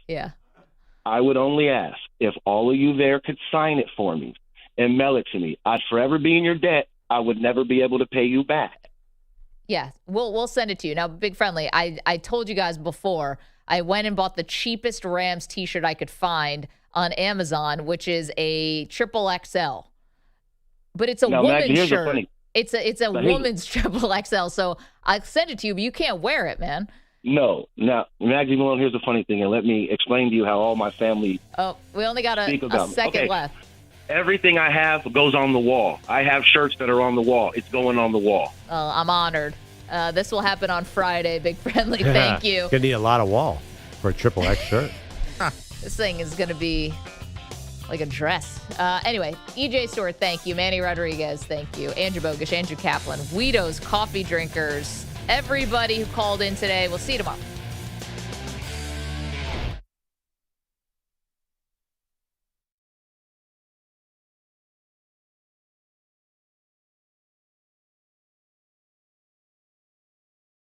I would only ask if all of you there could sign it for me and mail it to me. I'd forever be in your debt. I would never be able to pay you back. Yeah, we'll send it to you. Now, Big Friendly, I told you guys before, I went and bought the cheapest Rams T-shirt I could find on Amazon, which is a XXL. But it's a woman's shirt. It's a woman's XXL, so I'll send it to you, but you can't wear it, man. No. Now, Maggie Malone, here's the funny thing, and let me explain to you how all my family... Oh, we only got a second left. Everything I have goes on the wall. I have shirts that are on the wall. It's going on the wall. I'm honored. This will happen on Friday, Big Friendly. Thank you. Gonna need a lot of wall for a XXX shirt. This thing is going to be... like a dress. Anyway, EJ Stewart, thank you. Manny Rodriguez, thank you. Andrew Bogusch, Andrew Kaplan, Guido's Coffee Drinkers, everybody who called in today. We'll see you tomorrow.